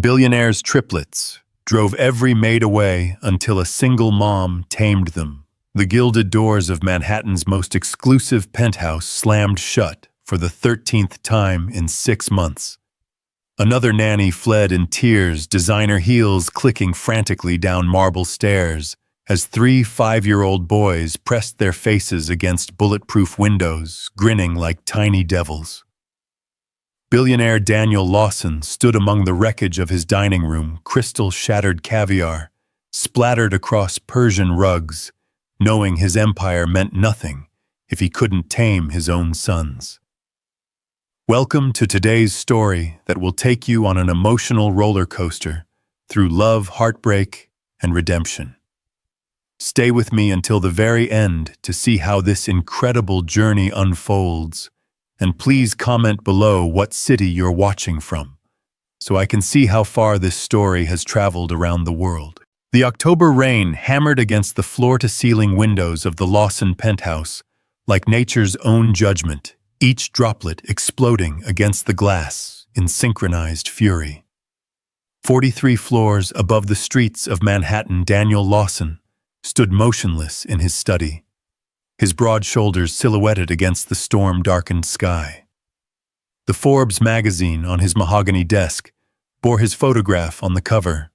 Billionaire's triplets drove every maid away until a single mom tamed them. The gilded doors of Manhattan's most exclusive penthouse slammed shut for the 13th time in 6 months. Another nanny fled in tears, designer heels clicking frantically down marble stairs, as 3 5-year-old boys pressed their faces against bulletproof windows, grinning like tiny devils. Billionaire Daniel Lawson stood among the wreckage of his dining room, crystal-shattered caviar, splattered across Persian rugs, knowing his empire meant nothing if he couldn't tame his own sons. Welcome to today's story that will take you on an emotional roller coaster through love, heartbreak, and redemption. Stay with me until the very end to see how this incredible journey unfolds, and please comment below what city you're watching from, so I can see how far this story has traveled around the world. The October rain hammered against the floor-to-ceiling windows of the Lawson penthouse like nature's own judgment, each droplet exploding against the glass in synchronized fury. 43 floors above the streets of Manhattan, Daniel Lawson stood motionless in his study, his broad shoulders silhouetted against the storm-darkened sky. The Forbes magazine on his mahogany desk bore his photograph on the cover.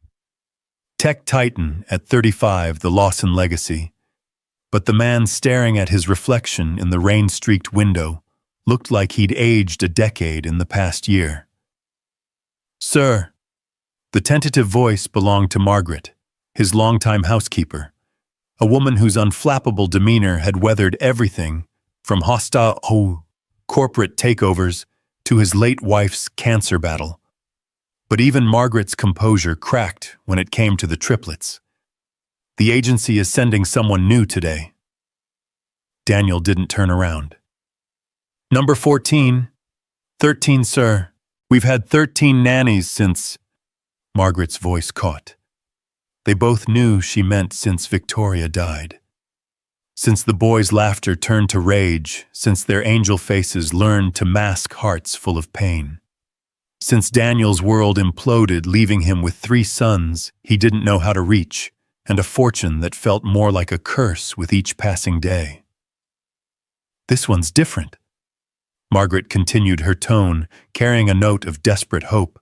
Tech titan at 35, the Lawson legacy. But the man staring at his reflection in the rain-streaked window looked like he'd aged a decade in the past year. "Sir." The tentative voice belonged to Margaret, his longtime housekeeper, a woman whose unflappable demeanor had weathered everything from hostile corporate takeovers to his late wife's cancer battle. But even Margaret's composure cracked when it came to the triplets. "The agency is sending someone new today." Daniel didn't turn around. "Number 14. 13, sir. We've had 13 nannies since—" Margaret's voice caught. They both knew she meant since Victoria died. Since the boys' laughter turned to rage, since their angel faces learned to mask hearts full of pain. Since Daniel's world imploded, leaving him with 3 sons he didn't know how to reach, and a fortune that felt more like a curse with each passing day. "This one's different." Margaret continued, her tone carrying a note of desperate hope.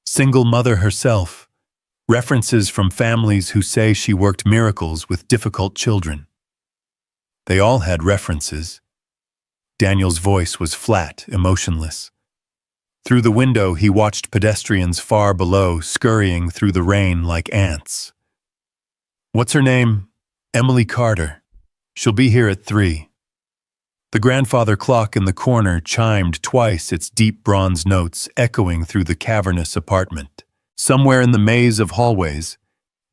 "Single mother herself. References from families who say she worked miracles with difficult children." They all had references. Daniel's voice was flat, emotionless. Through the window, he watched pedestrians far below scurrying through the rain like ants. "What's her name?" "Emily Carter. She'll be here at 3. The grandfather clock in the corner chimed twice, its deep bronze notes echoing through the cavernous apartment. Somewhere in the maze of hallways,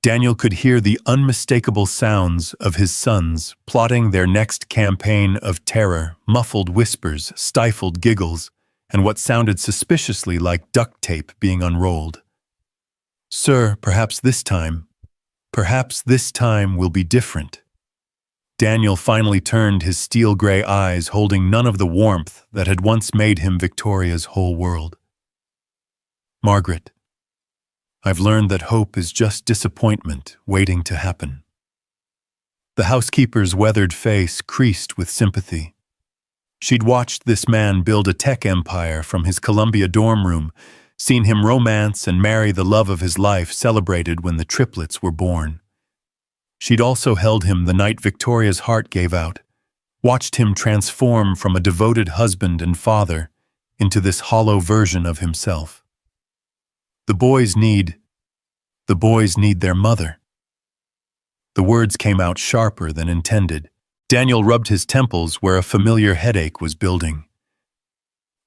Daniel could hear the unmistakable sounds of his sons plotting their next campaign of terror, muffled whispers, stifled giggles, and what sounded suspiciously like duct tape being unrolled. "Sir, perhaps this time will be different." Daniel finally turned his steel-gray eyes, holding none of the warmth that had once made him Victoria's whole world. "Margaret, I've learned that hope is just disappointment waiting to happen." The housekeeper's weathered face creased with sympathy. She'd watched this man build a tech empire from his Columbia dorm room, seen him romance and marry the love of his life, celebrated when the triplets were born. She'd also held him the night Victoria's heart gave out, watched him transform from a devoted husband and father into this hollow version of himself. The boys need their mother." The words came out sharper than intended. Daniel rubbed his temples where a familiar headache was building.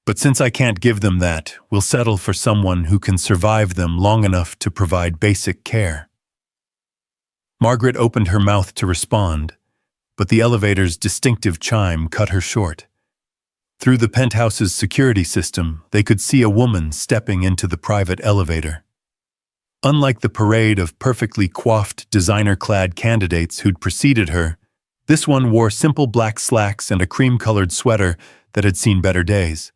"But since I can't give them that, we'll settle for someone who can survive them long enough to provide basic care." Margaret opened her mouth to respond, but the elevator's distinctive chime cut her short. Through the penthouse's security system, they could see a woman stepping into the private elevator. Unlike the parade of perfectly coiffed, designer-clad candidates who'd preceded her, this one wore simple black slacks and a cream-colored sweater that had seen better days.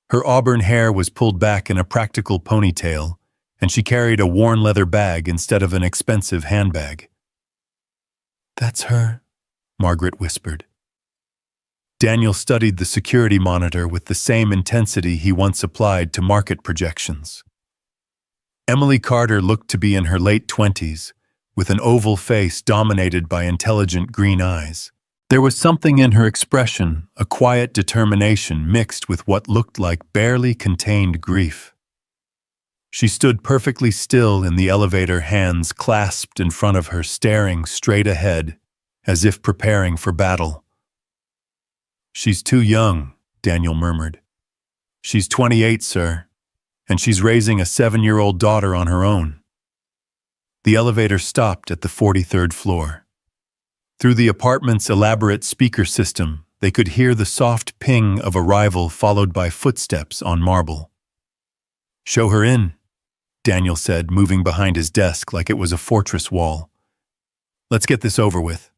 Her auburn hair was pulled back in a practical ponytail, and she carried a worn leather bag instead of an expensive handbag. "That's her," Margaret whispered. Daniel studied the security monitor with the same intensity he once applied to market projections. Emily Carter looked to be in her late 20s, with an oval face dominated by intelligent green eyes. There was something in her expression, a quiet determination mixed with what looked like barely contained grief. She stood perfectly still in the elevator, hands clasped in front of her, staring straight ahead, as if preparing for battle. "She's too young," Daniel murmured. "She's 28, sir, and she's raising a 7-year-old daughter on her own." The elevator stopped at the 43rd floor. Through the apartment's elaborate speaker system, they could hear the soft ping of arrival followed by footsteps on marble. "Show her in," Daniel said, moving behind his desk like it was a fortress wall. "Let's get this over with."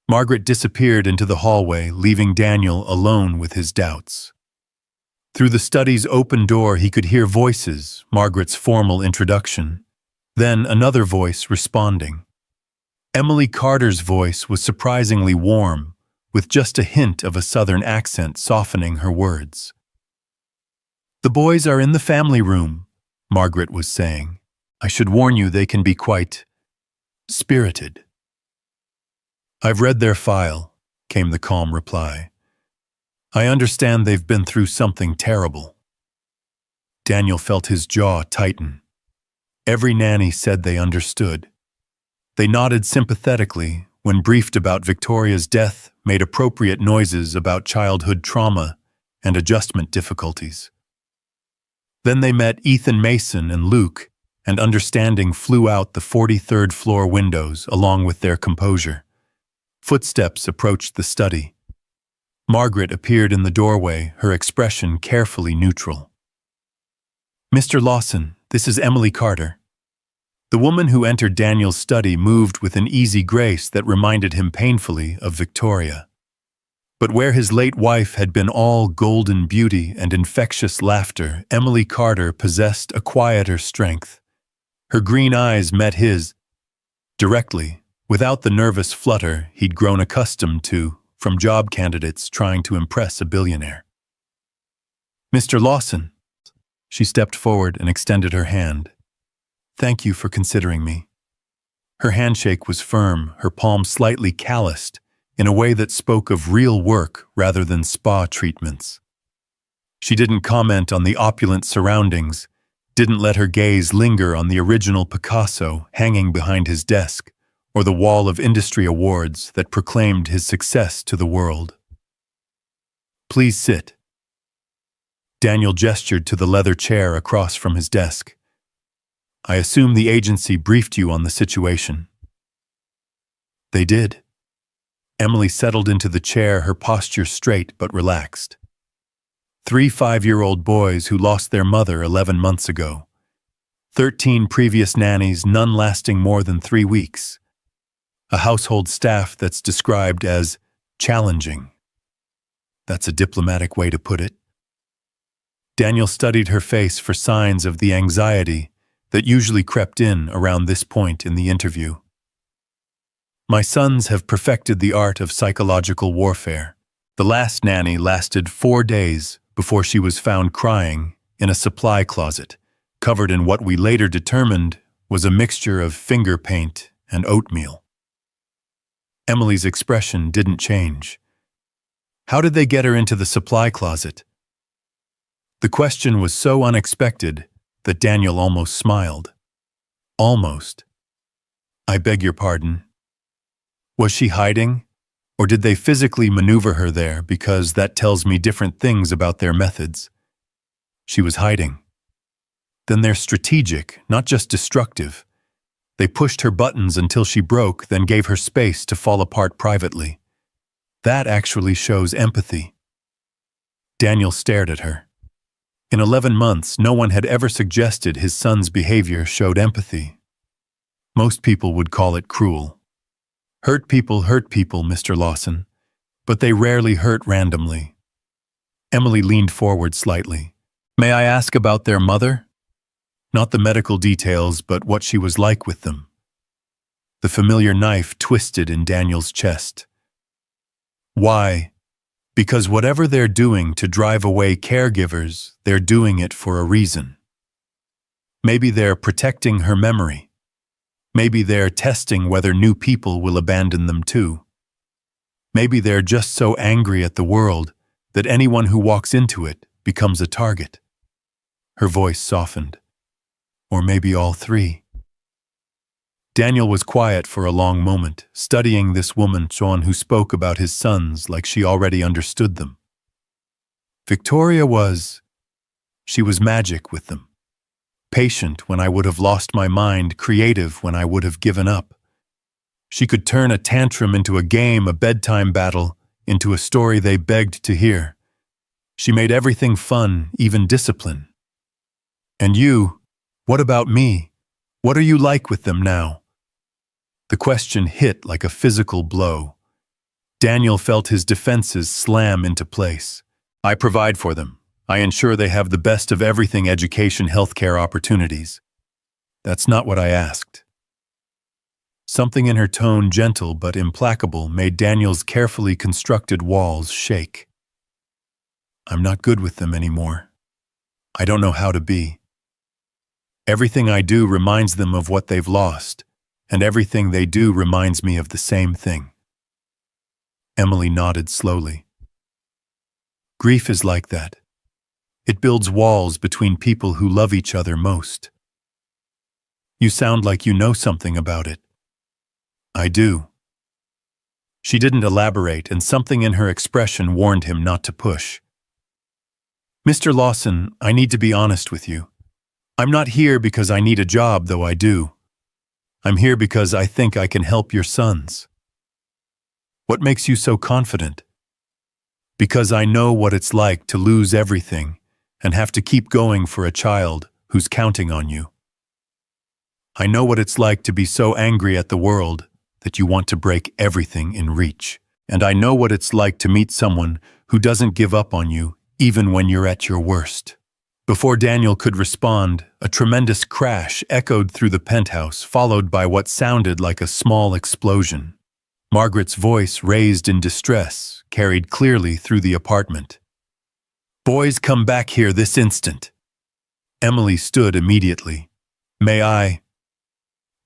Margaret disappeared into the hallway, leaving Daniel alone with his doubts. Through the study's open door, he could hear voices, Margaret's formal introduction, then another voice responding. Emily Carter's voice was surprisingly warm, with just a hint of a southern accent softening her words. "The boys are in the family room," Margaret was saying. "I should warn you they can be quite spirited." "I've read their file," came the calm reply. "I understand they've been through something terrible." Daniel felt his jaw tighten. Every nanny said they understood. They nodded sympathetically when briefed about Victoria's death, made appropriate noises about childhood trauma and adjustment difficulties. Then they met Ethan Mason and Luke, and understanding flew out the 43rd floor windows along with their composure. Footsteps approached the study. Margaret appeared in the doorway, her expression carefully neutral. "Mr. Lawson, this is Emily Carter." The woman who entered Daniel's study moved with an easy grace that reminded him painfully of Victoria. But where his late wife had been all golden beauty and infectious laughter, Emily Carter possessed a quieter strength. Her green eyes met his directly, without the nervous flutter he'd grown accustomed to from job candidates trying to impress a billionaire. "Mr. Lawson." She stepped forward and extended her hand. "Thank you for considering me." Her handshake was firm, her palm slightly calloused, in a way that spoke of real work rather than spa treatments. She didn't comment on the opulent surroundings, didn't let her gaze linger on the original Picasso hanging behind his desk, or the wall of industry awards that proclaimed his success to the world. "Please sit." Daniel gestured to the leather chair across from his desk. "I assume the agency briefed you on the situation." "They did." Emily settled into the chair, her posture straight but relaxed. 3 5-year-old boys who lost their mother 11 months ago. 13 previous nannies, none lasting more than 3 weeks. A household staff that's described as challenging. That's a diplomatic way to put it. Daniel studied her face for signs of the anxiety that usually crept in around this point in the interview. "My sons have perfected the art of psychological warfare. The last nanny lasted 4 days before she was found crying in a supply closet, covered in what we later determined was a mixture of finger paint and oatmeal." Emily's expression didn't change. "How did they get her into the supply closet?" The question was so unexpected that Daniel almost smiled. Almost. "I beg your pardon. Was she hiding, or did they physically maneuver her there, because that tells me different things about their methods?" "She was hiding." "Then they're strategic, not just destructive. They pushed her buttons until she broke, then gave her space to fall apart privately. That actually shows empathy." Daniel stared at her. In 11 months, no one had ever suggested his son's behavior showed empathy. Most people would call it cruel. Hurt people, Mr. Lawson, but they rarely hurt randomly." Emily leaned forward slightly. "May I ask about their mother?" Not the medical details, but what she was like with them. The familiar knife twisted in Daniel's chest. Why? Because whatever they're doing to drive away caregivers, they're doing it for a reason. Maybe they're protecting her memory. Maybe they're testing whether new people will abandon them too. Maybe they're just so angry at the world that anyone who walks into it becomes a target. Her voice softened. Or maybe all three. Daniel was quiet for a long moment, studying this woman, Sean, who spoke about his sons like she already understood them. Victoria she was magic with them. Patient when I would have lost my mind, creative when I would have given up. She could turn a tantrum into a game, a bedtime battle, into a story they begged to hear. She made everything fun, even discipline. And you, what about me? What are you like with them now? The question hit like a physical blow. Daniel felt his defenses slam into place. I provide for them. I ensure they have the best of everything: education, healthcare opportunities. That's not what I asked. Something in her tone, gentle but implacable, made Daniel's carefully constructed walls shake. I'm not good with them anymore. I don't know how to be. Everything I do reminds them of what they've lost, and everything they do reminds me of the same thing. Emily nodded slowly. Grief is like that. It builds walls between people who love each other most. You sound like you know something about it. I do. She didn't elaborate, and something in her expression warned him not to push. Mr. Lawson, I need to be honest with you. I'm not here because I need a job, though I do. I'm here because I think I can help your sons. What makes you so confident? Because I know what it's like to lose everything and have to keep going for a child who's counting on you. I know what it's like to be so angry at the world that you want to break everything in reach. And I know what it's like to meet someone who doesn't give up on you even when you're at your worst. Before Daniel could respond, a tremendous crash echoed through the penthouse, followed by what sounded like a small explosion. Margaret's voice, raised in distress, carried clearly through the apartment. Boys, come back here this instant. Emily stood immediately. May I?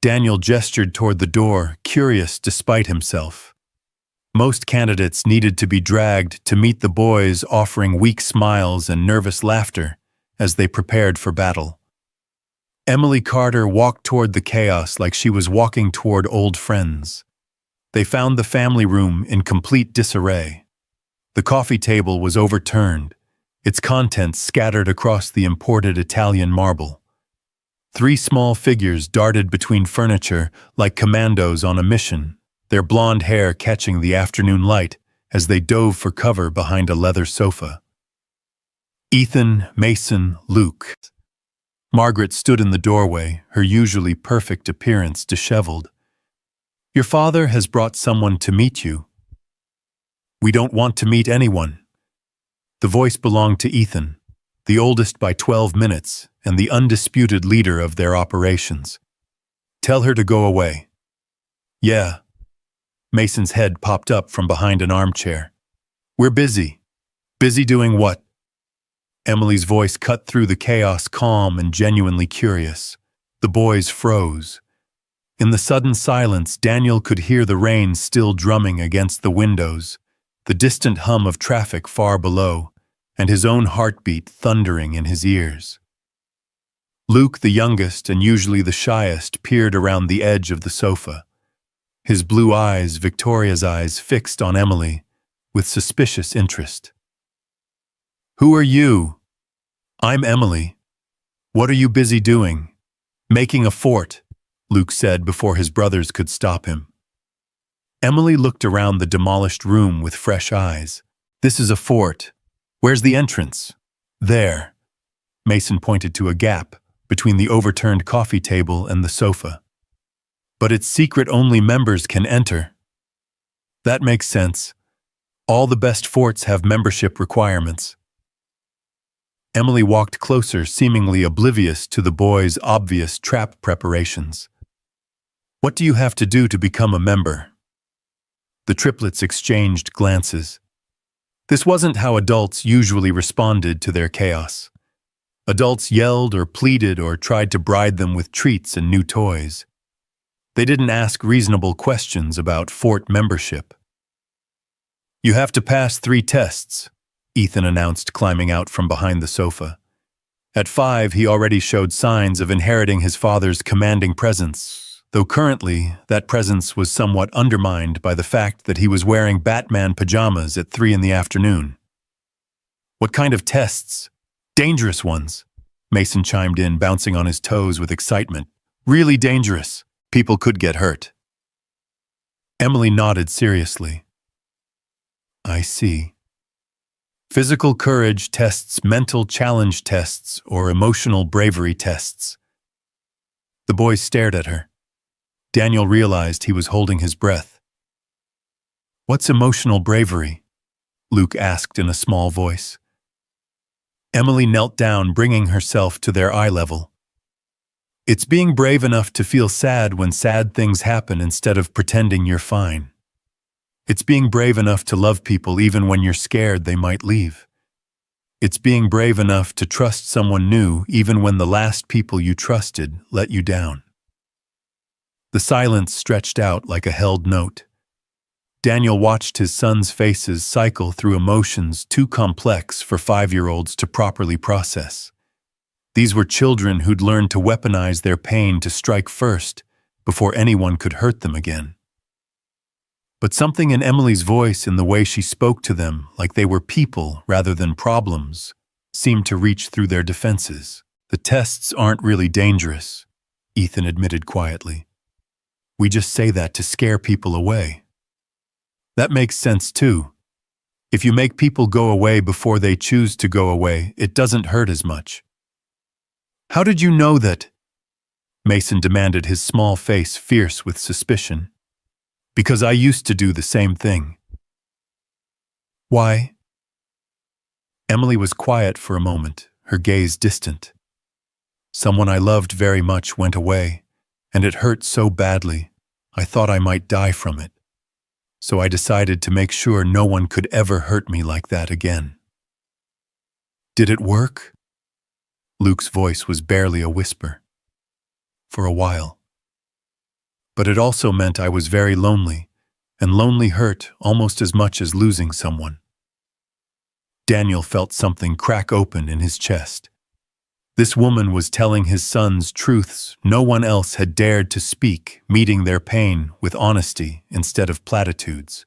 Daniel gestured toward the door, curious despite himself. Most candidates needed to be dragged to meet the boys, offering weak smiles and nervous laughter as they prepared for battle. Emily Carter walked toward the chaos like she was walking toward old friends. They found the family room in complete disarray. The coffee table was overturned, its contents scattered across the imported Italian marble. 3 small figures darted between furniture like commandos on a mission, their blonde hair catching the afternoon light as they dove for cover behind a leather sofa. Ethan, Mason, Luke. Margaret stood in the doorway, her usually perfect appearance disheveled. Your father has brought someone to meet you. We don't want to meet anyone. The voice belonged to Ethan, the oldest by 12 minutes and the undisputed leader of their operations. Tell her to go away. Yeah. Mason's head popped up from behind an armchair. We're busy. Busy doing what? Emily's voice cut through the chaos, calm and genuinely curious. The boys froze. In the sudden silence, Daniel could hear the rain still drumming against the windows, the distant hum of traffic far below, and his own heartbeat thundering in his ears. Luke, the youngest and usually the shyest, peered around the edge of the sofa. His blue eyes, Victoria's eyes, fixed on Emily with suspicious interest. Who are you? I'm Emily. What are you busy doing? Making a fort, Luke said before his brothers could stop him. Emily looked around the demolished room with fresh eyes. This is a fort. Where's the entrance? There. Mason pointed to a gap between the overturned coffee table and the sofa. But it's secret, only members can enter. That makes sense. All the best forts have membership requirements. Emily walked closer, seemingly oblivious to the boys' obvious trap preparations. "What do you have to do to become a member?" The triplets exchanged glances. This wasn't how adults usually responded to their chaos. Adults yelled or pleaded or tried to bribe them with treats and new toys. They didn't ask reasonable questions about fort membership. "You have to pass 3 tests," Ethan announced, climbing out from behind the sofa. At 5, he already showed signs of inheriting his father's commanding presence, though currently that presence was somewhat undermined by the fact that he was wearing Batman pajamas at 3 in the afternoon. "What kind of tests?" "Dangerous ones," Mason chimed in, bouncing on his toes with excitement. "Really dangerous. People could get hurt." Emily nodded seriously. "I see. Physical courage tests, mental challenge tests, or emotional bravery tests." The boys stared at her. Daniel realized he was holding his breath. "What's emotional bravery?" Luke asked in a small voice. Emily knelt down, bringing herself to their eye level. "It's being brave enough to feel sad when sad things happen instead of pretending you're fine. It's being brave enough to love people even when you're scared they might leave. It's being brave enough to trust someone new even when the last people you trusted let you down." The silence stretched out like a held note. Daniel watched his sons' faces cycle through emotions too complex for 5-year-olds to properly process. These were children who'd learned to weaponize their pain to strike first before anyone could hurt them again. But something in Emily's voice, in the way she spoke to them like they were people rather than problems, seemed to reach through their defenses. "The tests aren't really dangerous," Ethan admitted quietly. "We just say that to scare people away." "That makes sense too. If you make people go away before they choose to go away, it doesn't hurt as much." "How did you know that?" Mason demanded, his small face fierce with suspicion. "Because I used to do the same thing." "Why?" Emily was quiet for a moment, her gaze distant. "Someone I loved very much went away, and it hurt so badly, I thought I might die from it. So I decided to make sure no one could ever hurt me like that again." "Did it work?" Luke's voice was barely a whisper. "For a while. But it also meant I was very lonely, and lonely hurt almost as much as losing someone." Daniel felt something crack open in his chest. This woman was telling his sons truths no one else had dared to speak, meeting their pain with honesty instead of platitudes.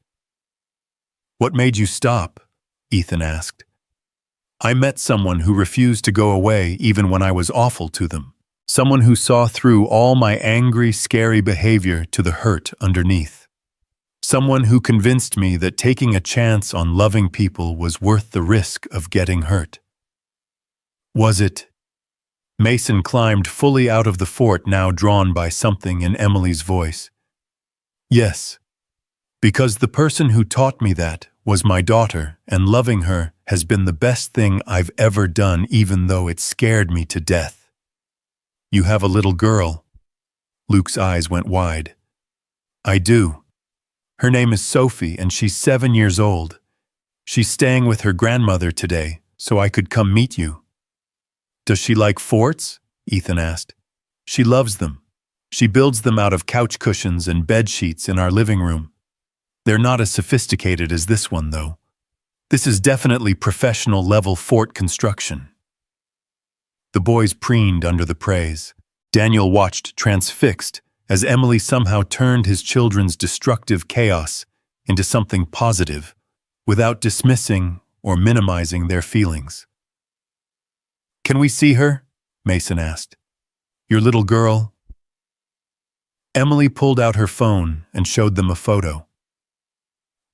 "What made you stop?" Ethan asked. "I met someone who refused to go away even when I was awful to them. Someone who saw through all my angry, scary behavior to the hurt underneath. Someone who convinced me that taking a chance on loving people was worth the risk of getting hurt." "Was it?" Mason climbed fully out of the fort, now drawn by something in Emily's voice. "Yes. Because the person who taught me that was my daughter, and loving her has been the best thing I've ever done, even though it scared me to death." "You have a little girl?" Luke's eyes went wide. "I do. Her name is Sophie, and she's 7 years old. She's staying with her grandmother today, so I could come meet you." "Does she like forts?" Ethan asked. "She loves them. She builds them out of couch cushions and bed sheets in our living room. They're not as sophisticated as this one, though. This is definitely professional-level fort construction." The boys preened under the praise. Daniel watched transfixed as Emily somehow turned his children's destructive chaos into something positive, without dismissing or minimizing their feelings. "Can we see her?" Mason asked. "Your little girl?" Emily pulled out her phone and showed them a photo.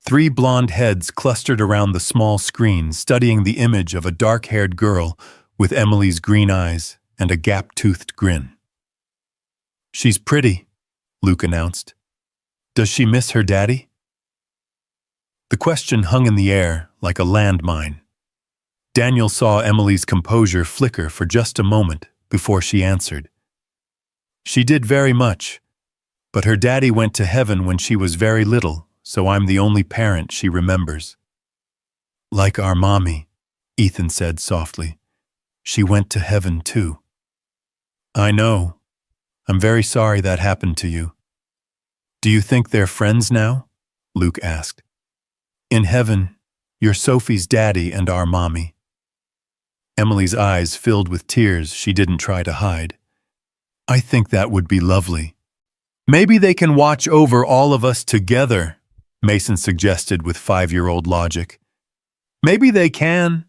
3 blonde heads clustered around the small screen, studying the image of a dark-haired girl with Emily's green eyes and a gap-toothed grin. "She's pretty," Luke announced. "Does she miss her daddy?" The question hung in the air like a landmine. Daniel saw Emily's composure flicker for just a moment before she answered. She did very much, but her daddy went to heaven when she was very little, so I'm the only parent she remembers. Like our mommy, Ethan said softly. She went to heaven too. I know. I'm very sorry that happened to you. Do you think they're friends now? Luke asked. In heaven, you're Sophie's daddy and our mommy. Emily's eyes filled with tears she didn't try to hide. I think that would be lovely. Maybe they can watch over all of us together, Mason suggested with 5-year-old logic. Maybe they can.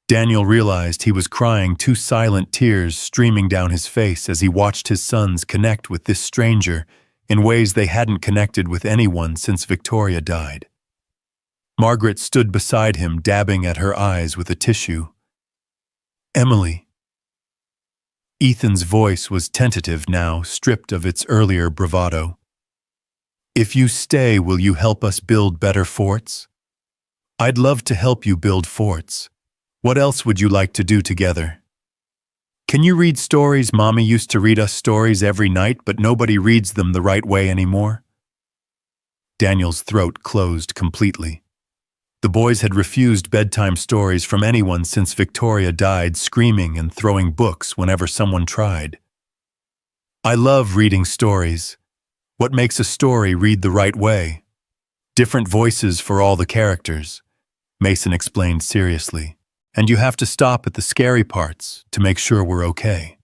Daniel realized he was crying 2 silent tears streaming down his face as he watched his sons connect with this stranger in ways they hadn't connected with anyone since Victoria died. Margaret stood beside him, dabbing at her eyes with a tissue. Emily. Ethan's voice was tentative now, stripped of its earlier bravado. If you stay, will you help us build better forts? I'd love to help you build forts. What else would you like to do together? Can you read stories? Mommy used to read us stories every night, but nobody reads them the right way anymore. Daniel's throat closed completely. The boys had refused bedtime stories from anyone since Victoria died, screaming and throwing books whenever someone tried. I love reading stories. What makes a story read the right way? Different voices for all the characters, Mason explained seriously. And you have to stop at the scary parts to make sure we're okay.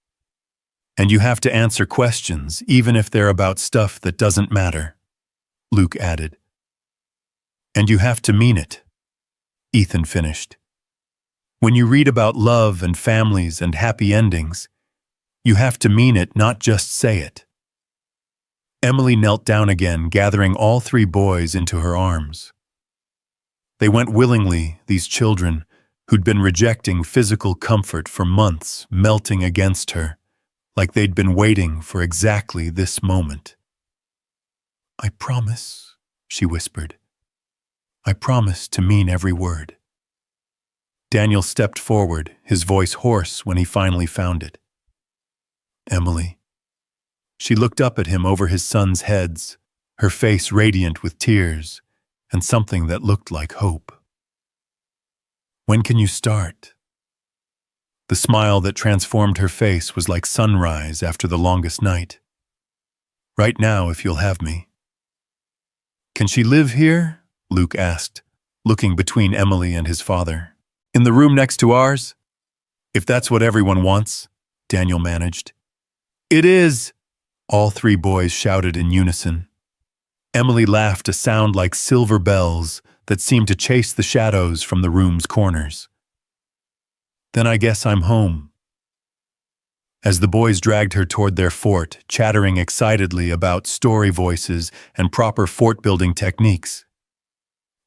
And you have to answer questions, even if they're about stuff that doesn't matter, Luke added. And you have to mean it, Ethan finished. When you read about love and families and happy endings, you have to mean it, not just say it. Emily knelt down again, gathering all 3 boys into her arms. They went willingly, these children, who'd been rejecting physical comfort for months, melting against her, like they'd been waiting for exactly this moment. I promise, she whispered. I promise to mean every word. Daniel stepped forward, his voice hoarse when he finally found it. Emily. She looked up at him over his sons' heads, her face radiant with tears and something that looked like hope. When can you start? The smile that transformed her face was like sunrise after the longest night. Right now, if you'll have me. Can she live here? Luke asked, looking between Emily and his father. In the room next to ours? If that's what everyone wants, Daniel managed. It is, all 3 boys shouted in unison. Emily laughed, a sound like silver bells that seemed to chase the shadows from the room's corners. Then I guess I'm home. As the boys dragged her toward their fort, chattering excitedly about story voices and proper fort-building techniques,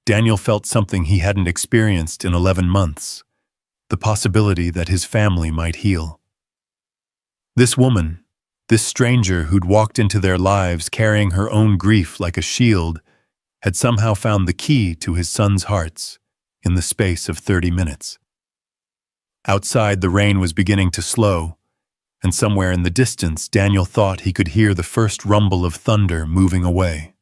Daniel felt something he hadn't experienced in 11 months, the possibility that his family might heal. This woman, this stranger who'd walked into their lives carrying her own grief like a shield, had somehow found the key to his sons' hearts in the space of 30 minutes. Outside, the rain was beginning to slow, and somewhere in the distance, Daniel thought he could hear the first rumble of thunder moving away.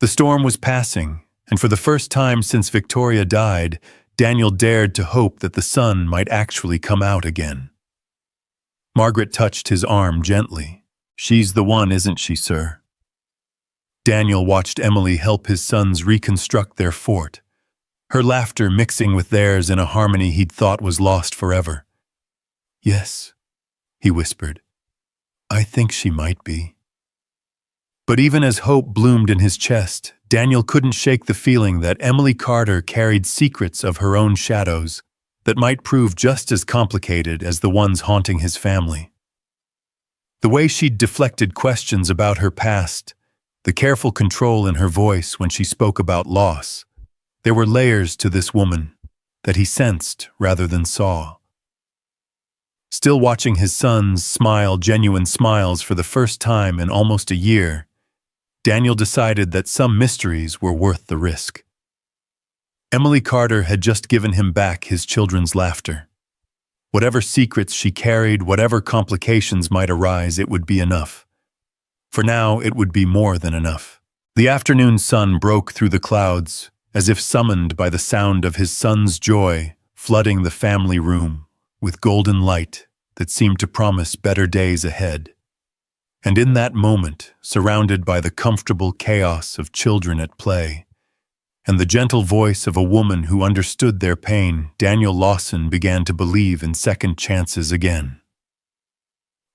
The storm was passing, and for the first time since Victoria died, Daniel dared to hope that the sun might actually come out again. Margaret touched his arm gently. She's the one, isn't she, sir? Daniel watched Emily help his sons reconstruct their fort, her laughter mixing with theirs in a harmony he'd thought was lost forever. Yes, he whispered. I think she might be. But even as hope bloomed in his chest, Daniel couldn't shake the feeling that Emily Carter carried secrets of her own shadows that might prove just as complicated as the ones haunting his family. The way she'd deflected questions about her past, the careful control in her voice when she spoke about loss, there were layers to this woman that he sensed rather than saw. Still watching his sons smile genuine smiles for the first time in almost a year, Daniel decided that some mysteries were worth the risk. Emily Carter had just given him back his children's laughter. Whatever secrets she carried, whatever complications might arise, it would be enough. For now, it would be more than enough. The afternoon sun broke through the clouds, as if summoned by the sound of his son's joy, flooding the family room with golden light that seemed to promise better days ahead. And in that moment, surrounded by the comfortable chaos of children at play, and the gentle voice of a woman who understood their pain, Daniel Lawson began to believe in second chances again.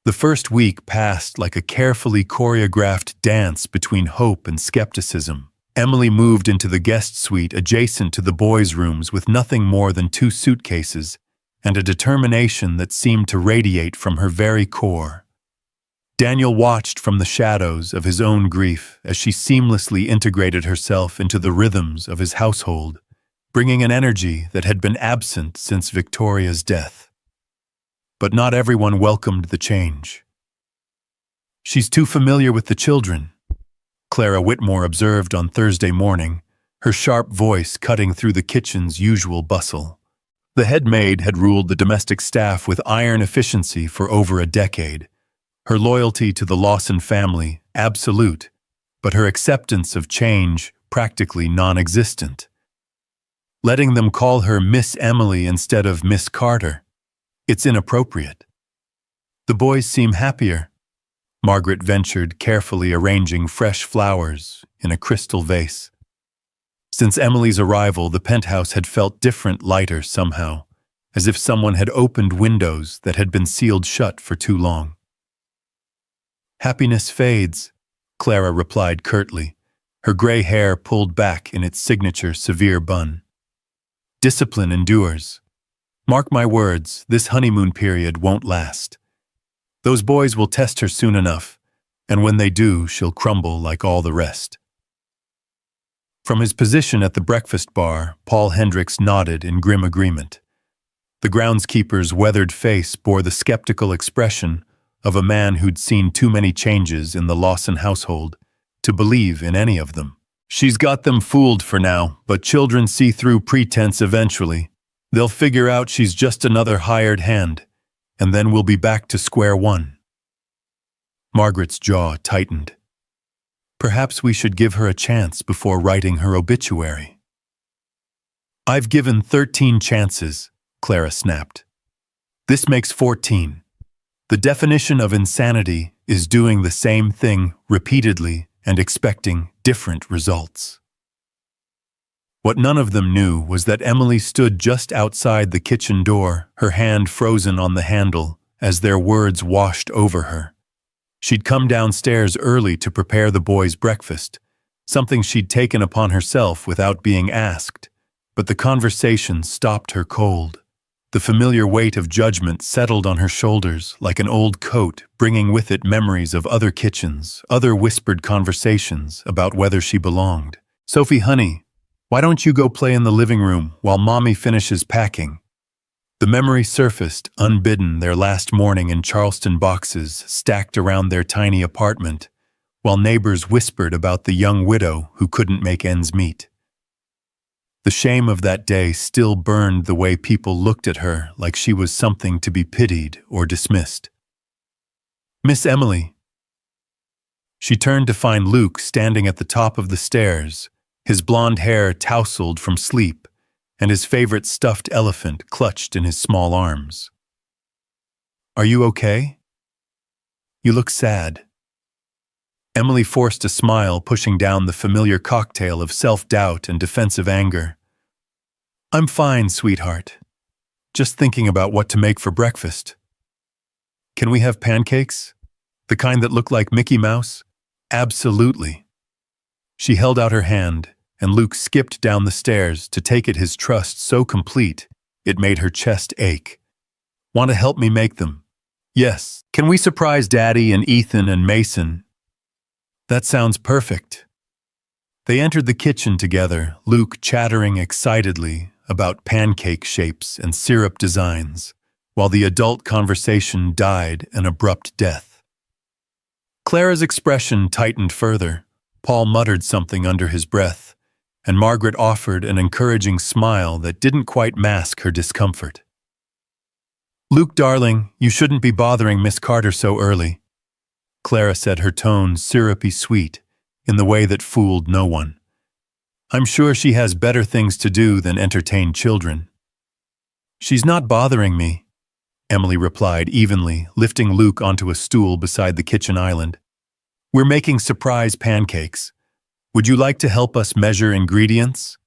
The first week passed like a carefully choreographed dance between hope and skepticism. Emily moved into the guest suite adjacent to the boys' rooms with nothing more than 2 suitcases and a determination that seemed to radiate from her very core. Daniel watched from the shadows of his own grief as she seamlessly integrated herself into the rhythms of his household, bringing an energy that had been absent since Victoria's death. But not everyone welcomed the change. "She's too familiar with the children," Clara Whitmore observed on Thursday morning, her sharp voice cutting through the kitchen's usual bustle. The head maid had ruled the domestic staff with iron efficiency for over a decade, her loyalty to the Lawson family absolute, but her acceptance of change practically non-existent. Letting them call her Miss Emily instead of Miss Carter, it's inappropriate. "The boys seem happier," Margaret ventured, carefully arranging fresh flowers in a crystal vase. Since Emily's arrival, the penthouse had felt different, lighter somehow, as if someone had opened windows that had been sealed shut for too long. "Happiness fades," Clara replied curtly, her gray hair pulled back in its signature severe bun. "Discipline endures. Mark my words, this honeymoon period won't last. Those boys will test her soon enough, and when they do, she'll crumble like all the rest." From his position at the breakfast bar, Paul Hendricks nodded in grim agreement. The groundskeeper's weathered face bore the skeptical expression of a man who'd seen too many changes in the Lawson household to believe in any of them. "She's got them fooled for now, but children see through pretense eventually. They'll figure out she's just another hired hand, and then we'll be back to square one." Margaret's jaw tightened. "Perhaps we should give her a chance before writing her obituary." "I've given 13 chances," Clara snapped. "This makes 14. The definition of insanity is doing the same thing repeatedly and expecting different results." What none of them knew was that Emily stood just outside the kitchen door, her hand frozen on the handle as their words washed over her. She'd come downstairs early to prepare the boys' breakfast, something she'd taken upon herself without being asked, but the conversation stopped her cold. The familiar weight of judgment settled on her shoulders like an old coat, bringing with it memories of other kitchens, other whispered conversations about whether she belonged. "Sophie, honey, why don't you go play in the living room while Mommy finishes packing?" The memory surfaced, unbidden, their last morning in Charleston boxes stacked around their tiny apartment, while neighbors whispered about the young widow who couldn't make ends meet. The shame of that day still burned the way people looked at her, like she was something to be pitied or dismissed. "Miss Emily." She turned to find Luke standing at the top of the stairs, his blonde hair tousled from sleep, and his favorite stuffed elephant clutched in his small arms. "Are you okay? You look sad." Emily forced a smile, pushing down the familiar cocktail of self-doubt and defensive anger. "I'm fine, sweetheart. Just thinking about what to make for breakfast. Can we have pancakes? The kind that look like Mickey Mouse?" "Absolutely." She held out her hand, and Luke skipped down the stairs to take it, his trust so complete it made her chest ache. "Want to help me make them?" "Yes. Can we surprise Daddy and Ethan and Mason?" "That sounds perfect." They entered the kitchen together, Luke chattering excitedly about pancake shapes and syrup designs, while the adult conversation died an abrupt death. Clara's expression tightened further. Paul muttered something under his breath, and Margaret offered an encouraging smile that didn't quite mask her discomfort. "Luke, darling, you shouldn't be bothering Miss Carter so early," Clara said, her tone syrupy sweet, in the way that fooled no one. "I'm sure she has better things to do than entertain children." "She's not bothering me," Emily replied evenly, lifting Luke onto a stool beside the kitchen island. "We're making surprise pancakes. Would you like to help us measure ingredients?"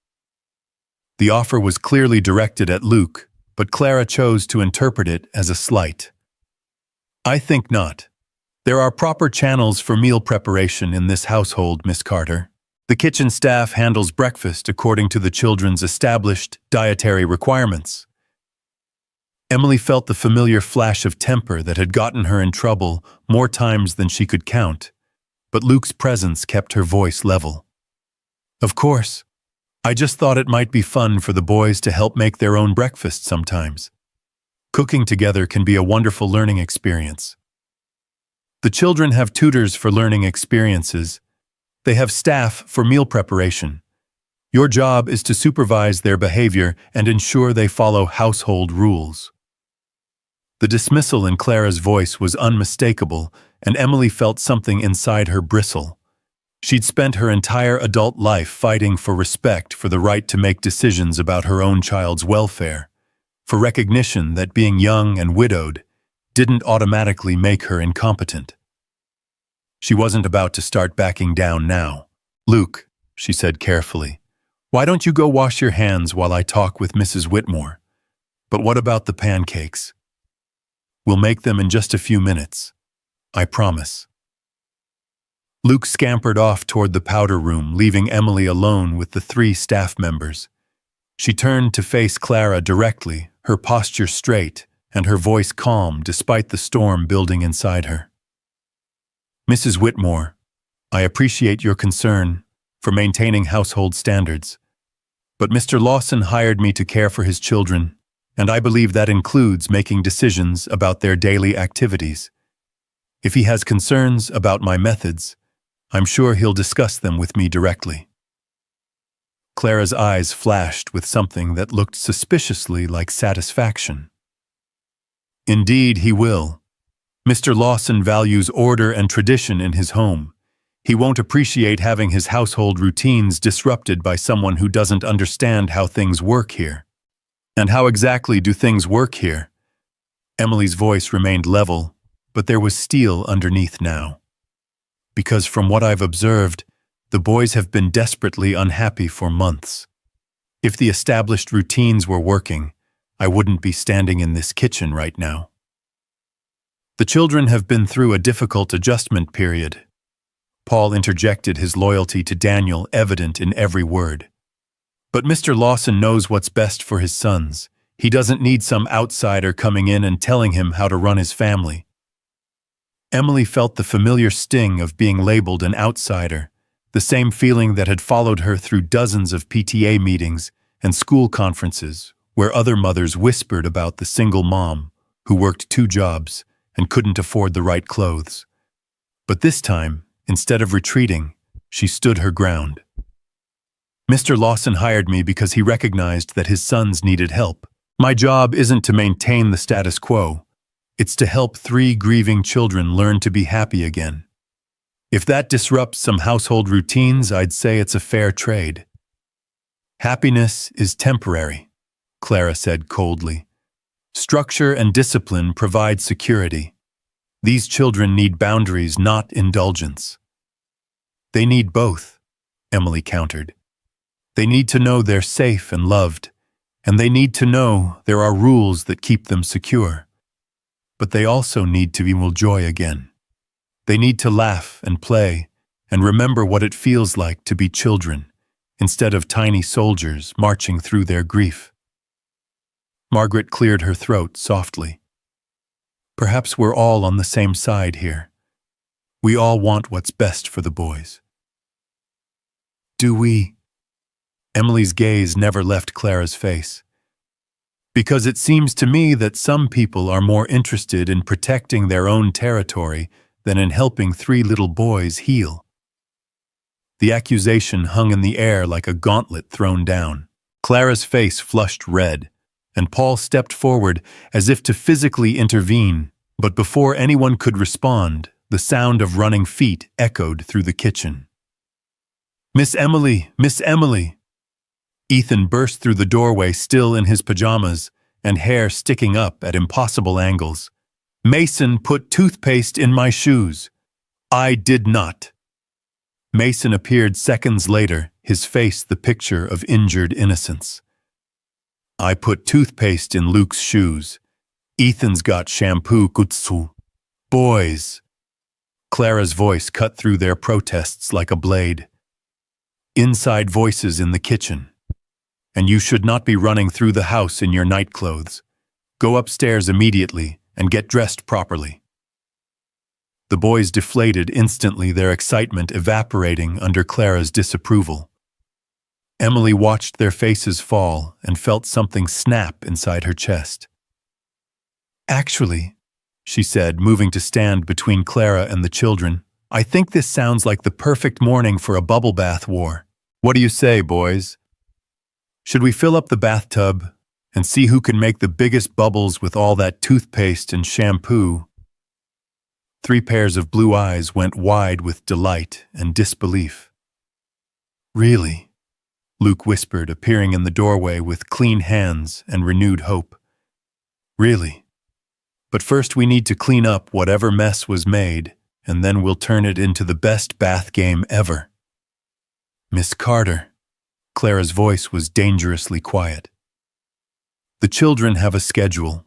The offer was clearly directed at Luke, but Clara chose to interpret it as a slight. "I think not. There are proper channels for meal preparation in this household, Miss Carter. The kitchen staff handles breakfast according to the children's established dietary requirements." Emily felt the familiar flash of temper that had gotten her in trouble more times than she could count, but Luke's presence kept her voice level. "Of course. I just thought it might be fun for the boys to help make their own breakfast sometimes. Cooking together can be a wonderful learning experience. The children have tutors for learning experiences. They have staff for meal preparation. Your job is to supervise their behavior and ensure they follow household rules." The dismissal in Clara's voice was unmistakable, and Emily felt something inside her bristle. She'd spent her entire adult life fighting for respect for the right to make decisions about her own child's welfare, for recognition that being young and widowed didn't automatically make her incompetent. She wasn't about to start backing down now. "Luke," she said carefully, "why don't you go wash your hands while I talk with Mrs. Whitmore? But what about the pancakes? We'll make them in just a few minutes. I promise." Luke scampered off toward the powder room, leaving Emily alone with the 3 staff members. She turned to face Clara directly, her posture straight and her voice calm despite the storm building inside her. "Mrs. Whitmore, I appreciate your concern for maintaining household standards, but Mr. Lawson hired me to care for his children, and I believe that includes making decisions about their daily activities. If he has concerns about my methods, I'm sure he'll discuss them with me directly." Clara's eyes flashed with something that looked suspiciously like satisfaction. "Indeed, he will. Mr. Lawson values order and tradition in his home. He won't appreciate having his household routines disrupted by someone who doesn't understand how things work here." "And how exactly do things work here?" Emily's voice remained level, but there was steel underneath now. "Because from what I've observed, the boys have been desperately unhappy for months. If the established routines were working, I wouldn't be standing in this kitchen right now. The children have been through a difficult adjustment period." Paul interjected, his loyalty to Daniel evident in every word. "But Mr. Lawson knows what's best for his sons. He doesn't need some outsider coming in and telling him how to run his family." Emily felt the familiar sting of being labeled an outsider, the same feeling that had followed her through dozens of PTA meetings and school conferences where other mothers whispered about the single mom who worked 2 jobs and couldn't afford the right clothes. But this time, instead of retreating, she stood her ground. "Mr. Lawson hired me because he recognized that his sons needed help. My job isn't to maintain the status quo. It's to help 3 grieving children learn to be happy again. If that disrupts some household routines, I'd say it's a fair trade." "Happiness is temporary," Clara said coldly. "Structure and discipline provide security. These children need boundaries, not indulgence." "They need both," Emily countered. "They need to know they're safe and loved, and they need to know there are rules that keep them secure. But they also need to feel joy again. They need to laugh and play and remember what it feels like to be children, instead of tiny soldiers marching through their grief." Margaret cleared her throat softly. "Perhaps we're all on the same side here. We all want what's best for the boys." "Do we?" Emily's gaze never left Clara's face. "Because it seems to me that some people are more interested in protecting their own territory than in helping 3 little boys heal." The accusation hung in the air like a gauntlet thrown down. Clara's face flushed red, and Paul stepped forward as if to physically intervene, but before anyone could respond, the sound of running feet echoed through the kitchen. "Miss Emily! Miss Emily!" Ethan burst through the doorway still in his pajamas and hair sticking up at impossible angles. "Mason put toothpaste in my shoes. I did not." Mason appeared seconds later, his face the picture of injured innocence. "I put toothpaste in Luke's shoes. Ethan's got shampoo kutsu. Boys." Clara's voice cut through their protests like a blade. "Inside voices in the kitchen. And you should not be running through the house in your nightclothes. Go upstairs immediately and get dressed properly." The boys deflated instantly, their excitement evaporating under Clara's disapproval. Emily watched their faces fall and felt something snap inside her chest. "Actually," she said, moving to stand between Clara and the children, "I think this sounds like the perfect morning for a bubble bath war. What do you say, boys? Should we fill up the bathtub and see who can make the biggest bubbles with all that toothpaste and shampoo?" 3 pairs of blue eyes went wide with delight and disbelief. "Really?" Luke whispered, appearing in the doorway with clean hands and renewed hope. "Really? But first we need to clean up whatever mess was made, and then we'll turn it into the best bath game ever." "Miss Carter." Clara's voice was dangerously quiet. "The children have a schedule.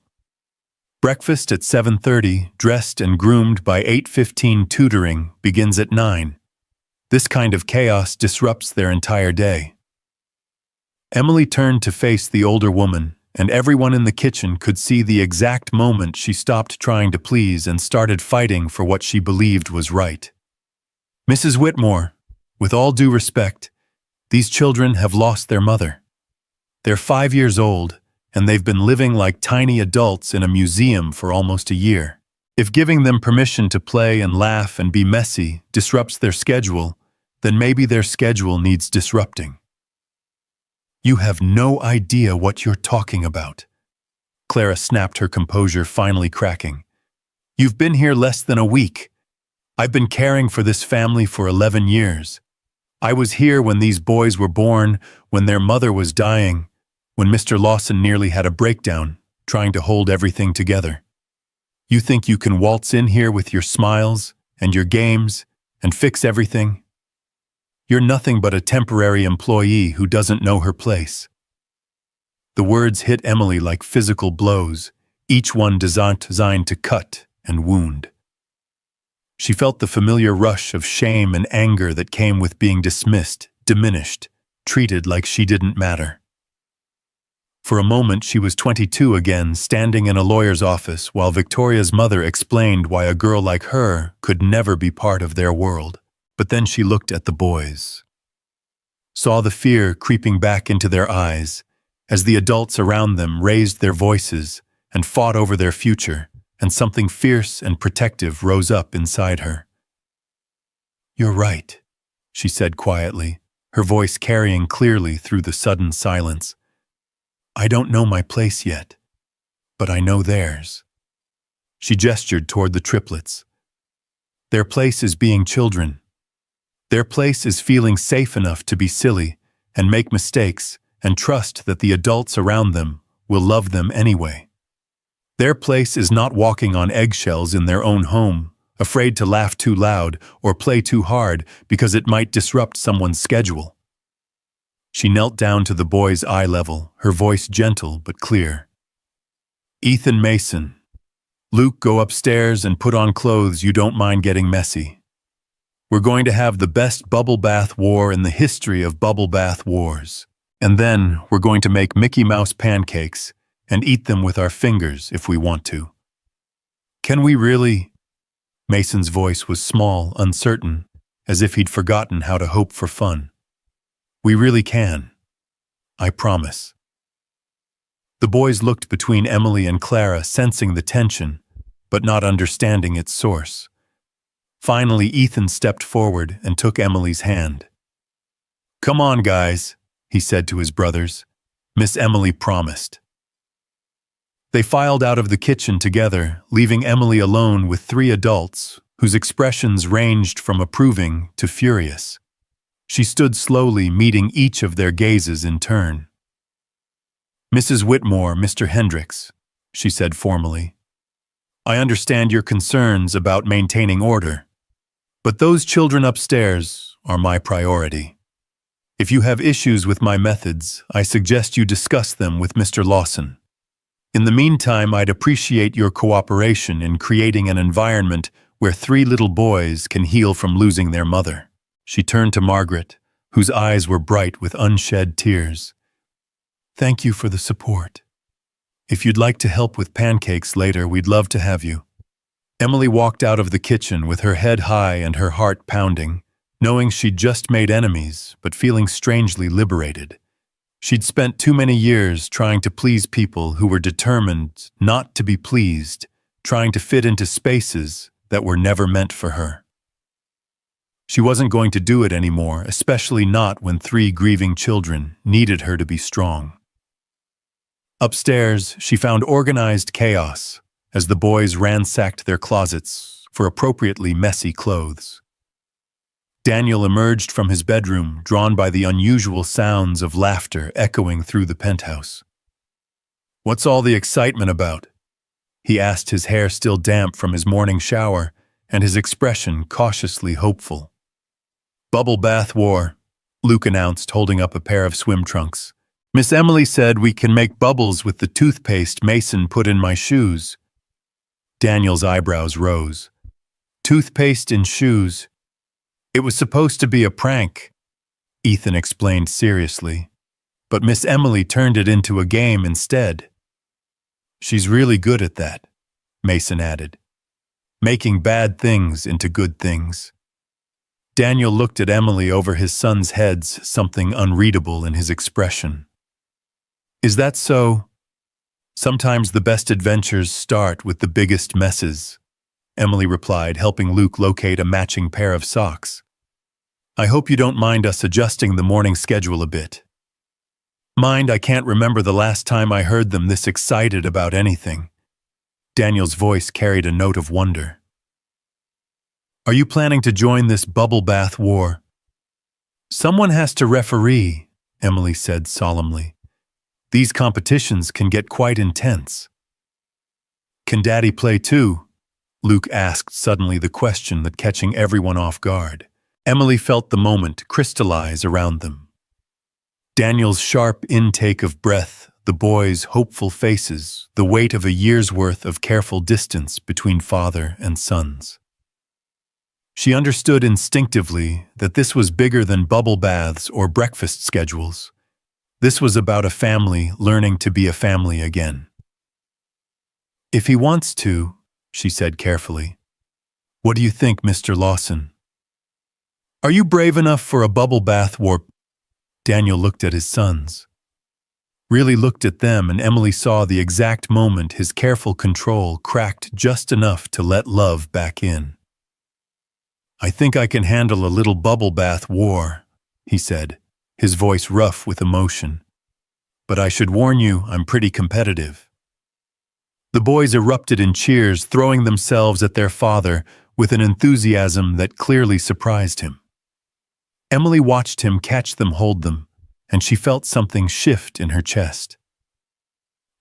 Breakfast at 7:30, dressed and groomed by 8:15. Tutoring begins at 9. This kind of chaos disrupts their entire day." Emily turned to face the older woman, and everyone in the kitchen could see the exact moment she stopped trying to please and started fighting for what she believed was right. "Mrs. Whitmore, with all due respect, these children have lost their mother. They're 5 years old, and they've been living like tiny adults in a museum for almost a year. If giving them permission to play and laugh and be messy disrupts their schedule, then maybe their schedule needs disrupting." "You have no idea what you're talking about." Clara snapped, her composure finally cracking. "You've been here less than a week. I've been caring for this family for 11 years. I was here when these boys were born, when their mother was dying, when Mr. Lawson nearly had a breakdown, trying to hold everything together. You think you can waltz in here with your smiles and your games and fix everything? You're nothing but a temporary employee who doesn't know her place." The words hit Emily like physical blows, each one designed to cut and wound. She felt the familiar rush of shame and anger that came with being dismissed, diminished, treated like she didn't matter. For a moment she was 22 again, standing in a lawyer's office while Victoria's mother explained why a girl like her could never be part of their world. But then she looked at the boys, saw the fear creeping back into their eyes as the adults around them raised their voices and fought over their future, and something fierce and protective rose up inside her. "You're right," she said quietly, her voice carrying clearly through the sudden silence. "I don't know my place yet, but I know theirs." She gestured toward the triplets. "Their place is being children. Their place is feeling safe enough to be silly and make mistakes and trust that the adults around them will love them anyway. Their place is not walking on eggshells in their own home, afraid to laugh too loud or play too hard because it might disrupt someone's schedule." She knelt down to the boy's eye level, her voice gentle but clear. "Ethan Mason, Luke, go upstairs and put on clothes you don't mind getting messy. We're going to have the best bubble bath war in the history of bubble bath wars. And then we're going to make Mickey Mouse pancakes and eat them with our fingers if we want to." "Can we really?" Mason's voice was small, uncertain, as if he'd forgotten how to hope for fun. "We really can. I promise." The boys looked between Emily and Clara, sensing the tension, but not understanding its source. Finally, Ethan stepped forward and took Emily's hand. Come on, guys, he said to his brothers. Miss Emily promised. They filed out of the kitchen together, leaving Emily alone with three adults, whose expressions ranged from approving to furious. She stood slowly, meeting each of their gazes in turn. Mrs. Whitmore, Mr. Hendricks, she said formally. I understand your concerns about maintaining order, but those children upstairs are my priority. If you have issues with my methods, I suggest you discuss them with Mr. Lawson. In the meantime, I'd appreciate your cooperation in creating an environment where three little boys can heal from losing their mother. She turned to Margaret, whose eyes were bright with unshed tears. Thank you for the support. If you'd like to help with pancakes later, we'd love to have you. Emily walked out of the kitchen with her head high and her heart pounding, knowing she'd just made enemies, but feeling strangely liberated. She'd spent too many years trying to please people who were determined not to be pleased, trying to fit into spaces that were never meant for her. She wasn't going to do it anymore, especially not when three grieving children needed her to be strong. Upstairs, she found organized chaos as the boys ransacked their closets for appropriately messy clothes. Daniel emerged from his bedroom, drawn by the unusual sounds of laughter echoing through the penthouse. What's all the excitement about? He asked, his hair still damp from his morning shower and his expression cautiously hopeful. Bubble bath war, Luke announced, holding up a pair of swim trunks. Miss Emily said we can make bubbles with the toothpaste Mason put in my shoes. Daniel's eyebrows rose. Toothpaste in shoes. It was supposed to be a prank, Ethan explained seriously, but Miss Emily turned it into a game instead. She's really good at that, Mason added, making bad things into good things. Daniel looked at Emily over his son's heads, something unreadable in his expression. Is that so? Sometimes the best adventures start with the biggest messes, Emily replied, helping Luke locate a matching pair of socks. I hope you don't mind us adjusting the morning schedule a bit. Mind, I can't remember the last time I heard them this excited about anything. Daniel's voice carried a note of wonder. Are you planning to join this bubble bath war? Someone has to referee, Emily said solemnly. These competitions can get quite intense. Can Daddy play too? Luke asked suddenly, the question that catching everyone off guard. Emily felt the moment crystallize around them. Daniel's sharp intake of breath, the boys' hopeful faces, the weight of a year's worth of careful distance between father and sons. She understood instinctively that this was bigger than bubble baths or breakfast schedules. This was about a family learning to be a family again. If he wants to, she said carefully. What do you think, Mr. Lawson? Are you brave enough for a bubble bath war? Daniel looked at his sons. Really looked at them, and Emily saw the exact moment his careful control cracked just enough to let love back in. I think I can handle a little bubble bath war, he said, his voice rough with emotion. But I should warn you, I'm pretty competitive. The boys erupted in cheers, throwing themselves at their father with an enthusiasm that clearly surprised him. Emily watched him catch them, hold them, and she felt something shift in her chest.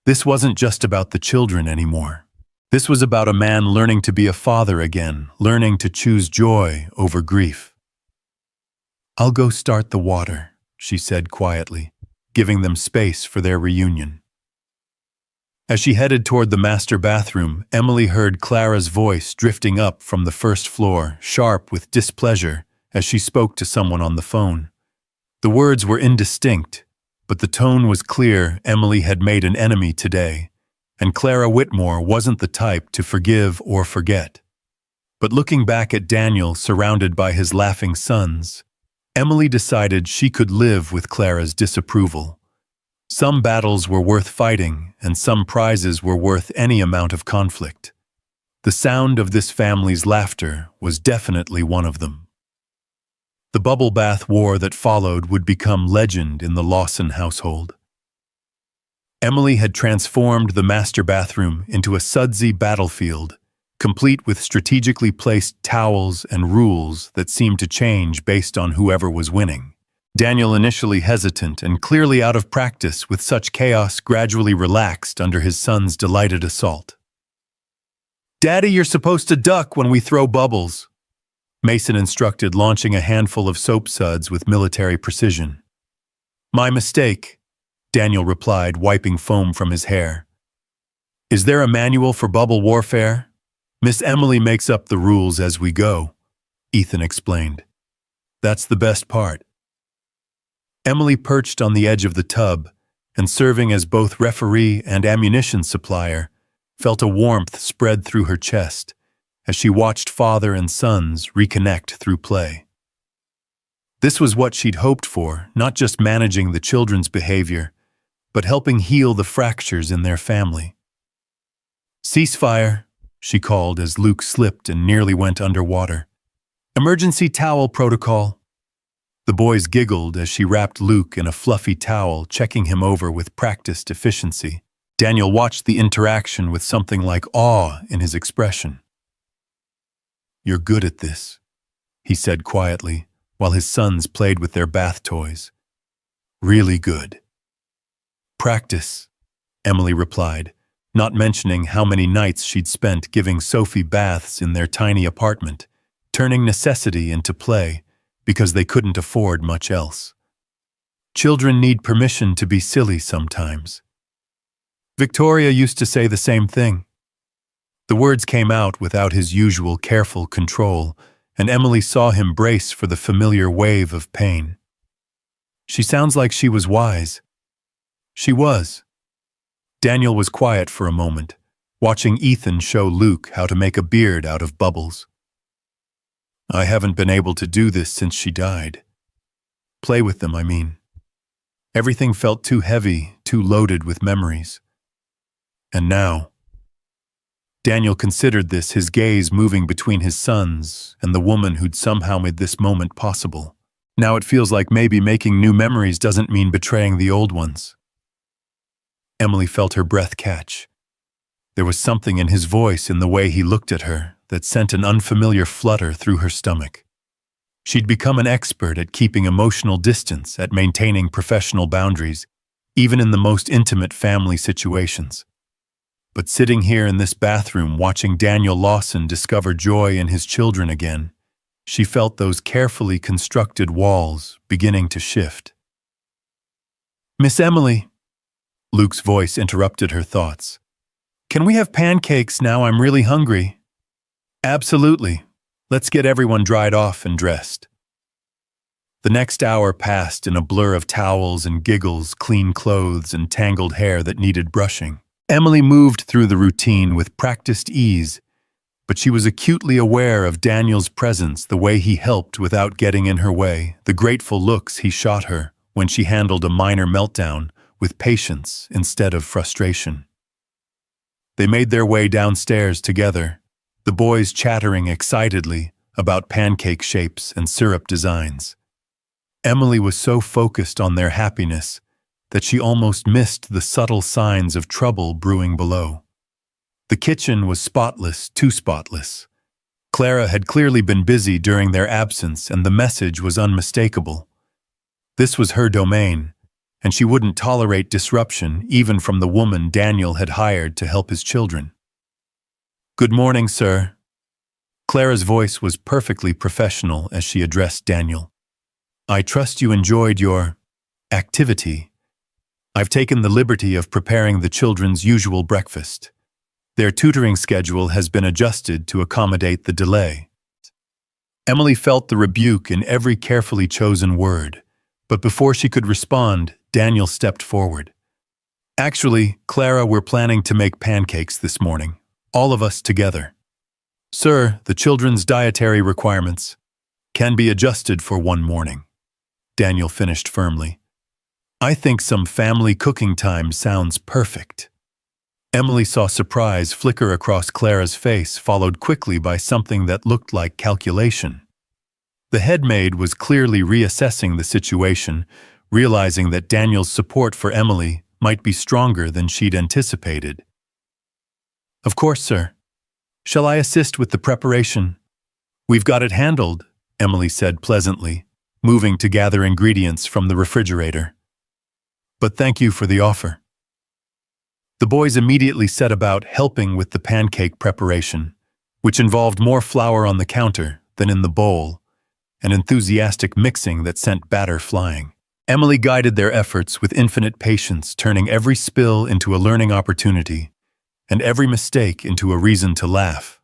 This wasn't just about the children anymore. This was about a man learning to be a father again, learning to choose joy over grief. I'll go start the water, she said quietly, giving them space for their reunion. As she headed toward the master bathroom, Emily heard Clara's voice drifting up from the first floor, sharp with displeasure, as she spoke to someone on the phone. The words were indistinct, but the tone was clear. Emily had made an enemy today, and Clara Whitmore wasn't the type to forgive or forget. But looking back at Daniel surrounded by his laughing sons, Emily decided she could live with Clara's disapproval. Some battles were worth fighting, and some prizes were worth any amount of conflict. The sound of this family's laughter was definitely one of them. The bubble bath war that followed would become legend in the Lawson household. Emily had transformed the master bathroom into a sudsy battlefield, complete with strategically placed towels and rules that seemed to change based on whoever was winning. Daniel, initially hesitant and clearly out of practice with such chaos, gradually relaxed under his son's delighted assault. "Daddy, you're supposed to duck when we throw bubbles," Mason instructed, launching a handful of soap suds with military precision. "My mistake," Daniel replied, wiping foam from his hair. "Is there a manual for bubble warfare?" "Miss Emily makes up the rules as we go," Ethan explained. "That's the best part." Emily perched on the edge of the tub and, serving as both referee and ammunition supplier, felt a warmth spread through her chest as she watched father and sons reconnect through play. This was what she'd hoped for, not just managing the children's behavior, but helping heal the fractures in their family. "Ceasefire," she called as Luke slipped and nearly went underwater. "Emergency towel protocol." The boys giggled as she wrapped Luke in a fluffy towel, checking him over with practiced efficiency. Daniel watched the interaction with something like awe in his expression. "You're good at this," he said quietly, while his sons played with their bath toys. "Really good." "Practice," Emily replied, not mentioning how many nights she'd spent giving Sophie baths in their tiny apartment, turning necessity into play because they couldn't afford much else. Children need permission to be silly sometimes. Victoria used to say the same thing. The words came out without his usual careful control, and Emily saw him brace for the familiar wave of pain. She sounds like she was wise. She was. Daniel was quiet for a moment, watching Ethan show Luke how to make a beard out of bubbles. "I haven't been able to do this since she died. Play with them, I mean. Everything felt too heavy, too loaded with memories. And now..." Daniel considered this, his gaze moving between his sons and the woman who'd somehow made this moment possible. "Now it feels like maybe making new memories doesn't mean betraying the old ones." Emily felt her breath catch. There was something in his voice, in the way he looked at her, that sent an unfamiliar flutter through her stomach. She'd become an expert at keeping emotional distance, at maintaining professional boundaries, even in the most intimate family situations. But sitting here in this bathroom watching Daniel Lawson discover joy in his children again, she felt those carefully constructed walls beginning to shift. "Miss Emily," Luke's voice interrupted her thoughts. "Can we have pancakes now? I'm really hungry." "Absolutely. Let's get everyone dried off and dressed." The next hour passed in a blur of towels and giggles, clean clothes, and tangled hair that needed brushing. Emily moved through the routine with practiced ease, but she was acutely aware of Daniel's presence, the way he helped without getting in her way, the grateful looks he shot her when she handled a minor meltdown with patience instead of frustration. They made their way downstairs together, the boys chattering excitedly about pancake shapes and syrup designs. Emily was so focused on their happiness that she almost missed the subtle signs of trouble brewing below. The kitchen was spotless, too spotless. Clara had clearly been busy during their absence, and the message was unmistakable. This was her domain, and she wouldn't tolerate disruption even from the woman Daniel had hired to help his children. "Good morning, sir." Clara's voice was perfectly professional as she addressed Daniel. "I trust you enjoyed your activity. I've taken the liberty of preparing the children's usual breakfast. Their tutoring schedule has been adjusted to accommodate the delay." Emily felt the rebuke in every carefully chosen word, but before she could respond, Daniel stepped forward. "Actually, Clara, we're planning to make pancakes this morning, all of us together. Sir, the children's dietary requirements can be adjusted for one morning," Daniel finished firmly. "I think some family cooking time sounds perfect." Emily saw surprise flicker across Clara's face, followed quickly by something that looked like calculation. The head maid was clearly reassessing the situation, realizing that Daniel's support for Emily might be stronger than she'd anticipated. "Of course, sir. Shall I assist with the preparation?" "We've got it handled," Emily said pleasantly, moving to gather ingredients from the refrigerator. "But thank you for the offer." The boys immediately set about helping with the pancake preparation, which involved more flour on the counter than in the bowl, and enthusiastic mixing that sent batter flying. Emily guided their efforts with infinite patience, turning every spill into a learning opportunity and every mistake into a reason to laugh.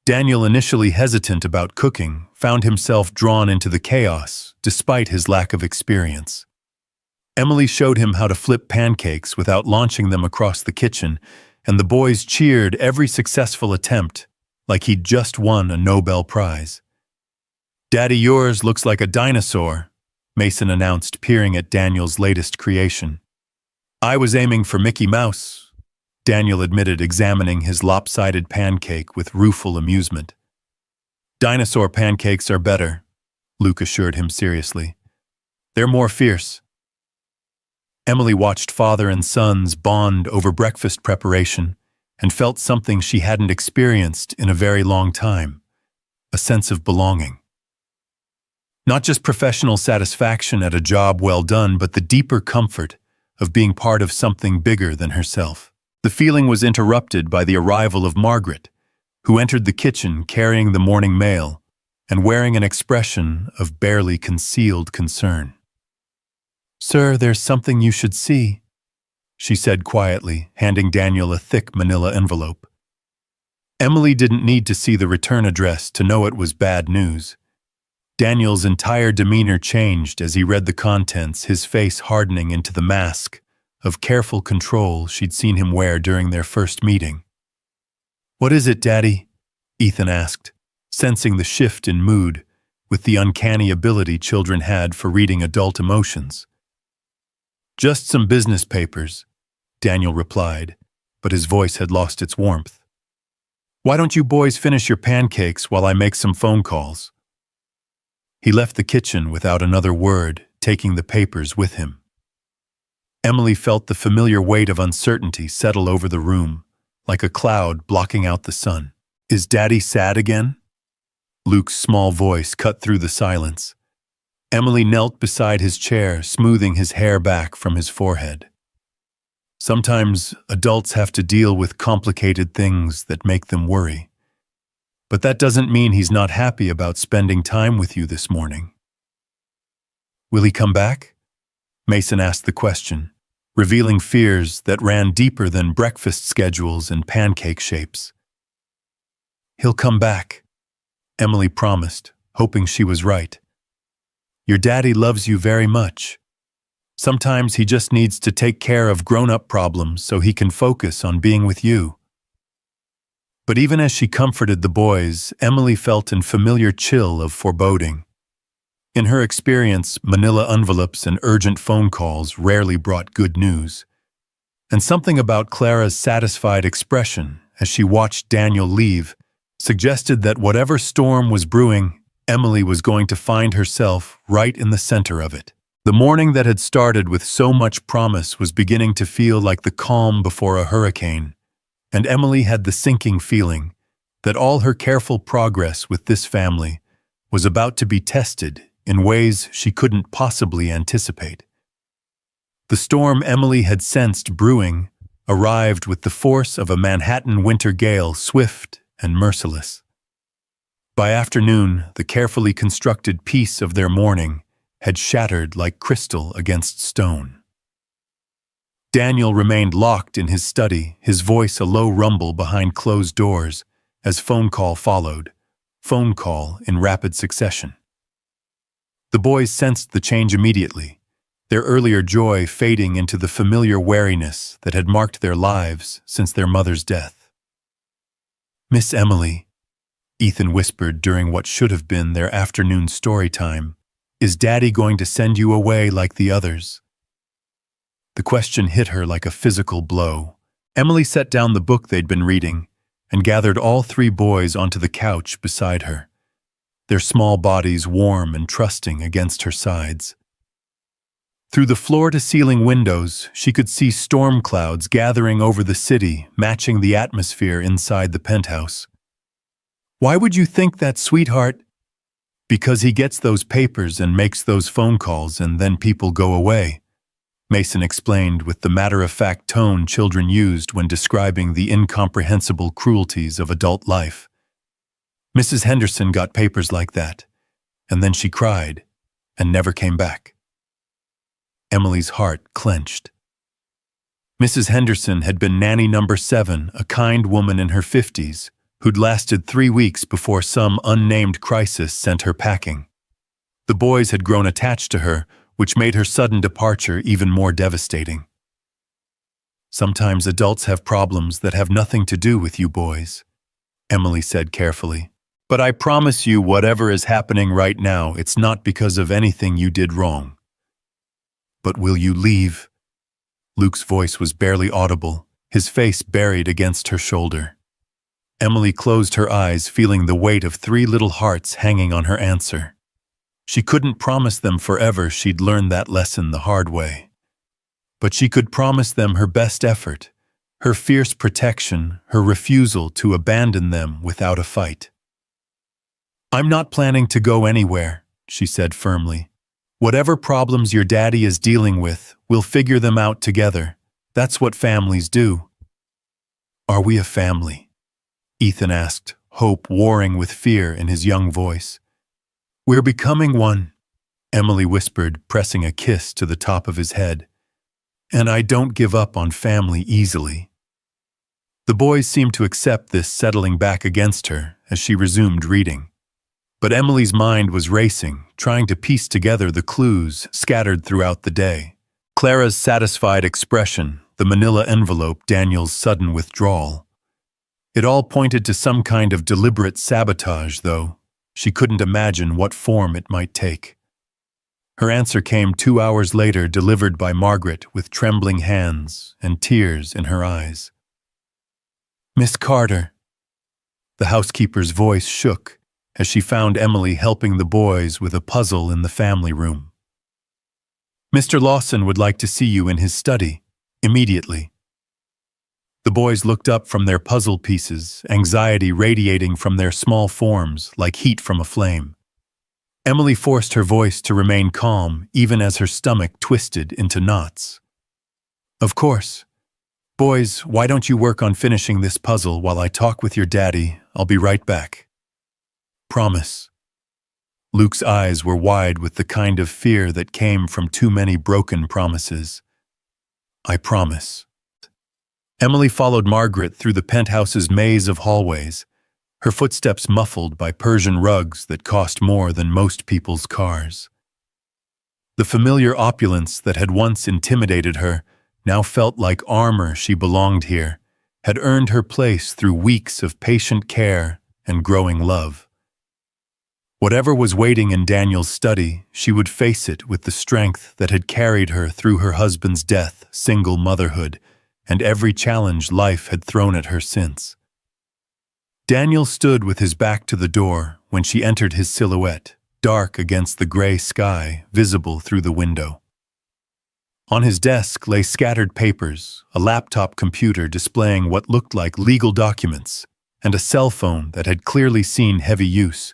Daniel, initially hesitant about cooking, found himself drawn into the chaos despite his lack of experience. Emily showed him how to flip pancakes without launching them across the kitchen, and the boys cheered every successful attempt like he'd just won a Nobel Prize. "Daddy, yours looks like a dinosaur," Mason announced, peering at Daniel's latest creation. "I was aiming for Mickey Mouse," Daniel admitted, examining his lopsided pancake with rueful amusement. "Dinosaur pancakes are better," Luke assured him seriously. "They're more fierce." Emily watched father and sons bond over breakfast preparation and felt something she hadn't experienced in a very long time, a sense of belonging. Not just professional satisfaction at a job well done, but the deeper comfort of being part of something bigger than herself. The feeling was interrupted by the arrival of Margaret, who entered the kitchen carrying the morning mail and wearing an expression of barely concealed concern. "Sir, there's something you should see," she said quietly, handing Daniel a thick manila envelope. Emily didn't need to see the return address to know it was bad news. Daniel's entire demeanor changed as he read the contents, his face hardening into the mask of careful control she'd seen him wear during their first meeting. "What is it, Daddy?" Ethan asked, sensing the shift in mood with the uncanny ability children had for reading adult emotions. "Just some business papers," Daniel replied, but his voice had lost its warmth. "Why don't you boys finish your pancakes while I make some phone calls?" He left the kitchen without another word, taking the papers with him. Emily felt the familiar weight of uncertainty settle over the room, like a cloud blocking out the sun. "Is Daddy sad again?" Luke's small voice cut through the silence. Emily knelt beside his chair, smoothing his hair back from his forehead. "Sometimes adults have to deal with complicated things that make them worry. But that doesn't mean he's not happy about spending time with you this morning." "Will he come back?" Mason asked the question, revealing fears that ran deeper than breakfast schedules and pancake shapes. "He'll come back," Emily promised, hoping she was right. "Your daddy loves you very much. Sometimes he just needs to take care of grown-up problems so he can focus on being with you." But even as she comforted the boys, Emily felt a familiar chill of foreboding. In her experience, manila envelopes and urgent phone calls rarely brought good news. And something about Clara's satisfied expression as she watched Daniel leave suggested that whatever storm was brewing, Emily was going to find herself right in the center of it. The morning that had started with so much promise was beginning to feel like the calm before a hurricane, and Emily had the sinking feeling that all her careful progress with this family was about to be tested in ways she couldn't possibly anticipate. The storm Emily had sensed brewing arrived with the force of a Manhattan winter gale, swift and merciless. By afternoon, the carefully constructed peace of their morning had shattered like crystal against stone. Daniel remained locked in his study, his voice a low rumble behind closed doors, as phone call followed, phone call in rapid succession. The boys sensed the change immediately, their earlier joy fading into the familiar wariness that had marked their lives since their mother's death. "Miss Emily," Ethan whispered during what should have been their afternoon story time, "is Daddy going to send you away like the others?" The question hit her like a physical blow. Emily set down the book they'd been reading and gathered all three boys onto the couch beside her. their small bodies warm and trusting against her sides. Through the floor-to-ceiling windows, she could see storm clouds gathering over the city, matching the atmosphere inside the penthouse. "Why would you think that, sweetheart?" "Because he gets those papers and makes those phone calls and then people go away," Mason explained with the matter-of-fact tone children used when describing the incomprehensible cruelties of adult life. Mrs. Henderson got papers like that, and then she cried and never came back. Emily's heart clenched. Mrs. Henderson had been nanny number 7, a kind woman in her 50s, who'd lasted 3 weeks before some unnamed crisis sent her packing. The boys had grown attached to her, which made her sudden departure even more devastating. "Sometimes adults have problems that have nothing to do with you boys," Emily said carefully. "But I promise you, whatever is happening right now, it's not because of anything you did wrong." "But will you leave?" Luke's voice was barely audible, his face buried against her shoulder. Emily closed her eyes, feeling the weight of 3 little hearts hanging on her answer. She couldn't promise them forever, she'd learned that lesson the hard way. But she could promise them her best effort, her fierce protection, her refusal to abandon them without a fight. "I'm not planning to go anywhere," she said firmly. "Whatever problems your daddy is dealing with, we'll figure them out together. That's what families do." "Are we a family?" Ethan asked, hope warring with fear in his young voice. "We're becoming one," Emily whispered, pressing a kiss to the top of his head. "And I don't give up on family easily." The boys seemed to accept this, settling back against her as she resumed reading. But Emily's mind was racing, trying to piece together the clues scattered throughout the day. Clara's satisfied expression, the manila envelope, Daniel's sudden withdrawal. It all pointed to some kind of deliberate sabotage, though she couldn't imagine what form it might take. Her answer came 2 hours later, delivered by Margaret with trembling hands and tears in her eyes. "Miss Carter." The housekeeper's voice shook as she found Emily helping the boys with a puzzle in the family room. "Mr. Lawson would like to see you in his study, immediately." The boys looked up from their puzzle pieces, anxiety radiating from their small forms like heat from a flame. Emily forced her voice to remain calm, even as her stomach twisted into knots. "Of course. Boys, why don't you work on finishing this puzzle while I talk with your daddy? I'll be right back." "Promise." Luke's eyes were wide with the kind of fear that came from too many broken promises. "I promise." Emily followed Margaret through the penthouse's maze of hallways, her footsteps muffled by Persian rugs that cost more than most people's cars. The familiar opulence that had once intimidated her now felt like armor. She belonged here, had earned her place through weeks of patient care and growing love. Whatever was waiting in Daniel's study, she would face it with the strength that had carried her through her husband's death, single motherhood, and every challenge life had thrown at her since. Daniel stood with his back to the door when she entered, his silhouette, dark against the gray sky, visible through the window. On his desk lay scattered papers, a laptop computer displaying what looked like legal documents, and a cell phone that had clearly seen heavy use.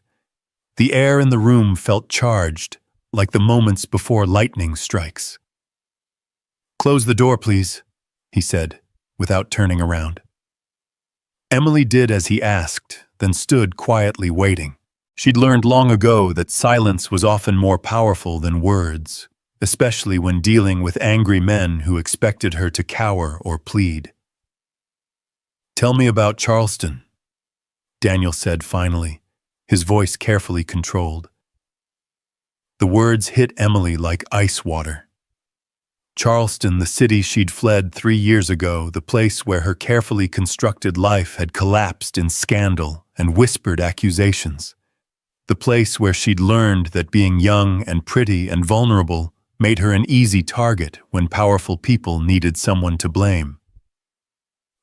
The air in the room felt charged, like the moments before lightning strikes. "Close the door, please," he said, without turning around. Emily did as he asked, then stood quietly waiting. She'd learned long ago that silence was often more powerful than words, especially when dealing with angry men who expected her to cower or plead. "Tell me about Charleston," Daniel said finally, his voice carefully controlled. The words hit Emily like ice water. Charleston, the city she'd fled 3 years ago, the place where her carefully constructed life had collapsed in scandal and whispered accusations. The place where she'd learned that being young and pretty and vulnerable made her an easy target when powerful people needed someone to blame.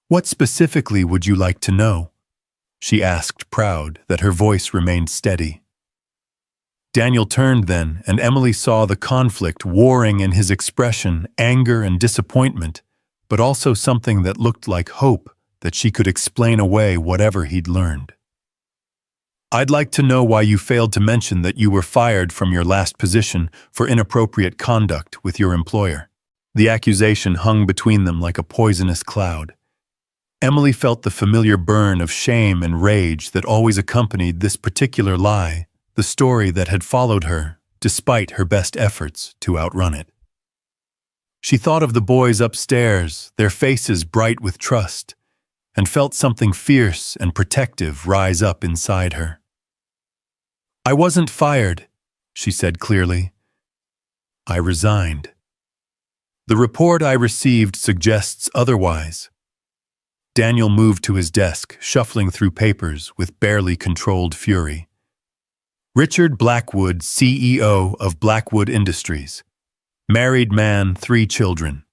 "What specifically would you like to know?" she asked, proud that her voice remained steady. Daniel turned then, and Emily saw the conflict warring in his expression, anger and disappointment, but also something that looked like hope that she could explain away whatever he'd learned. "I'd like to know why you failed to mention that you were fired from your last position for inappropriate conduct with your employer." The accusation hung between them like a poisonous cloud. Emily felt the familiar burn of shame and rage that always accompanied this particular lie, the story that had followed her, despite her best efforts to outrun it. She thought of the boys upstairs, their faces bright with trust, and felt something fierce and protective rise up inside her. "I wasn't fired," she said clearly. "I resigned. The report I received suggests otherwise." Daniel moved to his desk, shuffling through papers with barely controlled fury. Richard Blackwood, CEO of Blackwood Industries. Married man, 3 children.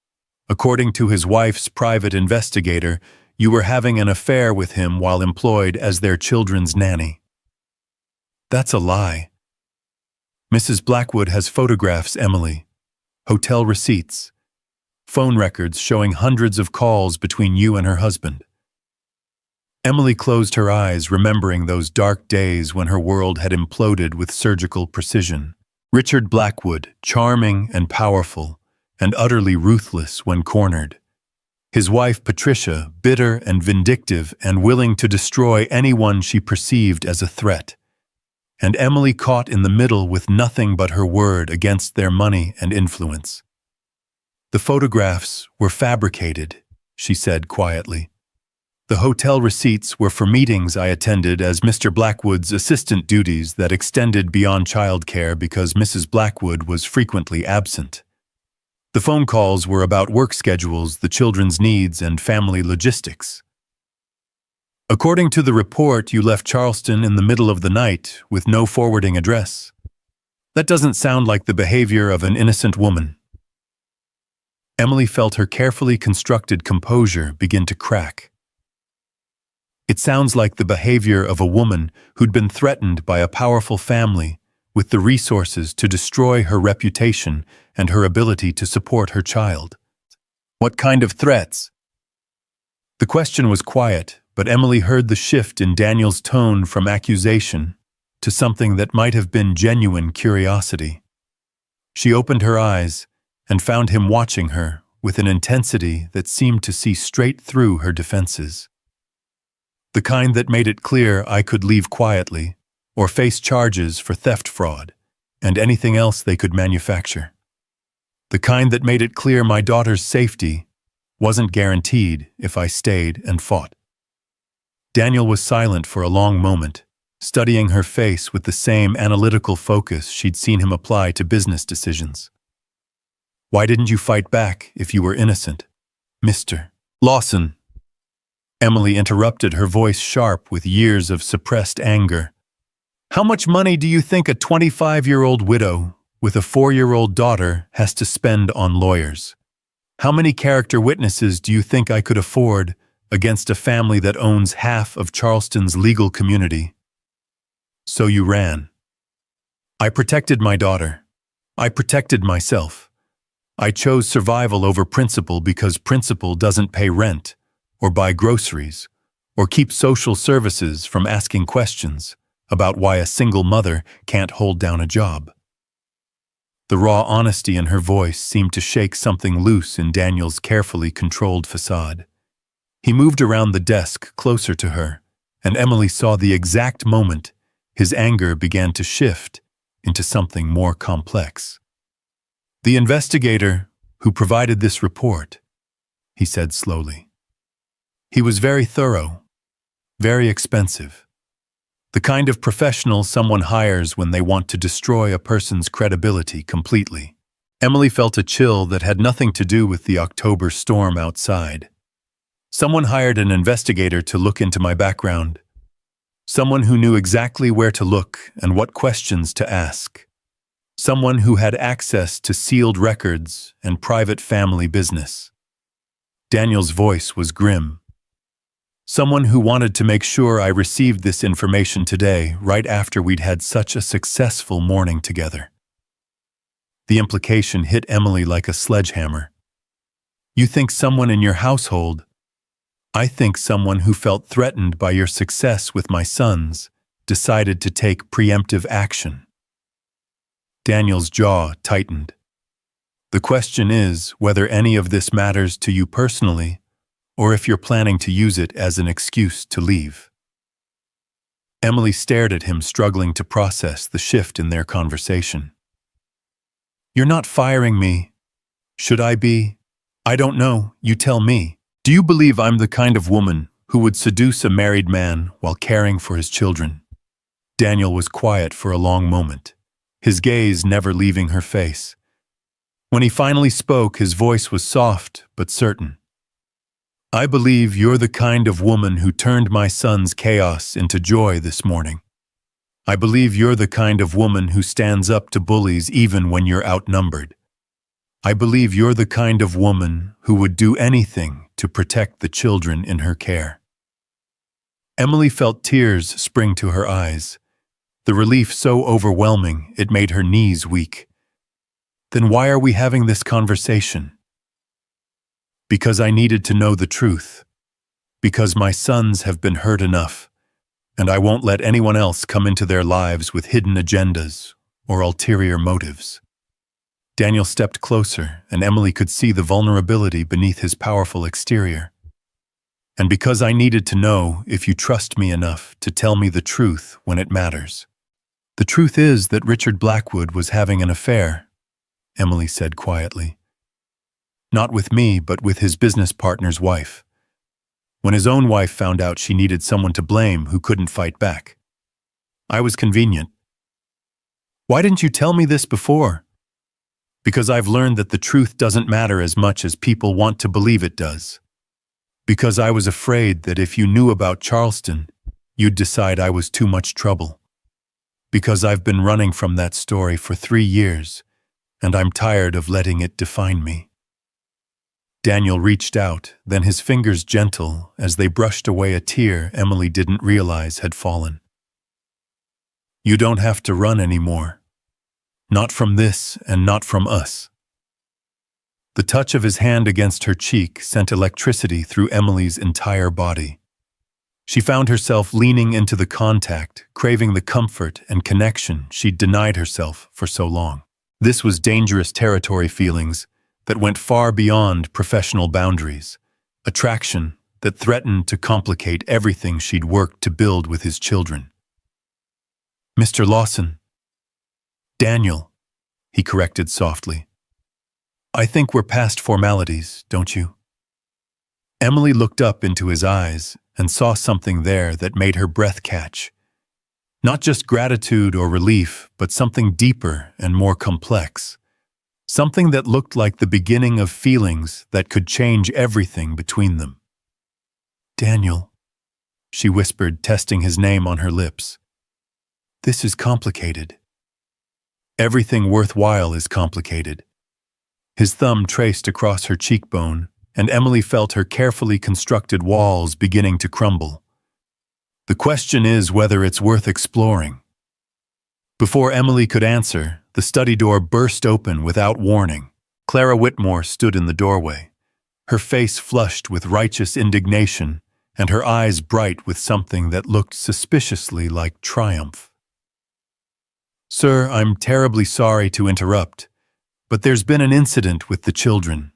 According to his wife's private investigator, you were having an affair with him while employed as their children's nanny. That's a lie. Mrs. Blackwood has photographs, Emily. Hotel receipts. Phone records showing hundreds of calls between you and her husband. Emily closed her eyes, remembering those dark days when her world had imploded with surgical precision. Richard Blackwood, charming and powerful, and utterly ruthless when cornered. His wife, Patricia, bitter and vindictive and willing to destroy anyone she perceived as a threat. And Emily caught in the middle with nothing but her word against their money and influence. "The photographs were fabricated," she said quietly. "The hotel receipts were for meetings I attended as Mr. Blackwood's assistant, duties that extended beyond childcare because Mrs. Blackwood was frequently absent. The phone calls were about work schedules, the children's needs, and family logistics. According to the report, you left Charleston in the middle of the night with no forwarding address. That doesn't sound like the behavior of an innocent woman." Emily felt her carefully constructed composure begin to crack. "It sounds like the behavior of a woman who'd been threatened by a powerful family with the resources to destroy her reputation and her ability to support her child." "What kind of threats?" The question was quiet, but Emily heard the shift in Daniel's tone from accusation to something that might have been genuine curiosity. She opened her eyes and found him watching her with an intensity that seemed to see straight through her defenses. "The kind that made it clear I could leave quietly, or face charges for theft, fraud, and anything else they could manufacture. The kind that made it clear my daughter's safety wasn't guaranteed if I stayed and fought." Daniel was silent for a long moment, studying her face with the same analytical focus she'd seen him apply to business decisions. "Why didn't you fight back if you were innocent, Mr. Lawson?" Emily interrupted, her voice sharp with years of suppressed anger. "How much money do you think a 25-year-old widow with a 4-year-old daughter has to spend on lawyers? How many character witnesses do you think I could afford against a family that owns half of Charleston's legal community? So you ran. I protected my daughter. I protected myself. I chose survival over principle because principle doesn't pay rent, or buy groceries, or keep social services from asking questions about why a single mother can't hold down a job." The raw honesty in her voice seemed to shake something loose in Daniel's carefully controlled facade. He moved around the desk closer to her, and Emily saw the exact moment his anger began to shift into something more complex. "The investigator who provided this report," he said slowly. "He was very thorough, very expensive. The kind of professional someone hires when they want to destroy a person's credibility completely." Emily felt a chill that had nothing to do with the October storm outside. "Someone hired an investigator to look into my background. Someone who knew exactly where to look and what questions to ask. Someone who had access to sealed records and private family business." Daniel's voice was grim. Someone who wanted to make sure I received this information today, right after we'd had such a successful morning together. The implication hit Emily like a sledgehammer. You think someone in your household? I think someone who felt threatened by your success with my sons decided to take preemptive action. Daniel's jaw tightened. The question is whether any of this matters to you personally, or if you're planning to use it as an excuse to leave. Emily stared at him, struggling to process the shift in their conversation. You're not firing me. Should I be? I don't know, you tell me. Do you believe I'm the kind of woman who would seduce a married man while caring for his children? Daniel was quiet for a long moment, his gaze never leaving her face. When he finally spoke, his voice was soft but certain. I believe you're the kind of woman who turned my son's chaos into joy this morning. I believe you're the kind of woman who stands up to bullies even when you're outnumbered. I believe you're the kind of woman who would do anything to protect the children in her care. Emily felt tears spring to her eyes, the relief so overwhelming it made her knees weak. Then why are we having this conversation? Because I needed to know the truth. Because my sons have been hurt enough, and I won't let anyone else come into their lives with hidden agendas or ulterior motives. Daniel stepped closer, and Emily could see the vulnerability beneath his powerful exterior. And because I needed to know if you trust me enough to tell me the truth when it matters. The truth is that Richard Blackwood was having an affair, Emily said quietly. Not with me, but with his business partner's wife. When his own wife found out, she needed someone to blame who couldn't fight back. I was convenient. Why didn't you tell me this before? Because I've learned that the truth doesn't matter as much as people want to believe it does. Because I was afraid that if you knew about Charleston, you'd decide I was too much trouble. Because I've been running from that story for 3 years, and I'm tired of letting it define me. Daniel reached out, then his fingers gentle as they brushed away a tear Emily didn't realize had fallen. You don't have to run anymore. Not from this and not from us. The touch of his hand against her cheek sent electricity through Emily's entire body. She found herself leaning into the contact, craving the comfort and connection she'd denied herself for so long. This was dangerous territory, feelings that went far beyond professional boundaries, attraction that threatened to complicate everything she'd worked to build with his children. Mr. Lawson. Daniel, he corrected softly. I think we're past formalities, don't you? Emily looked up into his eyes and saw something there that made her breath catch. Not just gratitude or relief, but something deeper and more complex. Something that looked like the beginning of feelings that could change everything between them. Daniel, she whispered, testing his name on her lips. This is complicated. Everything worthwhile is complicated. His thumb traced across her cheekbone, and Emily felt her carefully constructed walls beginning to crumble. The question is whether it's worth exploring. Before Emily could answer, the study door burst open without warning. Clara Whitmore stood in the doorway, her face flushed with righteous indignation and her eyes bright with something that looked suspiciously like triumph. Sir, I'm terribly sorry to interrupt, but there's been an incident with the children.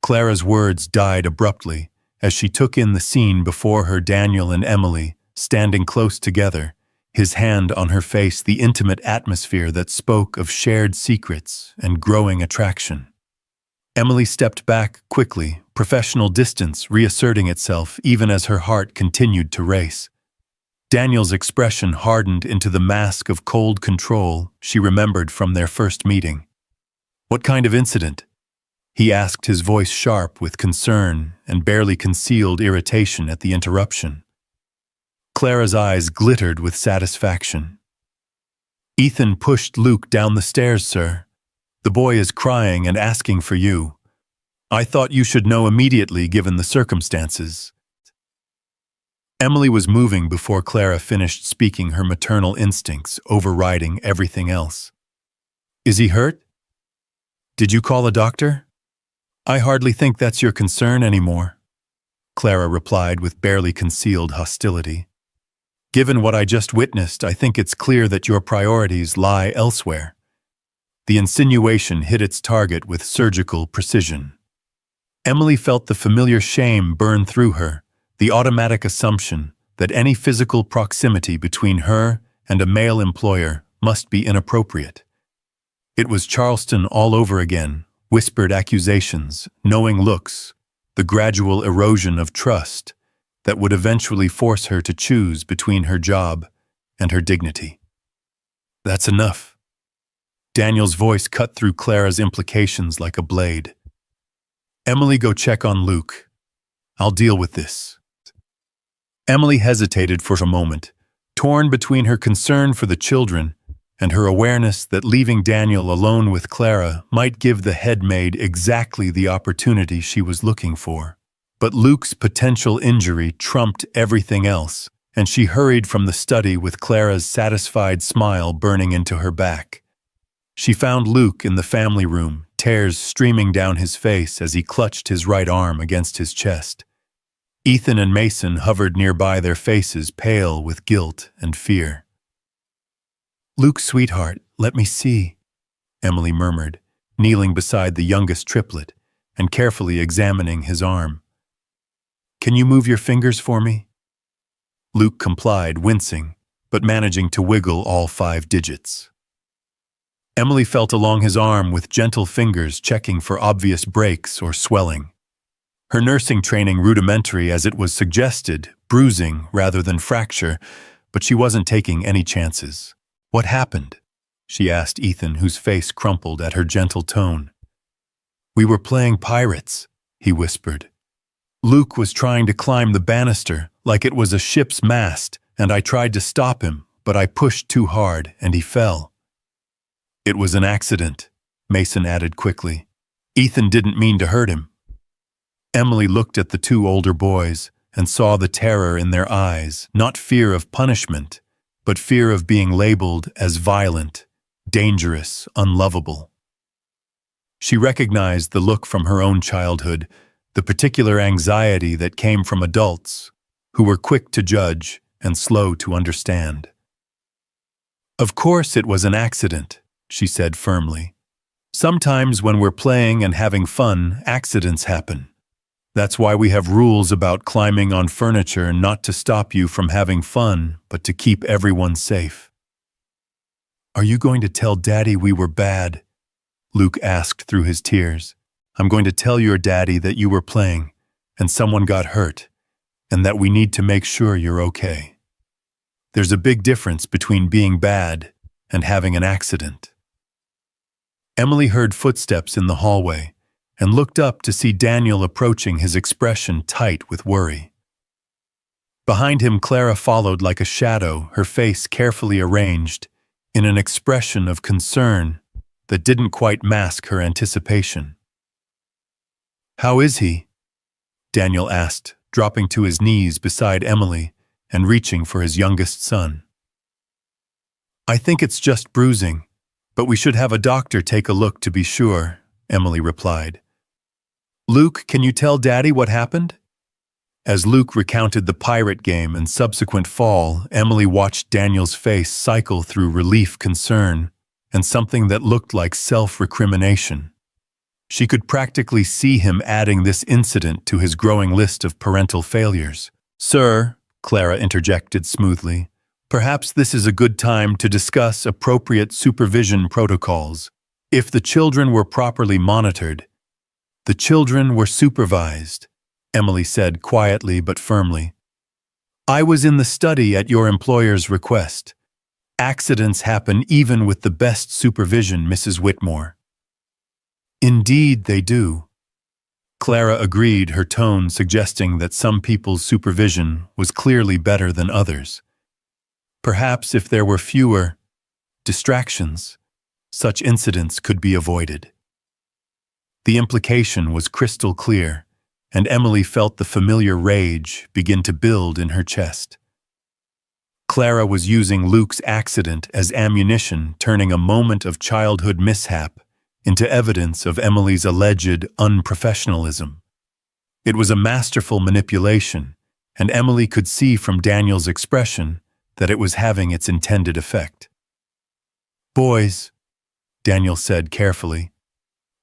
Clara's words died abruptly as she took in the scene before her, Daniel and Emily standing close together, his hand on her face, the intimate atmosphere that spoke of shared secrets and growing attraction. Emily stepped back quickly, professional distance reasserting itself even as her heart continued to race. Daniel's expression hardened into the mask of cold control she remembered from their first meeting. What kind of incident? He asked, his voice sharp with concern and barely concealed irritation at the interruption. Clara's eyes glittered with satisfaction. Ethan pushed Luke down the stairs, sir. The boy is crying and asking for you. I thought you should know immediately given the circumstances. Emily was moving before Clara finished speaking, her maternal instincts overriding everything else. Is he hurt? Did you call a doctor? I hardly think that's your concern anymore, Clara replied with barely concealed hostility. Given what I just witnessed, I think it's clear that your priorities lie elsewhere. The insinuation hit its target with surgical precision. Emily felt the familiar shame burn through her, the automatic assumption that any physical proximity between her and a male employer must be inappropriate. It was Charleston all over again, whispered accusations, knowing looks, the gradual erosion of trust that would eventually force her to choose between her job and her dignity. That's enough. Daniel's voice cut through Clara's implications like a blade. Emily, go check on Luke. I'll deal with this. Emily hesitated for a moment, torn between her concern for the children and her awareness that leaving Daniel alone with Clara might give the head maid exactly the opportunity she was looking for. But Luke's potential injury trumped everything else, and she hurried from the study with Clara's satisfied smile burning into her back. She found Luke in the family room, tears streaming down his face as he clutched his right arm against his chest. Ethan and Mason hovered nearby, their faces pale with guilt and fear. Luke, sweetheart, let me see, Emily murmured, kneeling beside the youngest triplet and carefully examining his arm. Can you move your fingers for me? Luke complied, wincing, but managing to wiggle all 5 digits. Emily felt along his arm with gentle fingers, checking for obvious breaks or swelling. Her nursing training rudimentary as it was suggested, bruising rather than fracture, but she wasn't taking any chances. What happened? She asked Ethan, whose face crumpled at her gentle tone. We were playing pirates, he whispered. Luke was trying to climb the banister like it was a ship's mast, and I tried to stop him, but I pushed too hard and he fell. It was an accident, Mason added quickly. Ethan didn't mean to hurt him. Emily looked at the 2 older boys and saw the terror in their eyes, not fear of punishment, but fear of being labeled as violent, dangerous, unlovable. She recognized the look from her own childhood, the particular anxiety that came from adults who were quick to judge and slow to understand. Of course it was an accident, she said firmly. Sometimes when we're playing and having fun, accidents happen. That's why we have rules about climbing on furniture, not to stop you from having fun, but to keep everyone safe. Are you going to tell Daddy we were bad? Luke asked through his tears. I'm going to tell your daddy that you were playing, and someone got hurt, and that we need to make sure you're okay. There's a big difference between being bad and having an accident. Emily heard footsteps in the hallway, and looked up to see Daniel approaching, his expression tight with worry. Behind him, Clara followed like a shadow, her face carefully arranged, in an expression of concern that didn't quite mask her anticipation. How is he? Daniel asked, dropping to his knees beside Emily and reaching for his youngest son. I think it's just bruising, but we should have a doctor take a look to be sure, Emily replied. Luke, can you tell Daddy what happened? As Luke recounted the pirate game and subsequent fall, Emily watched Daniel's face cycle through relief, concern, and something that looked like self-recrimination. She could practically see him adding this incident to his growing list of parental failures. Sir, Clara interjected smoothly, perhaps this is a good time to discuss appropriate supervision protocols. If the children were properly monitored, the children were supervised, Emily said quietly but firmly. I was in the study at your employer's request. Accidents happen even with the best supervision, Mrs. Whitmore. Indeed they do. Clara agreed, her tone suggesting that some people's supervision was clearly better than others. Perhaps if there were fewer distractions, such incidents could be avoided. The implication was crystal clear. and Emily felt the familiar rage begin to build in her chest. Clara was using Luke's accident as ammunition, turning a moment of childhood mishap into evidence of Emily's alleged unprofessionalism. It was a masterful manipulation, and Emily could see from Daniel's expression that it was having its intended effect. "Boys," Daniel said carefully,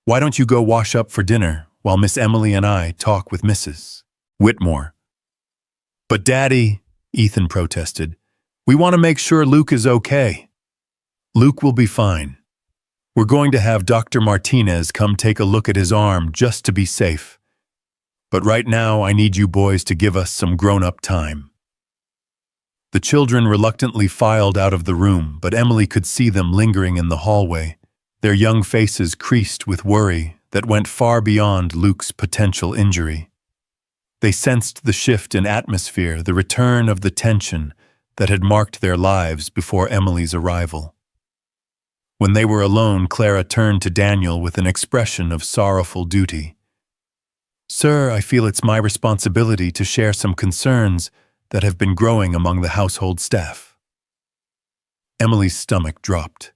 "why don't you go wash up for dinner while Miss Emily and I talk with Mrs. Whitmore?" "But Daddy," Ethan protested, "we want to make sure Luke is okay." "Luke will be fine. We're going to have Dr. Martinez come take a look at his arm just to be safe. But right now, I need you boys to give us some grown-up time." The children reluctantly filed out of the room, but Emily could see them lingering in the hallway, their young faces creased with worry that went far beyond Luke's potential injury. They sensed the shift in atmosphere, the return of the tension that had marked their lives before Emily's arrival. When they were alone, Clara turned to Daniel with an expression of sorrowful duty. "Sir, I feel it's my responsibility to share some concerns that have been growing among the household staff." Emily's stomach dropped.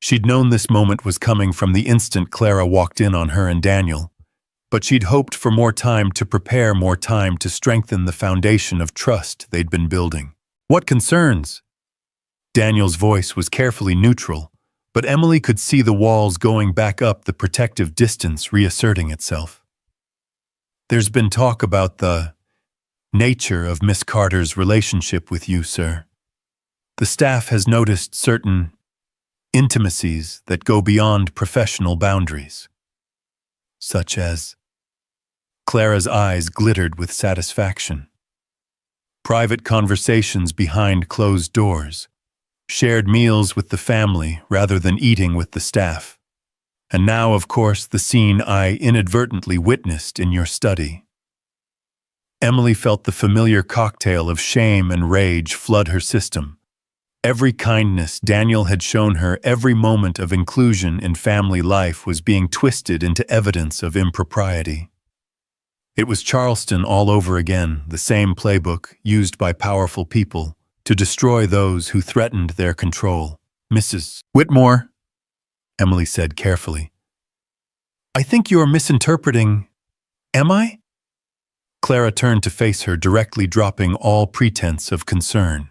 She'd known this moment was coming from the instant Clara walked in on her and Daniel, but she'd hoped for more time to prepare, more time to strengthen the foundation of trust they'd been building. "What concerns?" Daniel's voice was carefully neutral, but Emily could see the walls going back up, the protective distance reasserting itself. "There's been talk about the nature of Miss Carter's relationship with you, sir. The staff has noticed certain intimacies that go beyond professional boundaries." "Such as?" Clara's eyes glittered with satisfaction. "Private conversations behind closed doors, shared meals with the family rather than eating with the staff, and now, of course, the scene I inadvertently witnessed in your study." Emily felt the familiar cocktail of shame and rage flood her system. Every kindness Daniel had shown her, every moment of inclusion in family life was being twisted into evidence of impropriety. It was Charleston all over again, the same playbook used by powerful people to destroy those who threatened their control. "Mrs. Whitmore," Emily said carefully, "I think you are misinterpreting. Am I?" Clara turned to face her, directly dropping all pretense of concern.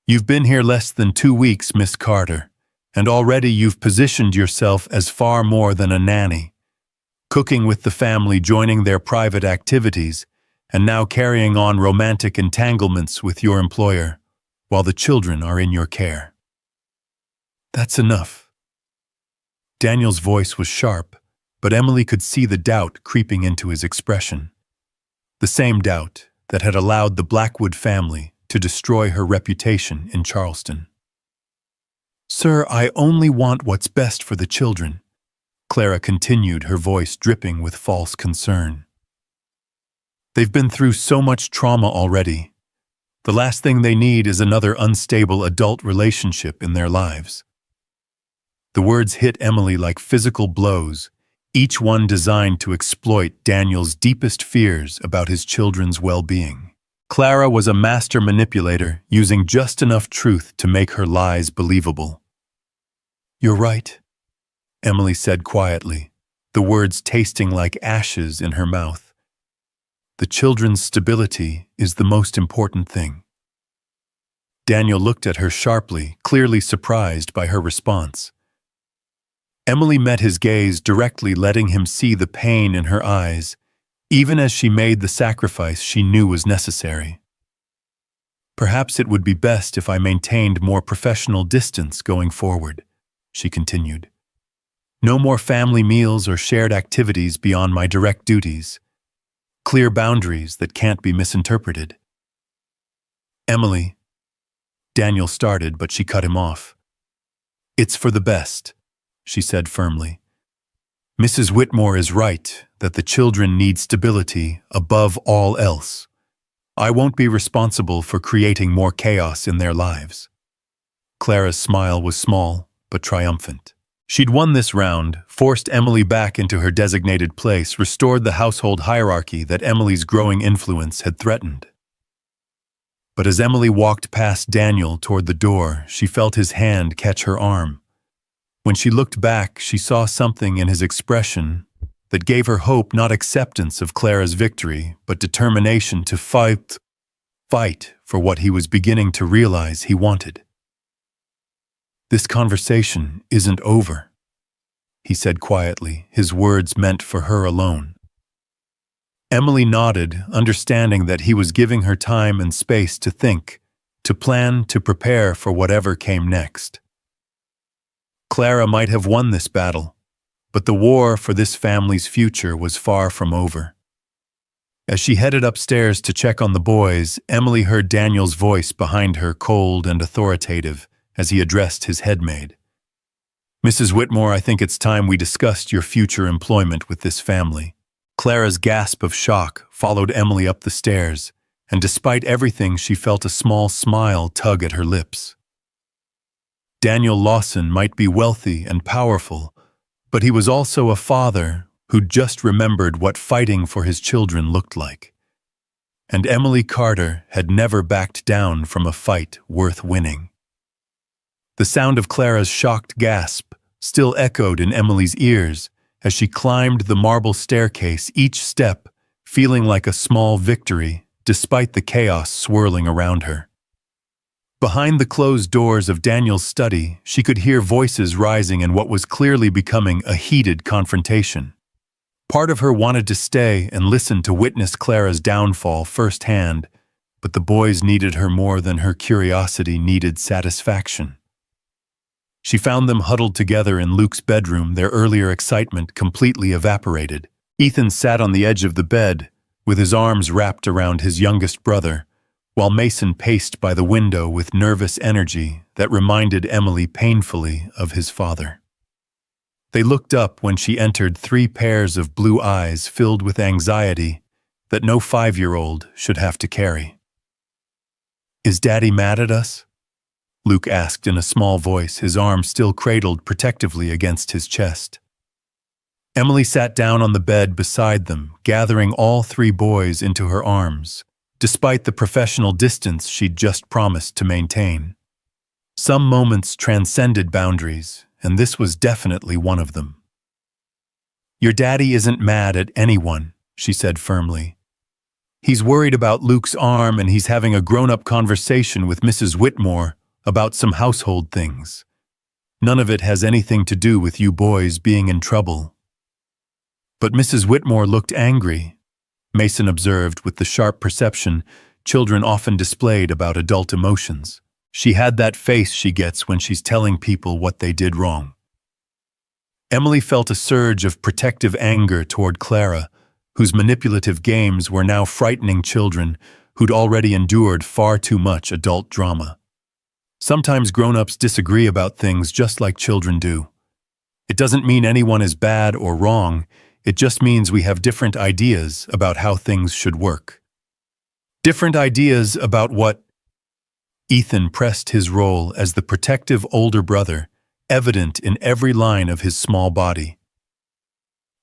"You've been here less than 2 weeks, Miss Carter, and already you've positioned yourself as far more than a nanny, cooking with the family, joining their private activities, and now carrying on romantic entanglements with your employer, while the children are in your care. That's enough." Daniel's voice was sharp, but Emily could see the doubt creeping into his expression. The same doubt that had allowed the Blackwood family to destroy her reputation in Charleston. "Sir, I only want what's best for the children," Clara continued, her voice dripping with false concern. "They've been through so much trauma already. The last thing they need is another unstable adult relationship in their lives." The words hit Emily like physical blows, each one designed to exploit Daniel's deepest fears about his children's well-being. Clara was a master manipulator, using just enough truth to make her lies believable. "You're right," Emily said quietly, the words tasting like ashes in her mouth. "The children's stability is the most important thing." Daniel looked at her sharply, clearly surprised by her response. Emily met his gaze directly, letting him see the pain in her eyes, even as she made the sacrifice she knew was necessary. "Perhaps it would be best if I maintained more professional distance going forward," she continued. "No more family meals or shared activities beyond my direct duties. Clear boundaries that can't be misinterpreted." "Emily," Daniel started, but she cut him off. "It's for the best," she said firmly. "Mrs. Whitmore is right that the children need stability above all else. I won't be responsible for creating more chaos in their lives." Clara's smile was small but triumphant. She'd won this round, forced Emily back into her designated place, restored the household hierarchy that Emily's growing influence had threatened. But as Emily walked past Daniel toward the door, she felt his hand catch her arm. When she looked back, she saw something in his expression that gave her hope, not acceptance of Clara's victory, but determination to fight for what he was beginning to realize he wanted. "This conversation isn't over," he said quietly, his words meant for her alone. Emily nodded, understanding that he was giving her time and space to think, to plan, to prepare for whatever came next. Clara might have won this battle, but the war for this family's future was far from over. As she headed upstairs to check on the boys, Emily heard Daniel's voice behind her, cold and authoritative, as he addressed his headmaid. "Mrs. Whitmore, I think it's time we discussed your future employment with this family." Clara's gasp of shock followed Emily up the stairs, and despite everything, she felt a small smile tug at her lips. Daniel Lawson might be wealthy and powerful, but he was also a father who'd just remembered what fighting for his children looked like. And Emily Carter had never backed down from a fight worth winning. The sound of Clara's shocked gasp still echoed in Emily's ears as she climbed the marble staircase, each step feeling like a small victory despite the chaos swirling around her. Behind the closed doors of Daniel's study, she could hear voices rising in what was clearly becoming a heated confrontation. Part of her wanted to stay and listen to witness Clara's downfall firsthand, but the boys needed her more than her curiosity needed satisfaction. She found them huddled together in Luke's bedroom, their earlier excitement completely evaporated. Ethan sat on the edge of the bed, with his arms wrapped around his youngest brother, while Mason paced by the window with nervous energy that reminded Emily painfully of his father. They looked up when she entered, 3 pairs of blue eyes filled with anxiety that no 5-year-old should have to carry. "Is Daddy mad at us?" Luke asked in a small voice, his arm still cradled protectively against his chest. Emily sat down on the bed beside them, gathering all 3 boys into her arms, despite the professional distance she'd just promised to maintain. Some moments transcended boundaries, and this was definitely one of them. "Your daddy isn't mad at anyone," she said firmly. "He's worried about Luke's arm, and he's having a grown-up conversation with Mrs. Whitmore about some household things. None of it has anything to do with you boys being in trouble." "But Mrs. Whitmore looked angry," Mason observed with the sharp perception children often displayed about adult emotions. "She had that face she gets when she's telling people what they did wrong." Emily felt a surge of protective anger toward Clara, whose manipulative games were now frightening children who'd already endured far too much adult drama. Sometimes grown-ups disagree about things just like children do. It doesn't mean anyone is bad or wrong, it just means we have different ideas about how things should work. Different ideas about what... Ethan pressed his role as the protective older brother, evident in every line of his small body.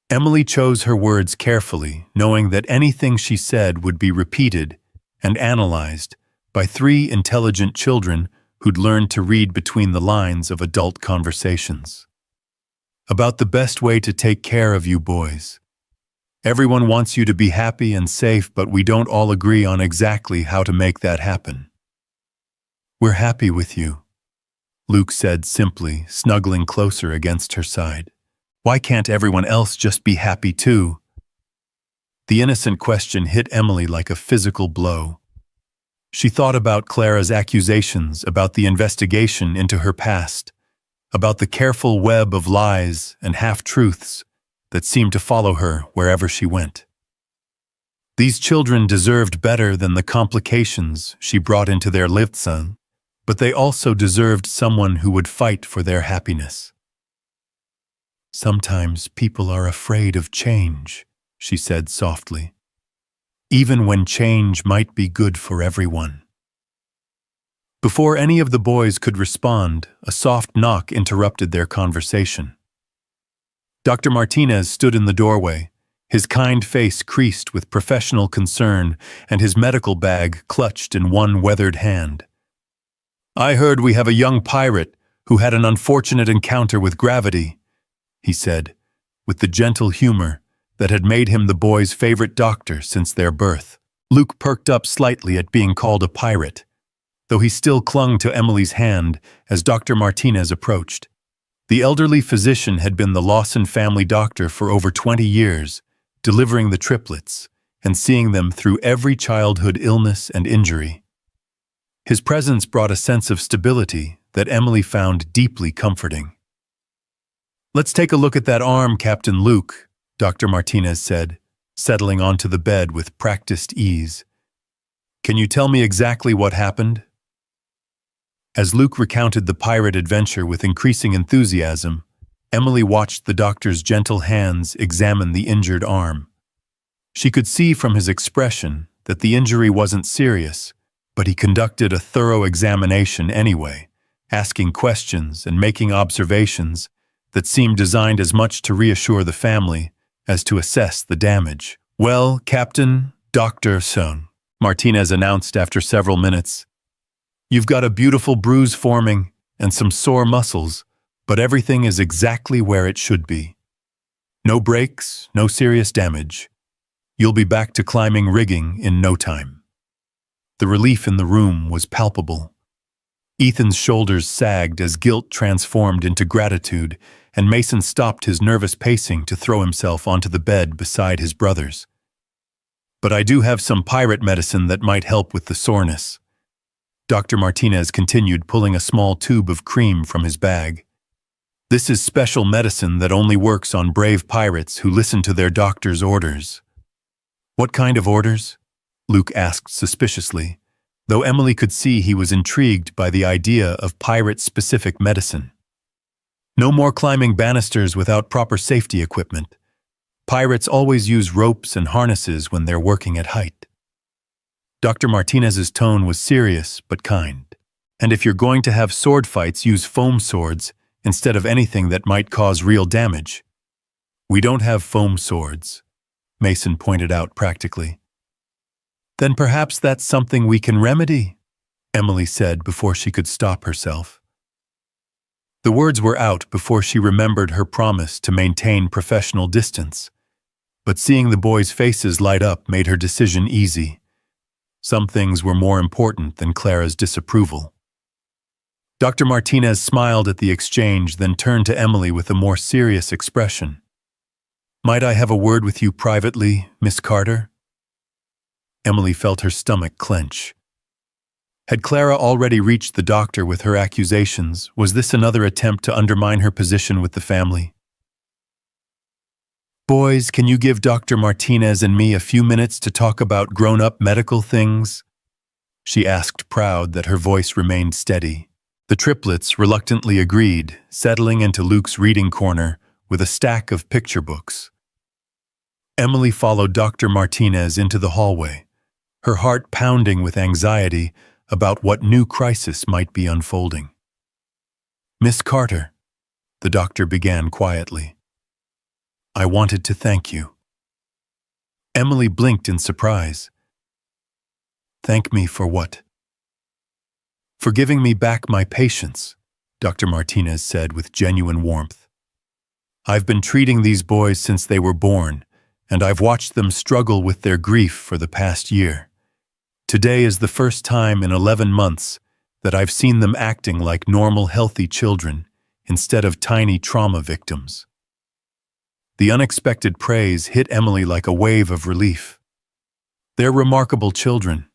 Emily chose her words carefully, knowing that anything she said would be repeated and analyzed by 3 intelligent children who'd learned to read between the lines of adult conversations. "About the best way to take care of you boys. Everyone wants you to be happy and safe, but we don't all agree on exactly how to make that happen." "We're happy with you," Luke said simply, snuggling closer against her side. "Why can't everyone else just be happy too?" The innocent question hit Emily like a physical blow. She thought about Clara's accusations, about the investigation into her past, about the careful web of lies and half-truths that seemed to follow her wherever she went. These children deserved better than the complications she brought into their lives, but they also deserved someone who would fight for their happiness. "Sometimes people are afraid of change," she said softly, "even when change might be good for everyone." Before any of the boys could respond, a soft knock interrupted their conversation. Dr. Martinez stood in the doorway, his kind face creased with professional concern and his medical bag clutched in one weathered hand. "I heard we have a young pirate who had an unfortunate encounter with gravity," he said, with the gentle humor that had made him the boys' favorite doctor since their birth. Luke perked up slightly at being called a pirate, though he still clung to Emily's hand as Dr. Martinez approached. The elderly physician had been the Lawson family doctor for over 20 years, delivering the triplets and seeing them through every childhood illness and injury. His presence brought a sense of stability that Emily found deeply comforting. "Let's take a look at that arm, Captain Luke," Dr. Martinez said, settling onto the bed with practiced ease. "Can you tell me exactly what happened?" As Luke recounted the pirate adventure with increasing enthusiasm, Emily watched the doctor's gentle hands examine the injured arm. She could see from his expression that the injury wasn't serious, but he conducted a thorough examination anyway, asking questions and making observations that seemed designed as much to reassure the family as to assess the damage. "Well, Captain, Dr. Son," Martinez announced after several minutes, "you've got a beautiful bruise forming and some sore muscles, but everything is exactly where it should be. No breaks, no serious damage. You'll be back to climbing rigging in no time." The relief in the room was palpable. Ethan's shoulders sagged as guilt transformed into gratitude, and Mason stopped his nervous pacing to throw himself onto the bed beside his brothers. "But I do have some pirate medicine that might help with the soreness." Dr. Martinez continued, pulling a small tube of cream from his bag. "This is special medicine that only works on brave pirates who listen to their doctor's orders." "What kind of orders?" Luke asked suspiciously, though Emily could see he was intrigued by the idea of pirate-specific medicine. "No more climbing banisters without proper safety equipment. Pirates always use ropes and harnesses when they're working at height." Dr. Martinez's tone was serious but kind. "And if you're going to have sword fights, use foam swords instead of anything that might cause real damage." "We don't have foam swords," Mason pointed out practically. "Then perhaps that's something we can remedy," Emily said before she could stop herself. The words were out before she remembered her promise to maintain professional distance, but seeing the boys' faces light up made her decision easy. Some things were more important than Clara's disapproval. Dr. Martinez smiled at the exchange, then turned to Emily with a more serious expression. "Might I have a word with you privately, Miss Carter?" Emily felt her stomach clench. Had Clara already reached the doctor with her accusations? Was this another attempt to undermine her position with the family? "Boys, can you give Dr. Martinez and me a few minutes to talk about grown-up medical things?" she asked, proud that her voice remained steady. The triplets reluctantly agreed, settling into Luke's reading corner with a stack of picture books. Emily followed Dr. Martinez into the hallway, her heart pounding with anxiety about what new crisis might be unfolding. "Miss Carter," the doctor began quietly, "I wanted to thank you." Emily blinked in surprise. "Thank me for what?" "For giving me back my patients," Dr. Martinez said with genuine warmth. "I've been treating these boys since they were born, and I've watched them struggle with their grief for the past year. Today is the first time in 11 months that I've seen them acting like normal, healthy children instead of tiny trauma victims." The unexpected praise hit Emily like a wave of relief. They're remarkable children.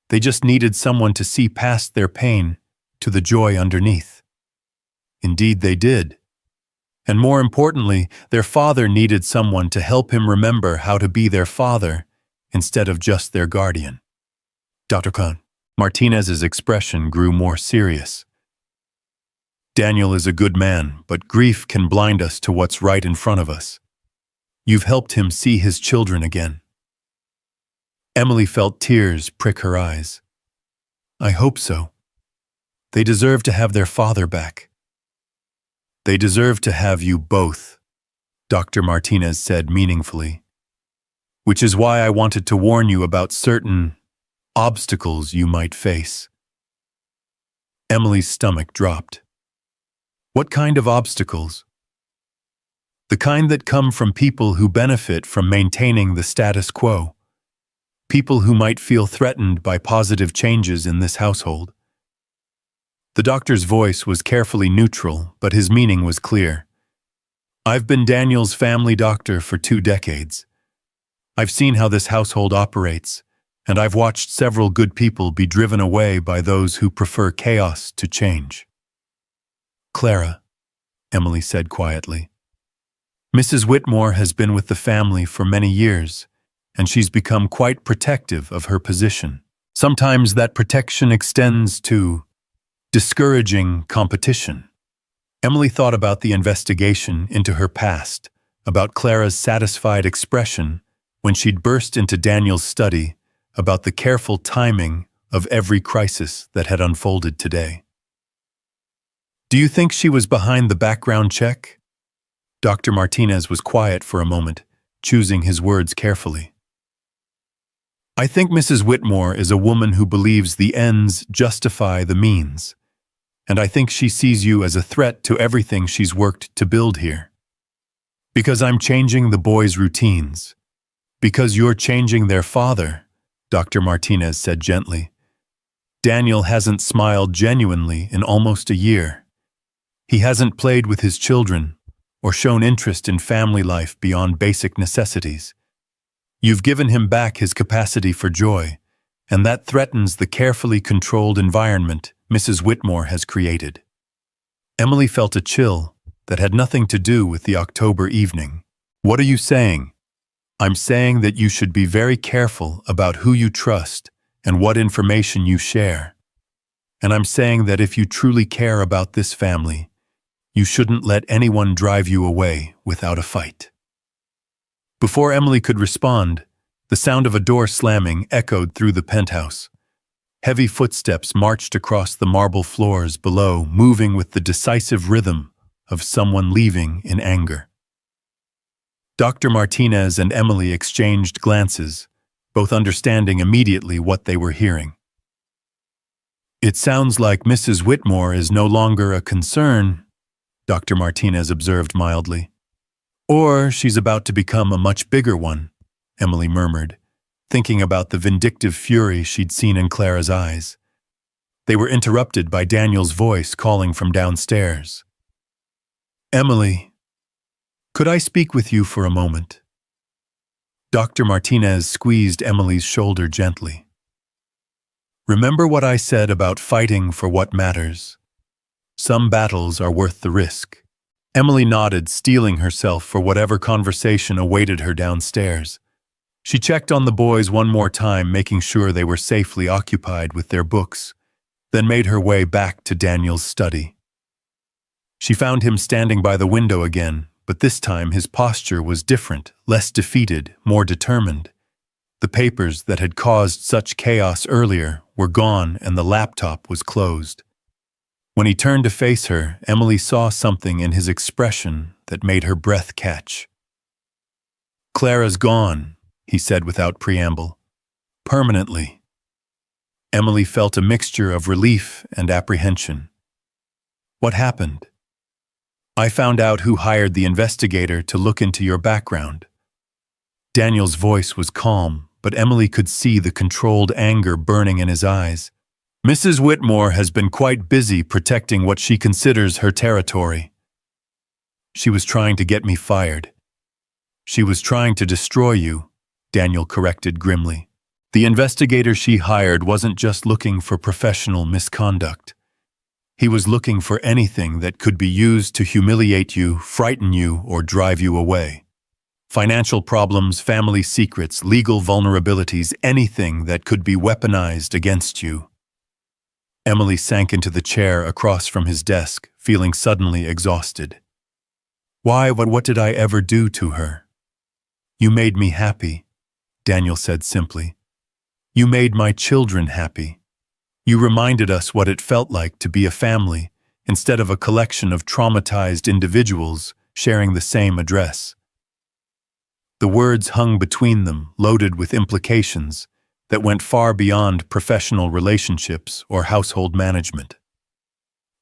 They just needed someone to see past their pain to the joy underneath. Indeed, they did. And more importantly, their father needed someone to help him remember how to be their father instead of just their guardian. "Dr. Khan." Martinez's expression grew more serious. "Daniel is a good man, but grief can blind us to what's right in front of us. You've helped him see his children again." Emily felt tears prick her eyes. "I hope so," They deserve to have their father back. They deserve to have you both, Dr. Martinez said meaningfully. Which is why I wanted to warn you about certain obstacles you might face. Emily's stomach dropped. What kind of obstacles? The kind that come from people who benefit from maintaining the status quo. People who might feel threatened by positive changes in this household. The doctor's voice was carefully neutral, but his meaning was clear. I've been Daniel's family doctor for 2 decades. I've seen how this household operates, and I've watched several good people be driven away by those who prefer chaos to change. Clara, Emily said quietly. Mrs. Whitmore has been with the family for many years, and she's become quite protective of her position. Sometimes that protection extends to discouraging competition. Emily thought about the investigation into her past, about Clara's satisfied expression when she'd burst into Daniel's study, about the careful timing of every crisis that had unfolded today. Do you think she was behind the background check? Dr. Martinez was quiet for a moment, choosing his words carefully. I think Mrs. Whitmore is a woman who believes the ends justify the means, and I think she sees you as a threat to everything she's worked to build here. Because I'm changing the boys' routines. Because you're changing their father, Dr. Martinez said gently. Daniel hasn't smiled genuinely in almost a year. He hasn't played with his children or shown interest in family life beyond basic necessities. You've given him back his capacity for joy, and that threatens the carefully controlled environment Mrs. Whitmore has created. Emily felt a chill that had nothing to do with the October evening. What are you saying? I'm saying that you should be very careful about who you trust and what information you share. And I'm saying that if you truly care about this family, you shouldn't let anyone drive you away without a fight. Before Emily could respond, the sound of a door slamming echoed through the penthouse. Heavy footsteps marched across the marble floors below, moving with the decisive rhythm of someone leaving in anger. Dr. Martinez and Emily exchanged glances, both understanding immediately what they were hearing. It sounds like Mrs. Whitmore is no longer a concern, Dr. Martinez observed mildly. Or she's about to become a much bigger one, Emily murmured, thinking about the vindictive fury she'd seen in Clara's eyes. They were interrupted by Daniel's voice calling from downstairs. Emily, could I speak with you for a moment? Dr. Martinez squeezed Emily's shoulder gently. Remember what I said about fighting for what matters. Some battles are worth the risk. Emily nodded, steeling herself for whatever conversation awaited her downstairs. She checked on the boys one more time, making sure they were safely occupied with their books, then made her way back to Daniel's study. She found him standing by the window again, but this time his posture was different, less defeated, more determined. The papers that had caused such chaos earlier were gone and the laptop was closed. When he turned to face her, Emily saw something in his expression that made her breath catch. Clara's gone, he said without preamble. Permanently. Emily felt a mixture of relief and apprehension. What happened? I found out who hired the investigator to look into your background. Daniel's voice was calm, but Emily could see the controlled anger burning in his eyes. Mrs. Whitmore has been quite busy protecting what she considers her territory. She was trying to get me fired. She was trying to destroy you, Daniel corrected grimly. The investigator she hired wasn't just looking for professional misconduct. He was looking for anything that could be used to humiliate you, frighten you, or drive you away. Financial problems, family secrets, legal vulnerabilities, anything that could be weaponized against you. Emily sank into the chair across from his desk, feeling suddenly exhausted. Why, what did I ever do to her? You made me happy, Daniel said simply. You made my children happy. You reminded us what it felt like to be a family, instead of a collection of traumatized individuals sharing the same address. The words hung between them, loaded with implications that went far beyond professional relationships or household management.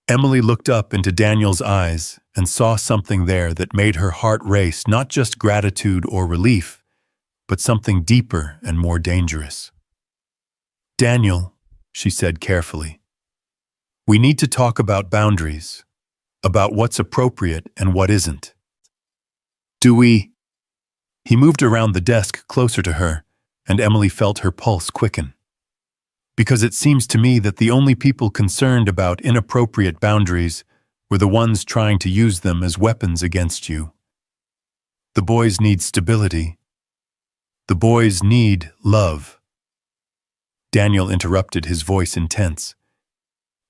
Emily looked up into Daniel's eyes and saw something there that made her heart race, not just gratitude or relief, but something deeper and more dangerous. "Daniel," she said carefully, "we need to talk about boundaries, about what's appropriate and what isn't. Do we?" He moved around the desk closer to her, and Emily felt her pulse quicken. "Because it seems to me that the only people concerned about inappropriate boundaries were the ones trying to use them as weapons against you. The boys need stability. The boys need love." Daniel interrupted, his voice intense.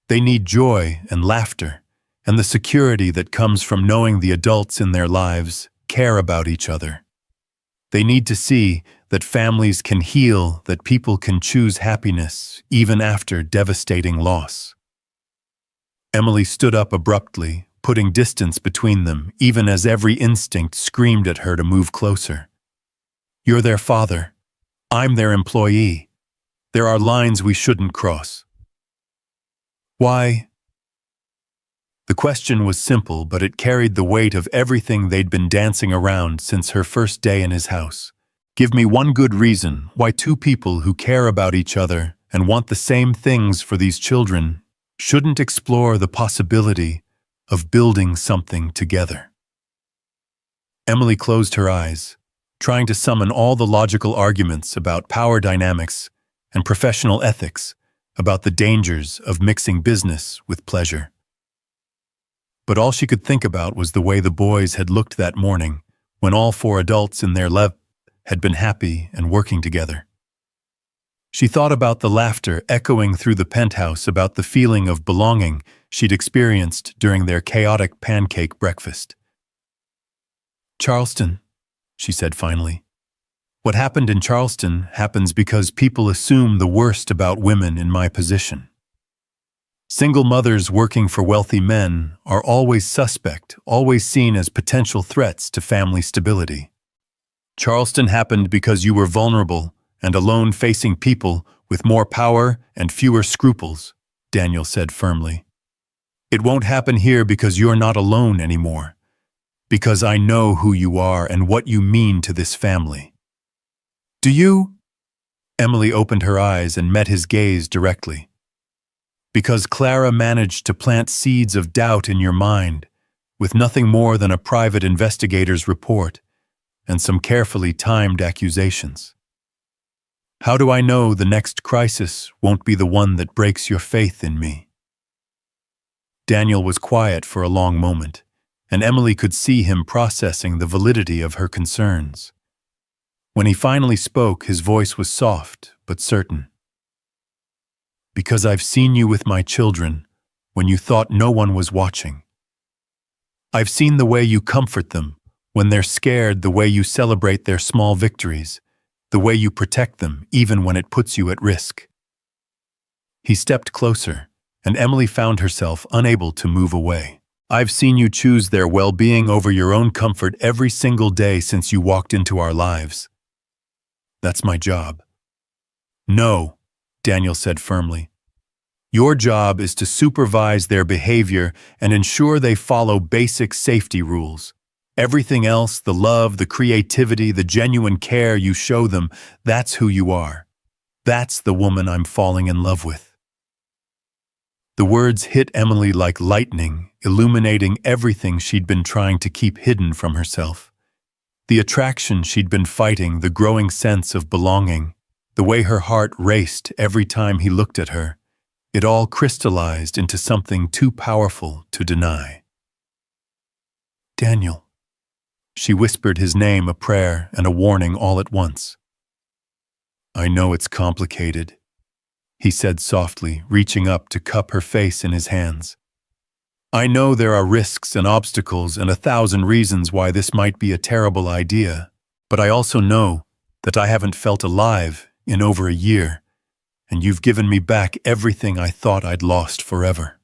"They need joy and laughter, and the security that comes from knowing the adults in their lives care about each other. They need to see that families can heal, that people can choose happiness even after devastating loss." Emily stood up abruptly, putting distance between them, even as every instinct screamed at her to move closer. "You're their father. I'm their employee. There are lines we shouldn't cross." "Why?" The question was simple, but it carried the weight of everything they'd been dancing around since her first day in his house. "Give me one good reason why two people who care about each other and want the same things for these children shouldn't explore the possibility of building something together." Emily closed her eyes, trying to summon all the logical arguments about power dynamics and professional ethics, about the dangers of mixing business with pleasure. But all she could think about was the way the boys had looked that morning, when all four adults in their life had been happy and working together. She thought about the laughter echoing through the penthouse, about the feeling of belonging she'd experienced during their chaotic pancake breakfast. "Charleston," she said finally. "What happened in Charleston happens because people assume the worst about women in my position. Single mothers working for wealthy men are always suspect, always seen as potential threats to family stability. Charleston happened because you were vulnerable and alone, facing people with more power and fewer scruples," Daniel said firmly. "It won't happen here because you're not alone anymore, because I know who you are and what you mean to this family." "Do you?" Emily opened her eyes and met his gaze directly. "Because Clara managed to plant seeds of doubt in your mind, with nothing more than a private investigator's report and some carefully timed accusations. How do I know the next crisis won't be the one that breaks your faith in me?" Daniel was quiet for a long moment, and Emily could see him processing the validity of her concerns. When he finally spoke, his voice was soft but certain. "Because I've seen you with my children when you thought no one was watching. I've seen the way you comfort them when they're scared, the way you celebrate their small victories, the way you protect them even when it puts you at risk." He stepped closer, and Emily found herself unable to move away. "I've seen you choose their well-being over your own comfort every single day since you walked into our lives. That's my job." "No," Daniel said firmly. "Your job is to supervise their behavior and ensure they follow basic safety rules. Everything else, the love, the creativity, the genuine care you show them, that's who you are. That's the woman I'm falling in love with." The words hit Emily like lightning, illuminating everything she'd been trying to keep hidden from herself. The attraction she'd been fighting, the growing sense of belonging, the way her heart raced every time he looked at her, it all crystallized into something too powerful to deny. "Daniel." She whispered his name, a prayer and a warning all at once. "I know it's complicated," he said softly, reaching up to cup her face in his hands. "I know there are risks and obstacles and 1,000 reasons why this might be a terrible idea, but I also know that I haven't felt alive in over a year, and you've given me back everything I thought I'd lost forever."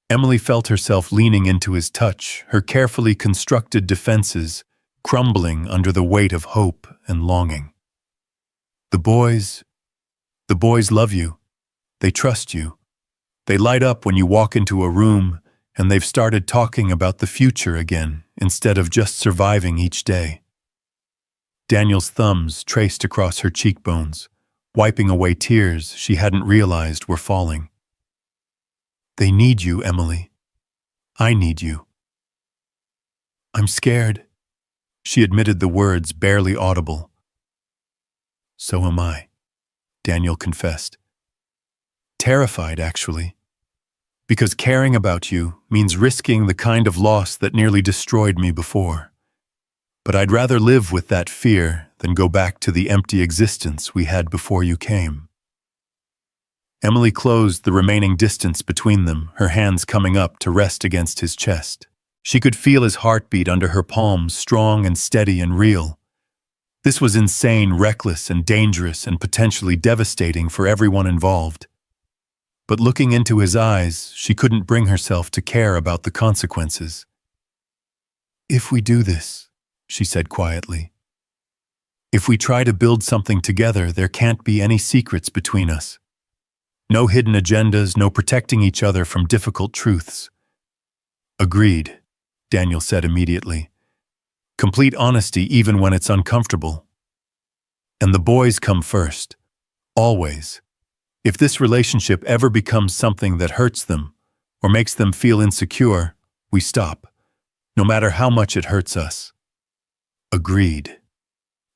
Emily felt herself leaning into his touch, her carefully constructed defenses crumbling under the weight of hope and longing. The boys love you. They trust you. They light up when you walk into a room, and they've started talking about the future again instead of just surviving each day. Daniel's thumbs traced across her cheekbones, wiping away tears she hadn't realized were falling. "They need you, Emily. I need you." "I'm scared." She admitted the words barely audible. "So am I," Daniel confessed. "Terrified, actually. Because caring about you means risking the kind of loss that nearly destroyed me before. But I'd rather live with that fear than go back to the empty existence we had before you came." Emily closed the remaining distance between them, her hands coming up to rest against his chest. She could feel his heartbeat under her palms, strong and steady and real. This was insane, reckless and dangerous and potentially devastating for everyone involved. But looking into his eyes, she couldn't bring herself to care about the consequences. "If we do this," she said quietly, "if we try to build something together, there can't be any secrets between us. No hidden agendas, no protecting each other from difficult truths." "Agreed," Daniel said immediately. "Complete honesty even when it's uncomfortable. And the boys come first. Always. If this relationship ever becomes something that hurts them or makes them feel insecure, we stop, no matter how much it hurts us." "Agreed,"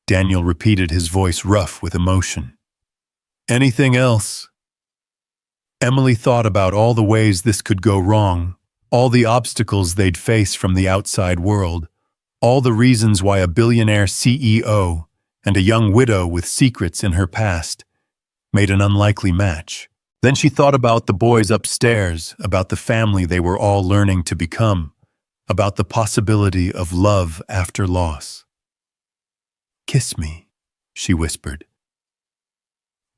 Daniel repeated, his voice rough with emotion. "Anything else?" Emily thought about all the ways this could go wrong, all the obstacles they'd face from the outside world, all the reasons why a billionaire CEO and a young widow with secrets in her past made an unlikely match. Then she thought about the boys upstairs, about the family they were all learning to become, about the possibility of love after loss. "Kiss me," she whispered.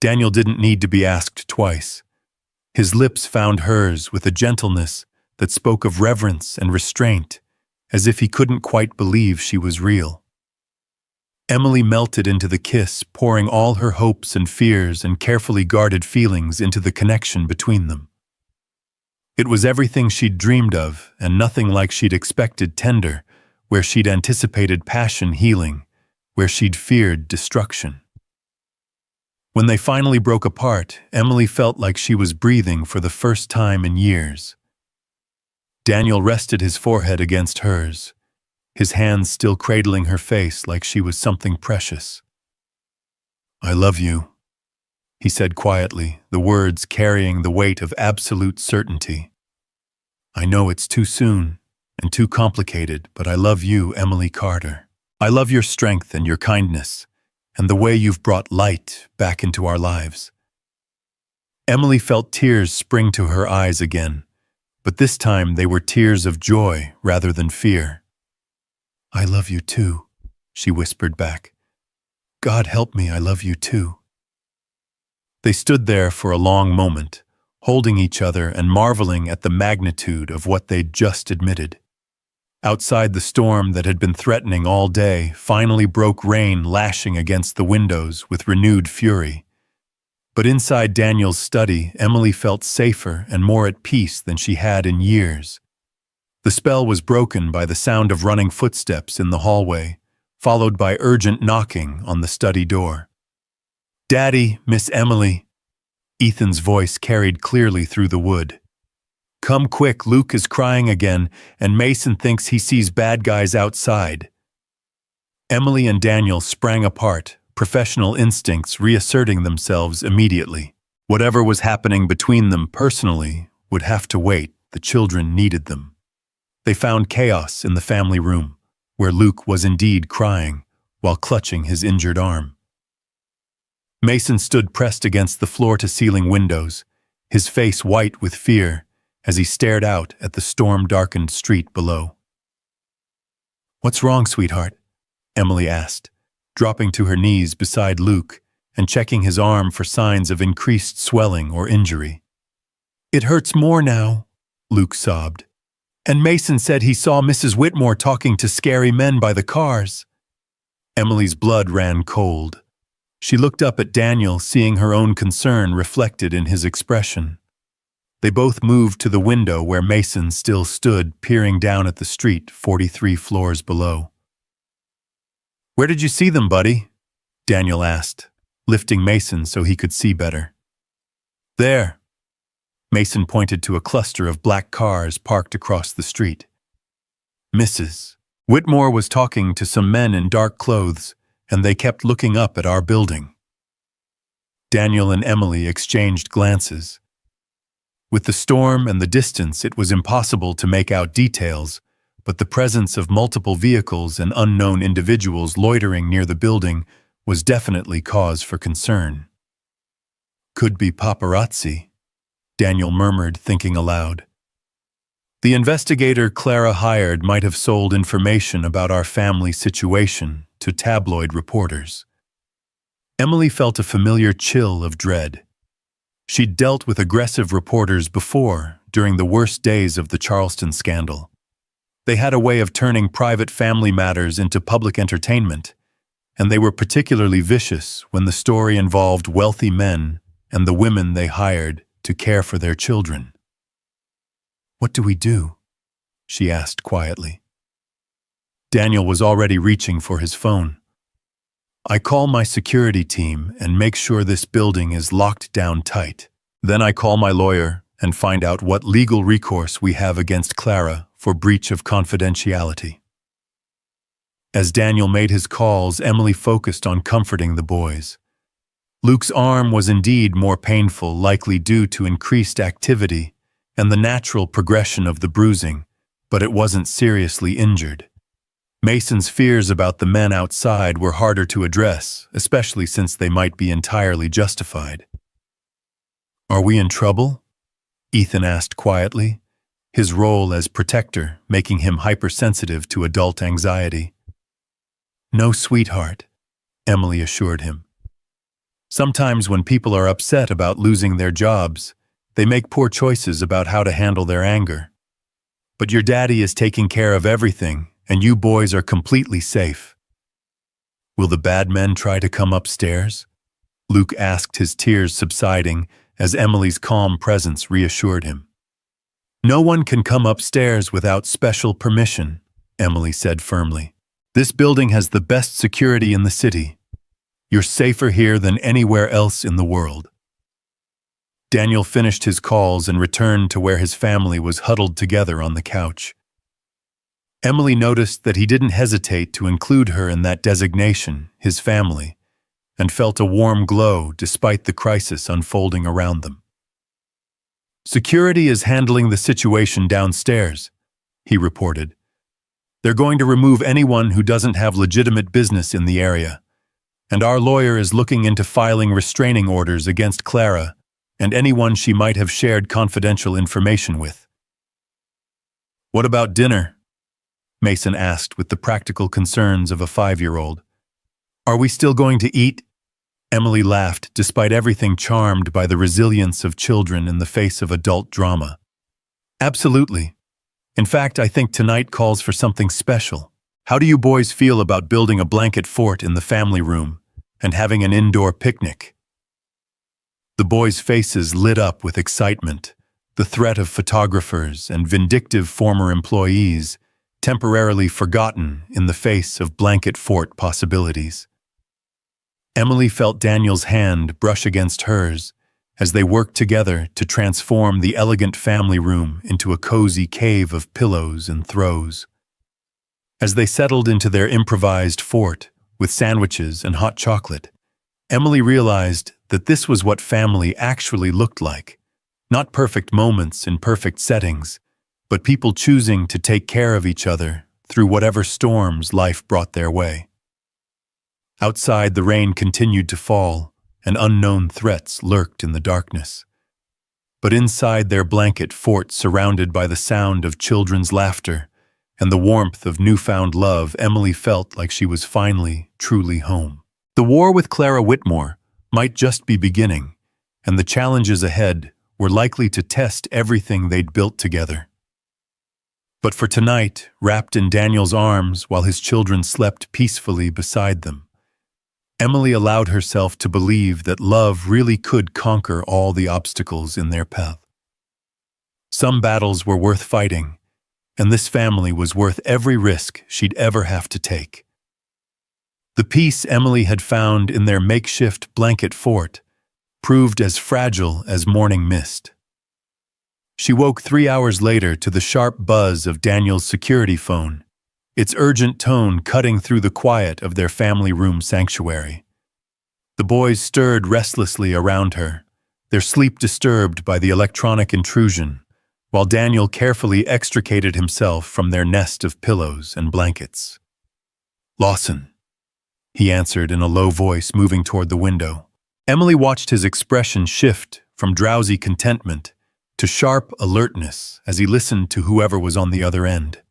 Daniel didn't need to be asked twice. His lips found hers with a gentleness that spoke of reverence and restraint, as if he couldn't quite believe she was real. Emily melted into the kiss, pouring all her hopes and fears and carefully guarded feelings into the connection between them. It was everything she'd dreamed of, and nothing like she'd expected. Tender, where she'd anticipated passion, healing, where she'd feared destruction. When they finally broke apart, Emily felt like she was breathing for the first time in years. Daniel rested his forehead against hers, his hands still cradling her face like she was something precious. "I love you," he said quietly, the words carrying the weight of absolute certainty. "I know it's too soon and too complicated, but I love you, Emily Carter. I love your strength and your kindness, and the way you've brought light back into our lives." Emily felt tears spring to her eyes again, but this time they were tears of joy rather than fear. "I love you too," she whispered back. "God help me, I love you too." They stood there for a long moment, holding each other and marveling at the magnitude of what they'd just admitted. Outside, the storm that had been threatening all day finally broke, rain lashing against the windows with renewed fury. But inside Daniel's study, Emily felt safer and more at peace than she had in years. The spell was broken by the sound of running footsteps in the hallway, followed by urgent knocking on the study door. "Daddy, Miss Emily," Ethan's voice carried clearly through the wood. "Come quick, Luke is crying again, and Mason thinks he sees bad guys outside." Emily and Daniel sprang apart, professional instincts reasserting themselves immediately. Whatever was happening between them personally would have to wait. The children needed them. They found chaos in the family room, where Luke was indeed crying while clutching his injured arm. Mason stood pressed against the floor-to-ceiling windows, his face white with fear as he stared out at the storm-darkened street below. "What's wrong, sweetheart?" Emily asked, dropping to her knees beside Luke and checking his arm for signs of increased swelling or injury. "It hurts more now," Luke sobbed. "And Mason said he saw Mrs. Whitmore talking to scary men by the cars." Emily's blood ran cold. She looked up at Daniel, seeing her own concern reflected in his expression. They both moved to the window where Mason still stood, peering down at the street 43 floors below. "Where did you see them, buddy?" Daniel asked, lifting Mason so he could see better. "There." Mason pointed to a cluster of black cars parked across the street. "Mrs. Whitmore was talking to some men in dark clothes, and they kept looking up at our building." Daniel and Emily exchanged glances. With the storm and the distance, it was impossible to make out details, but the presence of multiple vehicles and unknown individuals loitering near the building was definitely cause for concern. "Could be paparazzi," Daniel murmured, thinking aloud. "The investigator Clara hired might have sold information about our family situation to tabloid reporters." Emily felt a familiar chill of dread. She'd dealt with aggressive reporters before, during the worst days of the Charleston scandal. They had a way of turning private family matters into public entertainment, and they were particularly vicious when the story involved wealthy men and the women they hired to care for their children. "What do we do?" she asked quietly. Daniel was already reaching for his phone. "I call my security team and make sure this building is locked down tight. Then I call my lawyer and find out what legal recourse we have against Clara for breach of confidentiality." As Daniel made his calls, Emily focused on comforting the boys. Luke's arm was indeed more painful, likely due to increased activity and the natural progression of the bruising, but it wasn't seriously injured. Mason's fears about the men outside were harder to address, especially since they might be entirely justified. "Are we in trouble?" Ethan asked quietly, his role as protector making him hypersensitive to adult anxiety. "No, sweetheart," Emily assured him. "Sometimes when people are upset about losing their jobs, they make poor choices about how to handle their anger. But your daddy is taking care of everything, and you boys are completely safe." "Will the bad men try to come upstairs?" Luke asked, his tears subsiding as Emily's calm presence reassured him. "No one can come upstairs without special permission," Emily said firmly. "This building has the best security in the city. You're safer here than anywhere else in the world." Daniel finished his calls and returned to where his family was huddled together on the couch. Emily noticed that he didn't hesitate to include her in that designation, his family, and felt a warm glow despite the crisis unfolding around them. "Security is handling the situation downstairs," he reported. "They're going to remove anyone who doesn't have legitimate business in the area, and our lawyer is looking into filing restraining orders against Clara and anyone she might have shared confidential information with." "What about dinner?" Mason asked with the practical concerns of a 5-year-old. "Are we still going to eat?" Emily laughed, despite everything, charmed by the resilience of children in the face of adult drama. "Absolutely. In fact, I think tonight calls for something special. How do you boys feel about building a blanket fort in the family room and having an indoor picnic?" The boys' faces lit up with excitement. The threat of photographers and vindictive former employees temporarily forgotten in the face of blanket fort possibilities. Emily felt Daniel's hand brush against hers as they worked together to transform the elegant family room into a cozy cave of pillows and throws. As they settled into their improvised fort with sandwiches and hot chocolate, Emily realized that this was what family actually looked like. Not perfect moments in perfect settings, but people choosing to take care of each other through whatever storms life brought their way. Outside, the rain continued to fall, and unknown threats lurked in the darkness. But inside their blanket fort, surrounded by the sound of children's laughter and the warmth of newfound love, Emily felt like she was finally, truly home. The war with Clara Whitmore might just be beginning, and the challenges ahead were likely to test everything they'd built together. But for tonight, wrapped in Daniel's arms while his children slept peacefully beside them, Emily allowed herself to believe that love really could conquer all the obstacles in their path. Some battles were worth fighting, and this family was worth every risk she'd ever have to take. The peace Emily had found in their makeshift blanket fort proved as fragile as morning mist. She woke 3 hours later to the sharp buzz of Daniel's security phone, its urgent tone cutting through the quiet of their family room sanctuary. The boys stirred restlessly around her, their sleep disturbed by the electronic intrusion, while Daniel carefully extricated himself from their nest of pillows and blankets. "Lawson," he answered in a low voice, moving toward the window. Emily watched his expression shift from drowsy contentment to sharp alertness as he listened to whoever was on the other end.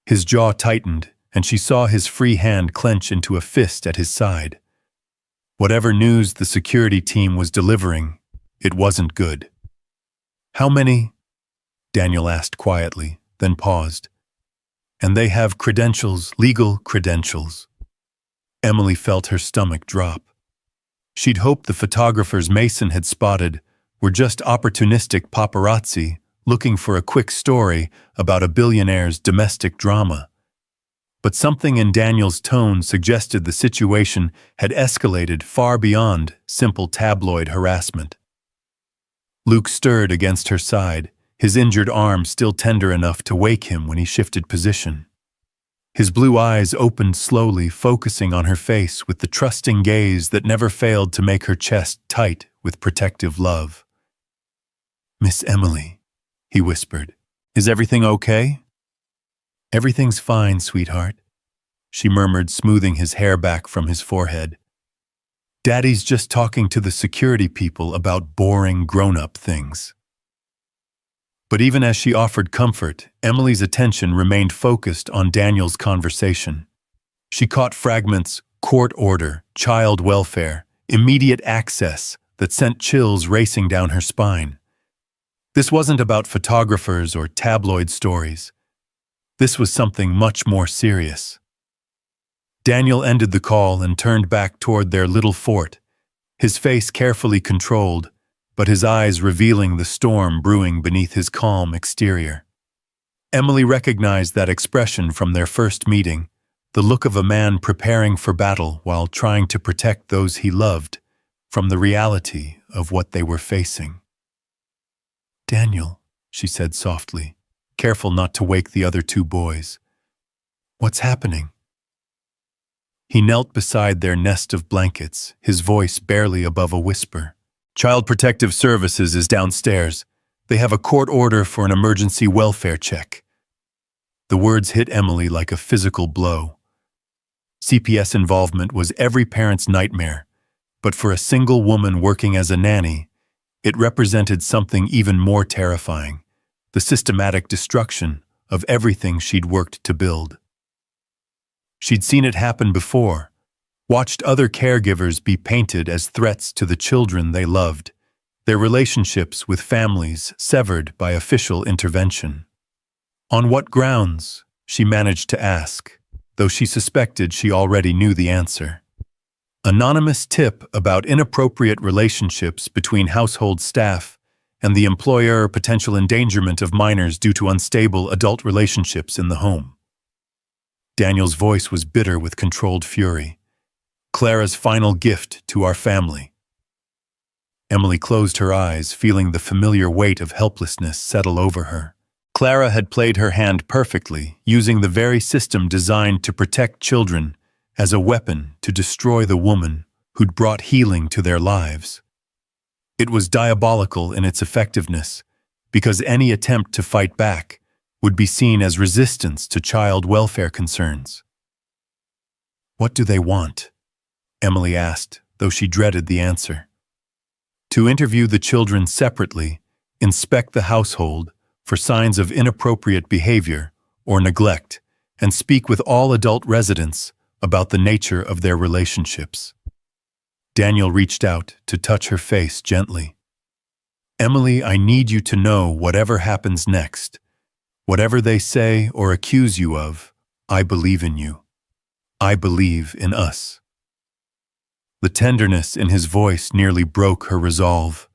His jaw tightened, and she saw his free hand clench into a fist at his side. Whatever news the security team was delivering, it wasn't good. "How many?" Daniel asked quietly, then paused. "And they have credentials, legal credentials." Emily felt her stomach drop. She'd hoped the photographers Mason had spotted were just opportunistic paparazzi looking for a quick story about a billionaire's domestic drama. But something in Daniel's tone suggested the situation had escalated far beyond simple tabloid harassment. Luke stirred against her side, his injured arm still tender enough to wake him when he shifted position. His blue eyes opened slowly, focusing on her face with the trusting gaze that never failed to make her chest tight with protective love. "Miss Emily," he whispered, "is everything okay?" "Everything's fine, sweetheart," she murmured, smoothing his hair back from his forehead. "Daddy's just talking to the security people about boring grown-up things." But even as she offered comfort, Emily's attention remained focused on Daniel's conversation. She caught fragments: court order, child welfare, immediate access, that sent chills racing down her spine. This wasn't about photographers or tabloid stories. This was something much more serious. Daniel ended the call and turned back toward their little fort, his face carefully controlled, but his eyes revealing the storm brewing beneath his calm exterior. Emily recognized that expression from their first meeting, the look of a man preparing for battle while trying to protect those he loved from the reality of what they were facing. "Daniel," she said softly, careful not to wake the other two boys. "What's happening?" He knelt beside their nest of blankets, his voice barely above a whisper. "Child Protective Services is downstairs. They have a court order for an emergency welfare check." The words hit Emily like a physical blow. CPS involvement was every parent's nightmare, but for a single woman working as a nanny, it represented something even more terrifying: the systematic destruction of everything she'd worked to build. She'd seen it happen before, watched other caregivers be painted as threats to the children they loved, their relationships with families severed by official intervention. On what grounds, she managed to ask, though she suspected she already knew the answer. Anonymous tip about inappropriate relationships between household staff and the employer, potential endangerment of minors due to unstable adult relationships in the home. Daniel's voice was bitter with controlled fury. "Clara's final gift to our family." Emily closed her eyes, feeling the familiar weight of helplessness settle over her. Clara had played her hand perfectly, using the very system designed to protect children as a weapon to destroy the woman who'd brought healing to their lives. It was diabolical in its effectiveness, because any attempt to fight back would be seen as resistance to child welfare concerns. "What do they want?" Emily asked, though she dreaded the answer. "To interview the children separately, inspect the household for signs of inappropriate behavior or neglect, and speak with all adult residents about the nature of their relationships." Daniel reached out to touch her face gently. Emily, I need you to know whatever happens next, whatever they say or accuse you of, I believe in you. I believe in us. The tenderness in his voice nearly broke her resolve.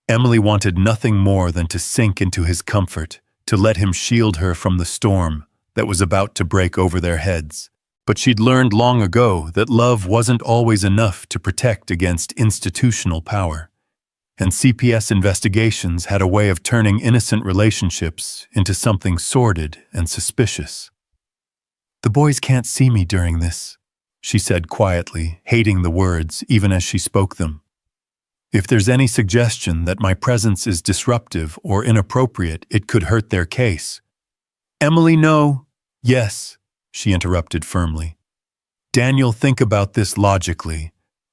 Emily wanted nothing more than to sink into his comfort, to let him shield her from the storm that was about to break over their heads. But she'd learned long ago that love wasn't always enough to protect against institutional power. And CPS investigations had a way of turning innocent relationships into something sordid and suspicious. The boys can't see me during this, she said quietly, hating the words even as she spoke them. If there's any suggestion that my presence is disruptive or inappropriate, it could hurt their case. Emily, no. Yes, she interrupted firmly. Daniel, think about this logically.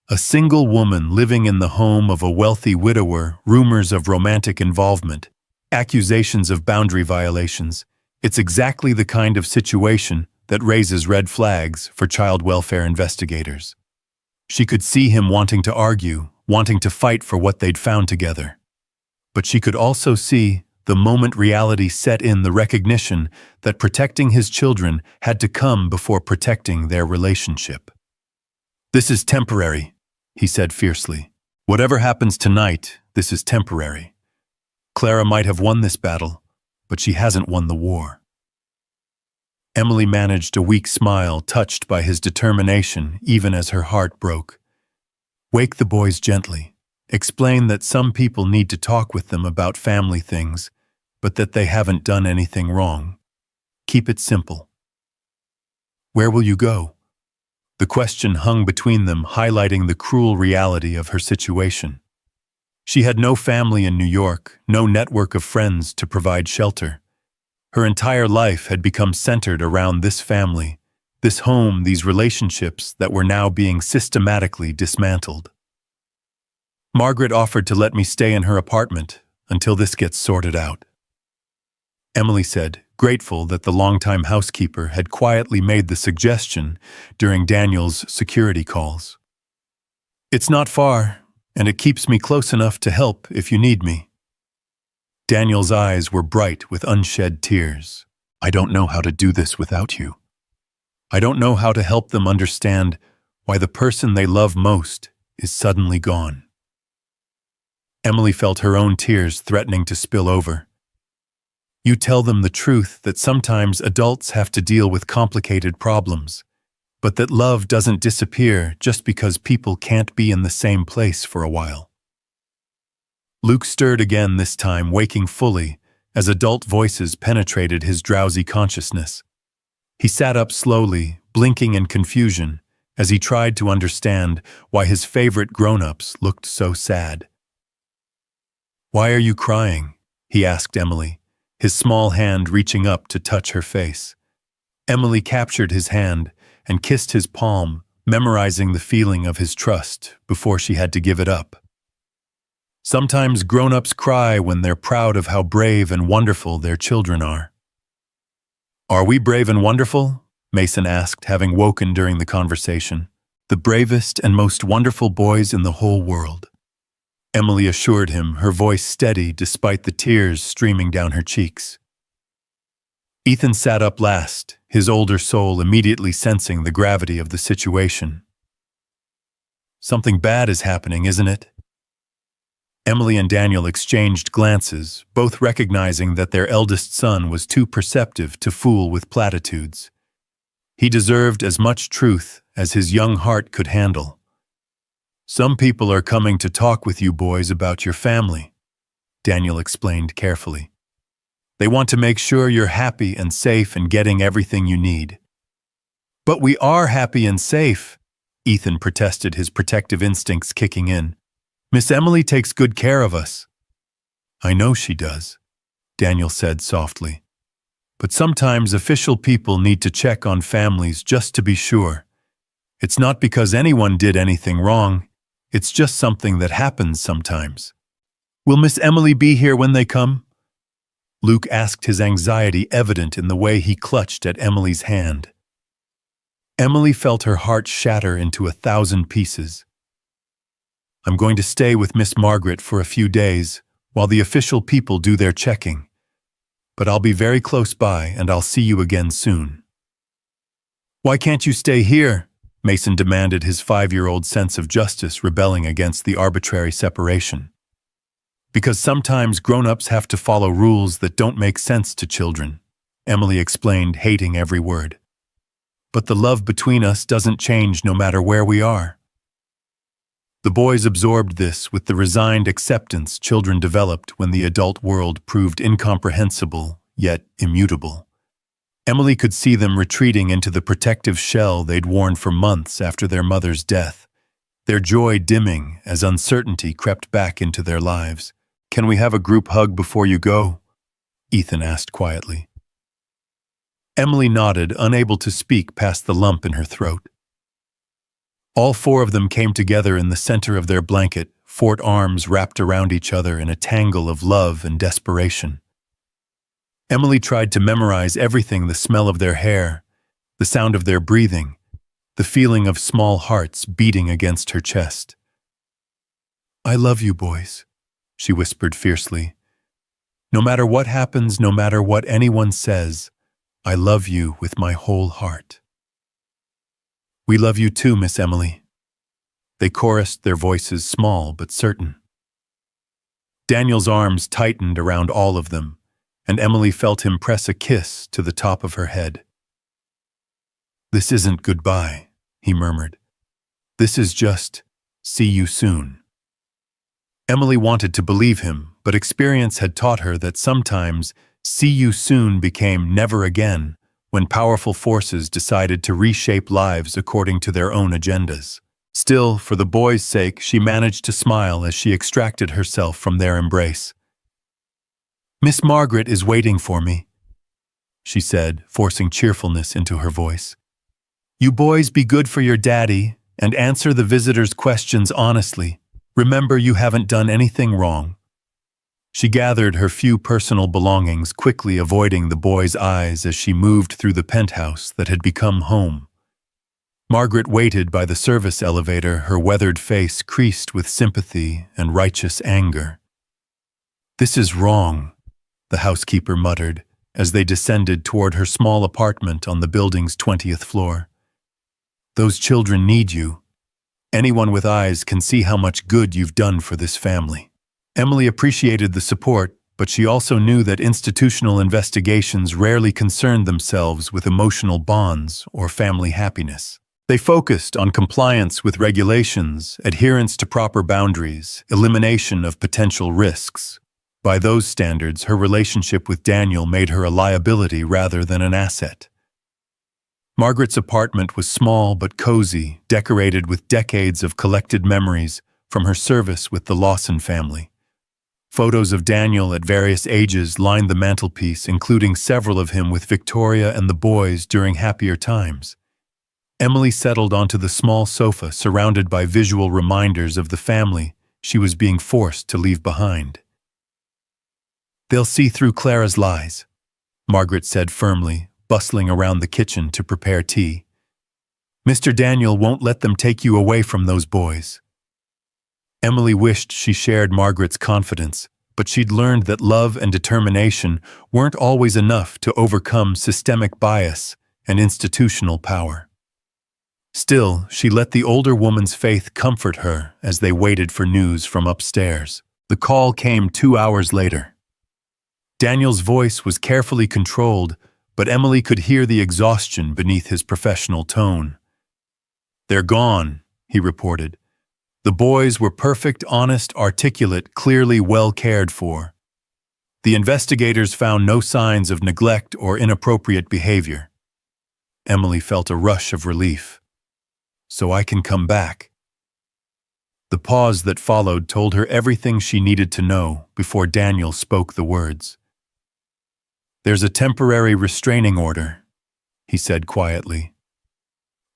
A single woman living in the home of a wealthy widower, rumors of romantic involvement, accusations of boundary violations. It's exactly the kind of situation that raises red flags for child welfare investigators. She could see him wanting to argue, wanting to fight for what they'd found together. But she could also see, the moment reality set in, the recognition that protecting his children had to come before protecting their relationship. This is temporary, he said fiercely. Whatever happens tonight, this is temporary. Clara might have won this battle, but she hasn't won the war. Emily managed a weak smile, touched by his determination, even as her heart broke. Wake the boys gently. Explain that some people need to talk with them about family things, but that they haven't done anything wrong. Keep it simple. Where will you go? The question hung between them, highlighting the cruel reality of her situation. She had no family in New York, no network of friends to provide shelter. Her entire life had become centered around this family, this home, these relationships that were now being systematically dismantled. Margaret offered to let me stay in her apartment until this gets sorted out, Emily said, grateful that the longtime housekeeper had quietly made the suggestion during Daniel's security calls. It's not far, and it keeps me close enough to help if you need me. Daniel's eyes were bright with unshed tears. I don't know how to do this without you. I don't know how to help them understand why the person they love most is suddenly gone. Emily felt her own tears threatening to spill over. You tell them the truth that sometimes adults have to deal with complicated problems, but that love doesn't disappear just because people can't be in the same place for a while. Luke stirred again, this time waking fully, as adult voices penetrated his drowsy consciousness. He sat up slowly, blinking in confusion, as he tried to understand why his favorite grown-ups looked so sad. Why are you crying? He asked Emily, his small hand reaching up to touch her face. Emily captured his hand and kissed his palm, memorizing the feeling of his trust before she had to give it up. Sometimes grown-ups cry when they're proud of how brave and wonderful their children are. Are we brave and wonderful? Mason asked, having woken during the conversation. The bravest and most wonderful boys in the whole world. Emily assured him, her voice steady despite the tears streaming down her cheeks. Ethan sat up last, his older soul immediately sensing the gravity of the situation. Something bad is happening, isn't it? Emily and Daniel exchanged glances, both recognizing that their eldest son was too perceptive to fool with platitudes. He deserved as much truth as his young heart could handle. Some people are coming to talk with you boys about your family, Daniel explained carefully. They want to make sure you're happy and safe and getting everything you need. But we are happy and safe, Ethan protested, his protective instincts kicking in. Miss Emily takes good care of us. I know she does, Daniel said softly. But sometimes official people need to check on families just to be sure. It's not because anyone did anything wrong. It's just something that happens sometimes. Will Miss Emily be here when they come? Luke asked, his anxiety evident in the way he clutched at Emily's hand. Emily felt her heart shatter into 1,000 pieces. I'm going to stay with Miss Margaret for a few days while the official people do their checking. But I'll be very close by and I'll see you again soon." "Why can't you stay here?" Mason demanded, his 5-year-old sense of justice rebelling against the arbitrary separation. "Because sometimes grown-ups have to follow rules that don't make sense to children," Emily explained, hating every word. "But the love between us doesn't change no matter where we are." The boys absorbed this with the resigned acceptance children developed when the adult world proved incomprehensible, yet immutable. Emily could see them retreating into the protective shell they'd worn for months after their mother's death, their joy dimming as uncertainty crept back into their lives. "Can we have a group hug before you go?" Ethan asked quietly. Emily nodded, unable to speak past the lump in her throat. All 4 of them came together in the center of their blanket, fort arms wrapped around each other in a tangle of love and desperation. Emily tried to memorize everything: the smell of their hair, the sound of their breathing, the feeling of small hearts beating against her chest. "I love you, boys," she whispered fiercely. "No matter what happens, no matter what anyone says, I love you with my whole heart." "We love you too, Miss Emily." They chorused, their voices small but certain. Daniel's arms tightened around all of them, and Emily felt him press a kiss to the top of her head. "This isn't goodbye," he murmured. "This is just, see you soon." Emily wanted to believe him, but experience had taught her that sometimes see you soon became never again when powerful forces decided to reshape lives according to their own agendas. Still, for the boys' sake, she managed to smile as she extracted herself from their embrace. "Miss Margaret is waiting for me," she said, forcing cheerfulness into her voice. "You boys be good for your daddy and answer the visitors' questions honestly. Remember, you haven't done anything wrong." She gathered her few personal belongings, quickly avoiding the boys' eyes as she moved through the penthouse that had become home. Margaret waited by the service elevator, her weathered face creased with sympathy and righteous anger. "This is wrong," the housekeeper muttered as they descended toward her small apartment on the building's 20th floor. "Those children need you. Anyone with eyes can see how much good you've done for this family." Emily appreciated the support, but she also knew that institutional investigations rarely concerned themselves with emotional bonds or family happiness. They focused on compliance with regulations, adherence to proper boundaries, elimination of potential risks. By those standards, her relationship with Daniel made her a liability rather than an asset. Margaret's apartment was small but cozy, decorated with decades of collected memories from her service with the Lawson family. Photos of Daniel at various ages lined the mantelpiece, including several of him with Victoria and the boys during happier times. Emily settled onto the small sofa, surrounded by visual reminders of the family she was being forced to leave behind. "They'll see through Clara's lies," Margaret said firmly, bustling around the kitchen to prepare tea. "Mr. Daniel won't let them take you away from those boys." Emily wished she shared Margaret's confidence, but she'd learned that love and determination weren't always enough to overcome systemic bias and institutional power. Still, she let the older woman's faith comfort her as they waited for news from upstairs. The call came 2 hours later. Daniel's voice was carefully controlled, but Emily could hear the exhaustion beneath his professional tone. "They're gone," he reported. "The boys were perfect, honest, articulate, clearly well cared for. The investigators found no signs of neglect or inappropriate behavior." Emily felt a rush of relief. "So I can come back." The pause that followed told her everything she needed to know before Daniel spoke the words. "There's a temporary restraining order," he said quietly.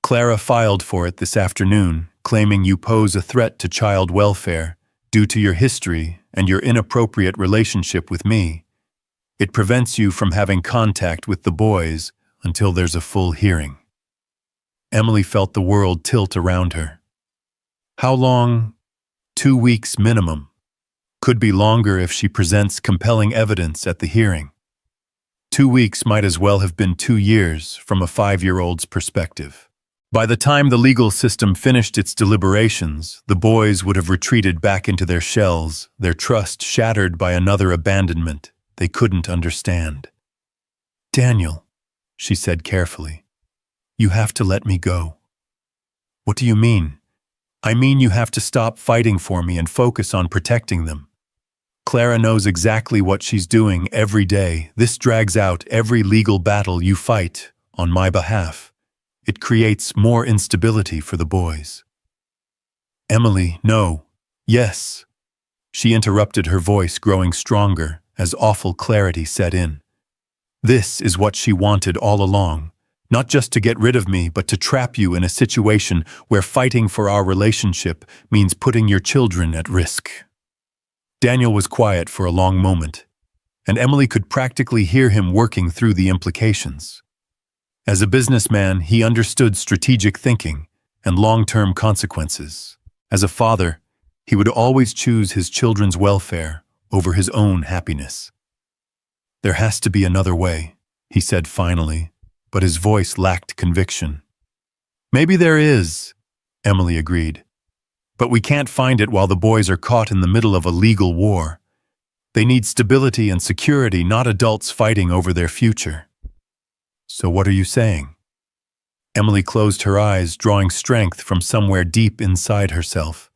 "Clara filed for it this afternoon, claiming you pose a threat to child welfare due to your history and your inappropriate relationship with me. It prevents you from having contact with the boys until there's a full hearing." Emily felt the world tilt around her. "How long?" 2 weeks minimum. Could be longer if she presents compelling evidence at the hearing. 2 weeks might as well have been 2 years from a 5-year-old's perspective. By the time the legal system finished its deliberations, the boys would have retreated back into their shells, their trust shattered by another abandonment they couldn't understand. "Daniel," she said carefully, "you have to let me go." "What do you mean?" "I mean you have to stop fighting for me and focus on protecting them. Clara knows exactly what she's doing every day. This drags out every legal battle you fight on my behalf. It creates more instability for the boys." "Emily, no. Yes." She interrupted, her voice growing stronger as awful clarity set in. "This is what she wanted all along. Not just to get rid of me, but to trap you in a situation where fighting for our relationship means putting your children at risk." Daniel was quiet for a long moment, and Emily could practically hear him working through the implications. As a businessman, he understood strategic thinking and long-term consequences. As a father, he would always choose his children's welfare over his own happiness. "There has to be another way," he said finally, but his voice lacked conviction. "Maybe there is," Emily agreed. "But we can't find it while the boys are caught in the middle of a legal war. They need stability and security, not adults fighting over their future." "So what are you saying?" Emily closed her eyes, drawing strength from somewhere deep inside herself.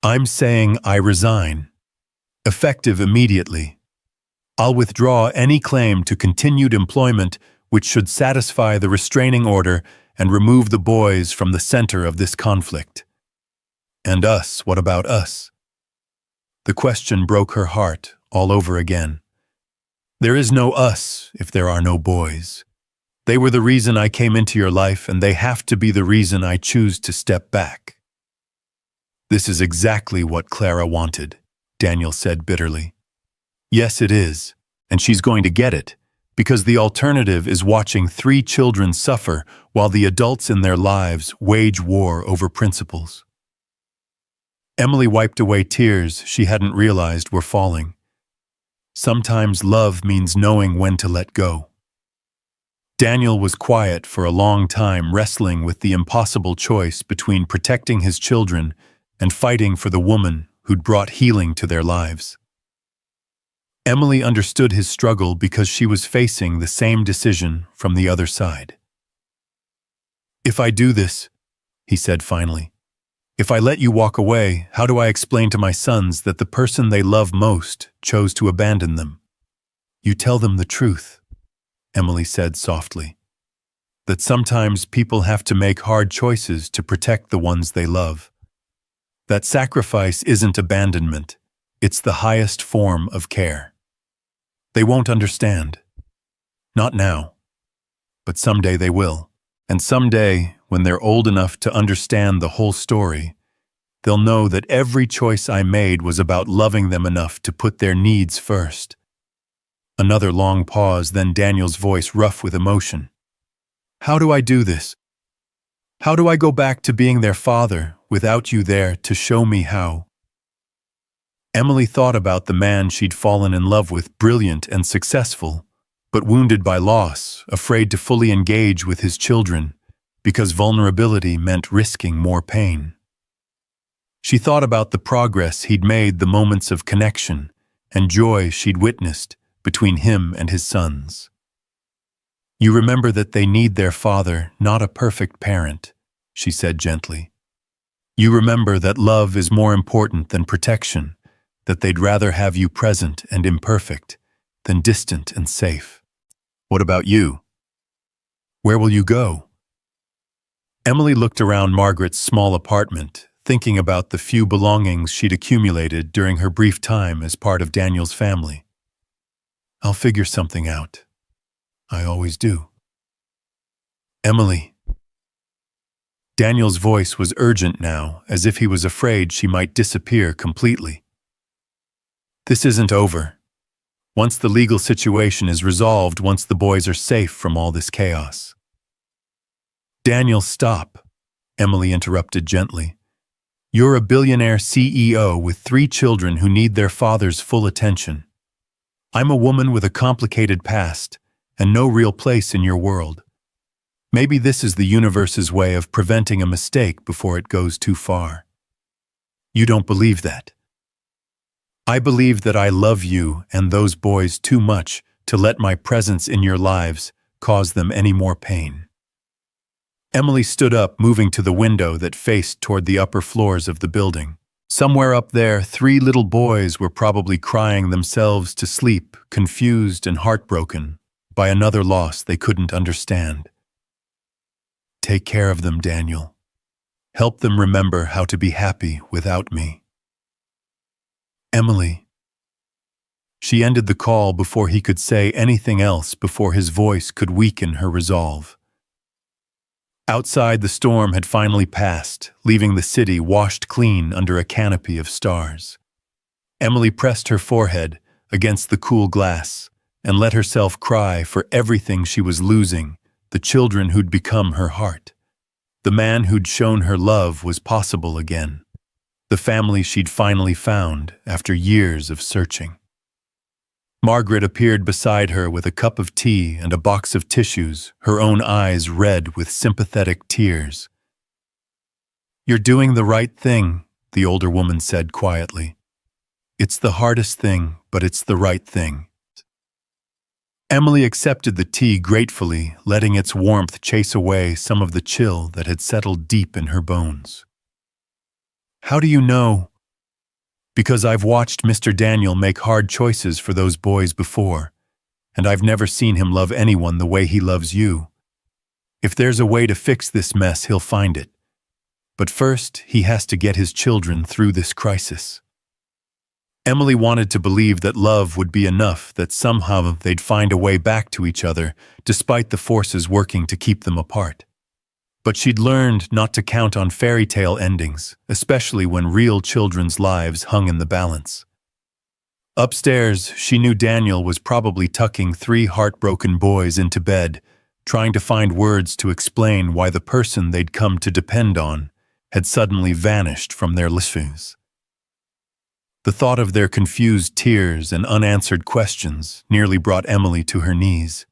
"I'm saying I resign. Effective immediately. I'll withdraw any claim to continued employment which should satisfy the restraining order and remove the boys from the center of this conflict." "And us, what about us?" The question broke her heart all over again. "There is no us if there are no boys. They were the reason I came into your life, and they have to be the reason I choose to step back." "This is exactly what Clara wanted," Daniel said bitterly. "Yes, it is, and she's going to get it, because the alternative is watching 3 children suffer while the adults in their lives wage war over principles." Emily wiped away tears she hadn't realized were falling. Sometimes love means knowing when to let go. Daniel was quiet for a long time, wrestling with the impossible choice between protecting his children and fighting for the woman who'd brought healing to their lives. Emily understood his struggle because she was facing the same decision from the other side. "If I do this," he said finally, "if I let you walk away, how do I explain to my sons that the person they love most chose to abandon them?" "You tell them the truth," Emily said softly. "That sometimes people have to make hard choices to protect the ones they love. That sacrifice isn't abandonment, it's the highest form of care. They won't understand. Not now. But someday they will. And someday, when they're old enough to understand the whole story, they'll know that every choice I made was about loving them enough to put their needs first." Another long pause, then Daniel's voice rough with emotion. "How do I do this? How do I go back to being their father without you there to show me how?" Emily thought about the man she'd fallen in love with, brilliant and successful, but wounded by loss, afraid to fully engage with his children, because vulnerability meant risking more pain. She thought about the progress he'd made, the moments of connection and joy she'd witnessed between him and his sons. "You remember that they need their father, not a perfect parent," she said gently. "You remember that love is more important than protection, that they'd rather have you present and imperfect than distant and safe. What about you? Where will you go?" Emily looked around Margaret's small apartment, thinking about the few belongings she'd accumulated during her brief time as part of Daniel's family. "I'll figure something out. I always do." "Emily." Daniel's voice was urgent now, as if he was afraid she might disappear completely. "This isn't over. Once the legal situation is resolved, once the boys are safe from all this chaos." "Daniel, stop," Emily interrupted gently. You're a billionaire CEO with 3 children who need their father's full attention. I'm a woman with a complicated past and no real place in your world. Maybe this is the universe's way of preventing a mistake before it goes too far. You don't believe that. I believe that I love you and those boys too much to let my presence in your lives cause them any more pain. Emily stood up, moving to the window that faced toward the upper floors of the building. Somewhere up there, 3 little boys were probably crying themselves to sleep, confused and heartbroken by another loss they couldn't understand. Take care of them, Daniel. Help them remember how to be happy without me. Emily. She ended the call before he could say anything else, before his voice could weaken her resolve. Outside, the storm had finally passed, leaving the city washed clean under a canopy of stars. Emily pressed her forehead against the cool glass and let herself cry for everything she was losing: the children who'd become her heart. The man who'd shown her love was possible again. The family she'd finally found after years of searching. Margaret appeared beside her with a cup of tea and a box of tissues, her own eyes red with sympathetic tears. "You're doing the right thing," the older woman said quietly. "It's the hardest thing, but it's the right thing." Emily accepted the tea gratefully, letting its warmth chase away some of the chill that had settled deep in her bones. "How do you know?" "Because I've watched Mr. Daniel make hard choices for those boys before, and I've never seen him love anyone the way he loves you. If there's a way to fix this mess, he'll find it. But first, he has to get his children through this crisis." Emily wanted to believe that love would be enough, that somehow they'd find a way back to each other, despite the forces working to keep them apart. But she'd learned not to count on fairy tale endings, especially when real children's lives hung in the balance. Upstairs, she knew Daniel was probably tucking 3 heartbroken boys into bed, trying to find words to explain why the person they'd come to depend on had suddenly vanished from their lives. The thought of their confused tears and unanswered questions nearly brought Emily to her knees.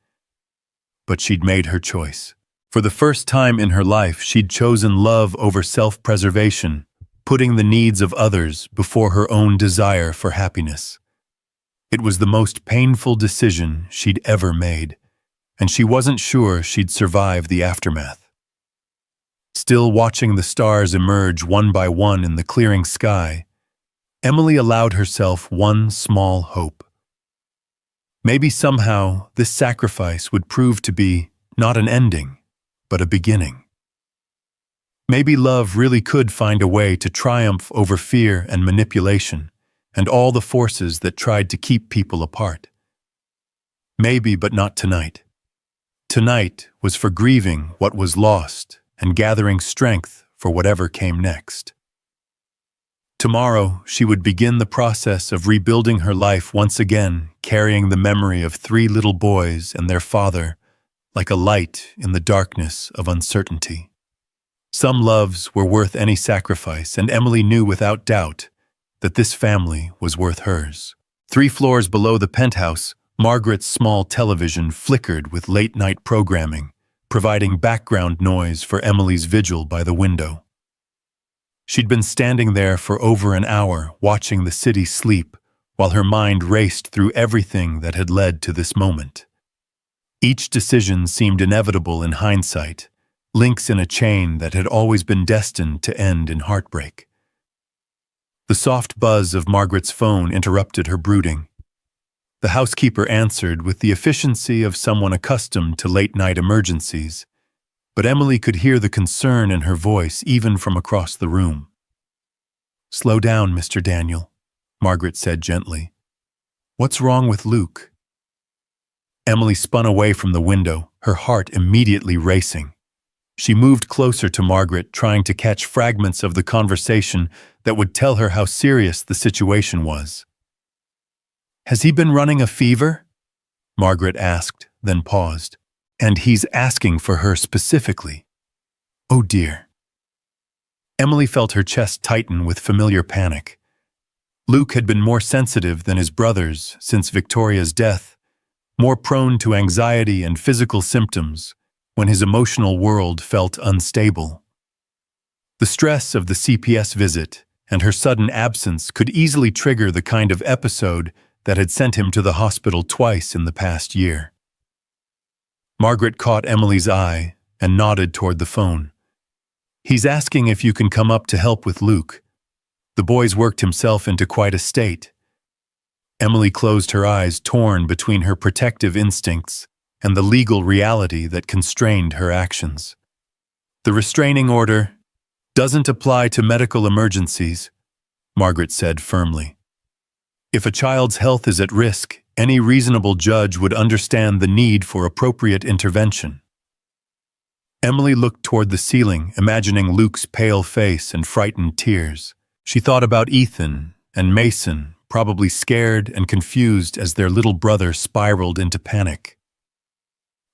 But she'd made her choice. For the first time in her life, she'd chosen love over self-preservation, putting the needs of others before her own desire for happiness. It was the most painful decision she'd ever made, and she wasn't sure she'd survive the aftermath. Still watching the stars emerge one by one in the clearing sky, Emily allowed herself one small hope. Maybe somehow this sacrifice would prove to be not an ending, but a beginning. Maybe love really could find a way to triumph over fear and manipulation and all the forces that tried to keep people apart. Maybe, but not tonight. Tonight was for grieving what was lost and gathering strength for whatever came next. Tomorrow, she would begin the process of rebuilding her life once again, carrying the memory of 3 little boys and their father like a light in the darkness of uncertainty. Some loves were worth any sacrifice, and Emily knew without doubt that this family was worth hers. 3 floors below the penthouse, Margaret's small television flickered with late-night programming, providing background noise for Emily's vigil by the window. She'd been standing there for over an hour, watching the city sleep, while her mind raced through everything that had led to this moment. Each decision seemed inevitable in hindsight, links in a chain that had always been destined to end in heartbreak. The soft buzz of Margaret's phone interrupted her brooding. The housekeeper answered with the efficiency of someone accustomed to late-night emergencies, but Emily could hear the concern in her voice even from across the room. "Slow down, Mr. Daniel," Margaret said gently. "What's wrong with Luke?" Emily spun away from the window, her heart immediately racing. She moved closer to Margaret, trying to catch fragments of the conversation that would tell her how serious the situation was. "Has he been running a fever?" Margaret asked, then paused. "And he's asking for her specifically. Oh dear." Emily felt her chest tighten with familiar panic. Luke had been more sensitive than his brothers since Victoria's death, more prone to anxiety and physical symptoms when his emotional world felt unstable. The stress of the CPS visit and her sudden absence could easily trigger the kind of episode that had sent him to the hospital twice in the past year. Margaret caught Emily's eye and nodded toward the phone. "He's asking if you can come up to help with Luke." The boy's worked himself into quite a state. Emily closed her eyes, torn between her protective instincts and the legal reality that constrained her actions. "The restraining order doesn't apply to medical emergencies," Margaret said firmly. "If a child's health is at risk, any reasonable judge would understand the need for appropriate intervention." Emily looked toward the ceiling, imagining Luke's pale face and frightened tears. She thought about Ethan and Mason, probably scared and confused as their little brother spiraled into panic.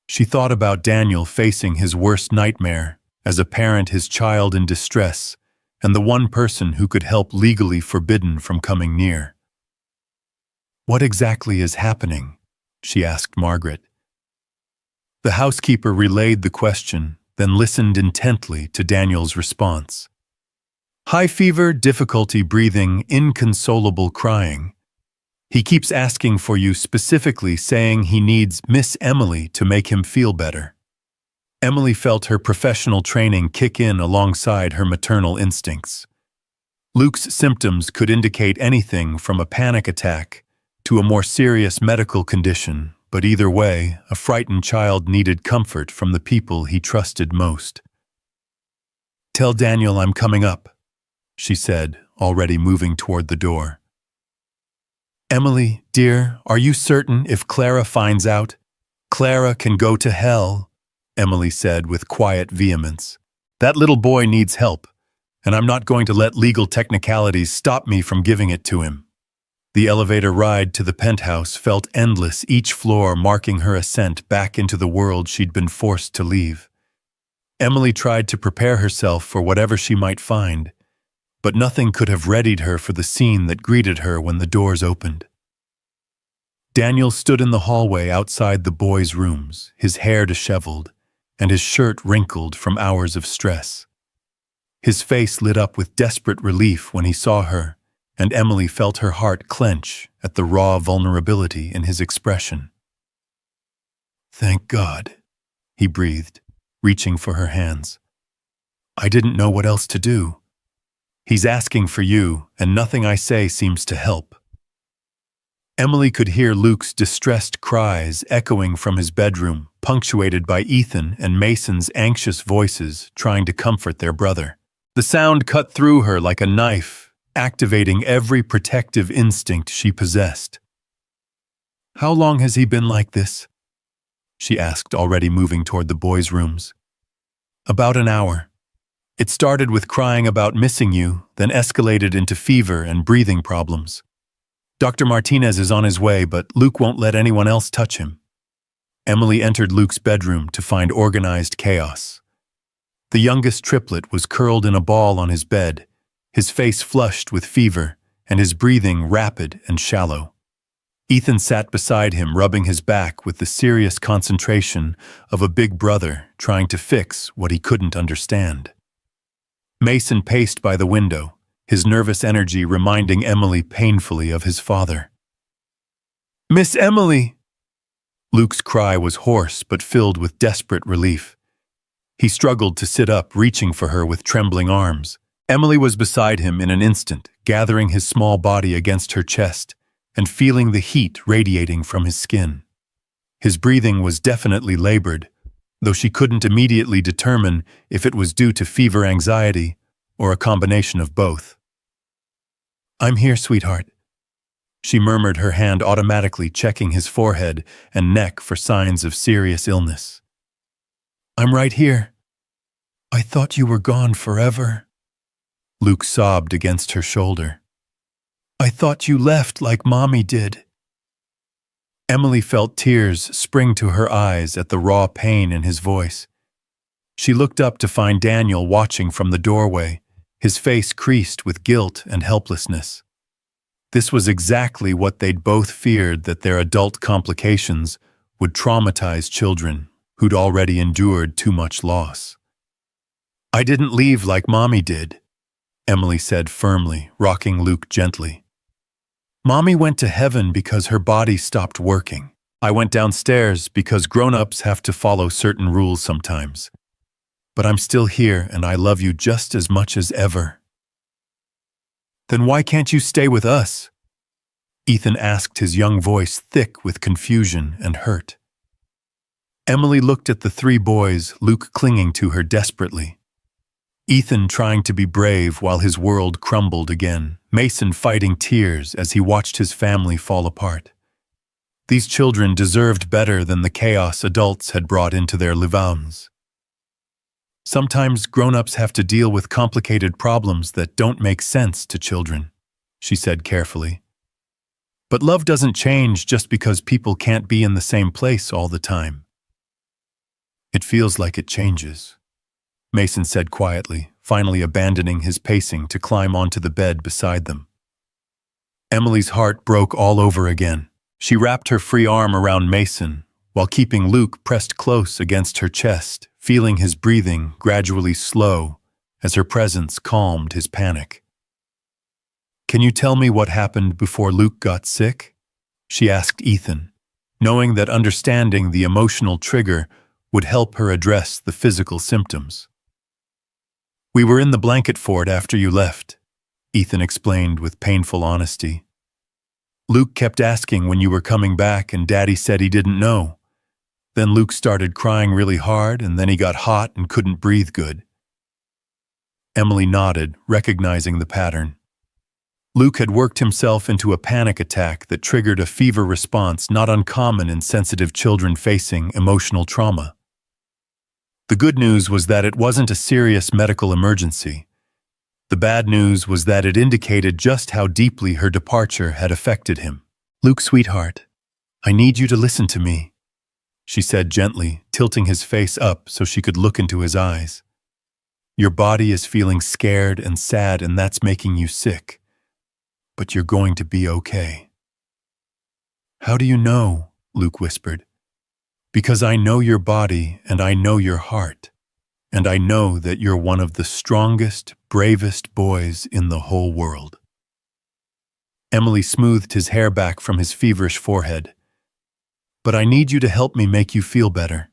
She thought about Daniel facing his worst nightmare, as a parent his child in distress, and the one person who could help legally forbidden from coming near. "What exactly is happening?" she asked Margaret. The housekeeper relayed the question, then listened intently to Daniel's response. "High fever, difficulty breathing, inconsolable crying. He keeps asking for you, specifically saying he needs Miss Emily to make him feel better." Emily felt her professional training kick in alongside her maternal instincts. Luke's symptoms could indicate anything from a panic attack to a more serious medical condition, but either way, a frightened child needed comfort from the people he trusted most. "Tell Daniel I'm coming up," she said, already moving toward the door. "Emily, dear, are you certain if Clara finds out?" "Clara can go to hell," Emily said with quiet vehemence. "That little boy needs help, and I'm not going to let legal technicalities stop me from giving it to him." The elevator ride to the penthouse felt endless, each floor marking her ascent back into the world she'd been forced to leave. Emily tried to prepare herself for whatever she might find, but nothing could have readied her for the scene that greeted her when the doors opened. Daniel stood in the hallway outside the boys' rooms, his hair disheveled and his shirt wrinkled from hours of stress. His face lit up with desperate relief when he saw her, and Emily felt her heart clench at the raw vulnerability in his expression. "Thank God," he breathed, reaching for her hands. "I didn't know what else to do. He's asking for you, and nothing I say seems to help." Emily could hear Luke's distressed cries echoing from his bedroom, punctuated by Ethan and Mason's anxious voices trying to comfort their brother. The sound cut through her like a knife, activating every protective instinct she possessed. "How long has he been like this?" she asked, already moving toward the boys' rooms. "About an hour. It started with crying about missing you, then escalated into fever and breathing problems. Dr. Martinez is on his way, but Luke won't let anyone else touch him." Emily entered Luke's bedroom to find organized chaos. The youngest triplet was curled in a ball on his bed, his face flushed with fever, and his breathing rapid and shallow. Ethan sat beside him, rubbing his back with the serious concentration of a big brother trying to fix what he couldn't understand. Mason paced by the window, his nervous energy reminding Emily painfully of his father. "Miss Emily!" Luke's cry was hoarse but filled with desperate relief. He struggled to sit up, reaching for her with trembling arms. Emily was beside him in an instant, gathering his small body against her chest and feeling the heat radiating from his skin. His breathing was definitely labored, though she couldn't immediately determine if it was due to fever anxiety or a combination of both. "I'm here, sweetheart," she murmured, her hand automatically checking his forehead and neck for signs of serious illness. "I'm right here. I thought you were gone forever." Luke sobbed against her shoulder. "I thought you left like Mommy did." Emily felt tears spring to her eyes at the raw pain in his voice. She looked up to find Daniel watching from the doorway, his face creased with guilt and helplessness. This was exactly what they'd both feared, that their adult complications would traumatize children who'd already endured too much loss. "I didn't leave like Mommy did," Emily said firmly, rocking Luke gently. "Mommy went to heaven because her body stopped working. I went downstairs because grown-ups have to follow certain rules sometimes. But I'm still here and I love you just as much as ever." "Then why can't you stay with us?" Ethan asked, his young voice thick with confusion and hurt. Emily looked at the three boys, Luke clinging to her desperately. Ethan trying to be brave while his world crumbled again, Mason fighting tears as he watched his family fall apart. These children deserved better than the chaos adults had brought into their lives. "Sometimes grown-ups have to deal with complicated problems that don't make sense to children," she said carefully. "But love doesn't change just because people can't be in the same place all the time." "It feels like it changes," Mason said quietly, finally abandoning his pacing to climb onto the bed beside them. Emily's heart broke all over again. She wrapped her free arm around Mason, while keeping Luke pressed close against her chest, feeling his breathing gradually slow as her presence calmed his panic. "Can you tell me what happened before Luke got sick?" she asked Ethan, knowing that understanding the emotional trigger would help her address the physical symptoms. "We were in the blanket fort after you left," Ethan explained with painful honesty. "Luke kept asking when you were coming back and Daddy said he didn't know. Then Luke started crying really hard and then he got hot and couldn't breathe good." Emily nodded, recognizing the pattern. Luke had worked himself into a panic attack that triggered a fever response not uncommon in sensitive children facing emotional trauma. The good news was that it wasn't a serious medical emergency. The bad news was that it indicated just how deeply her departure had affected him. "Luke, sweetheart, I need you to listen to me," she said gently, tilting his face up so she could look into his eyes. "Your body is feeling scared and sad, and that's making you sick. But you're going to be okay." "How do you know?" Luke whispered. "Because I know your body and I know your heart, and I know that you're one of the strongest, bravest boys in the whole world." Emily smoothed his hair back from his feverish forehead. "But I need you to help me make you feel better.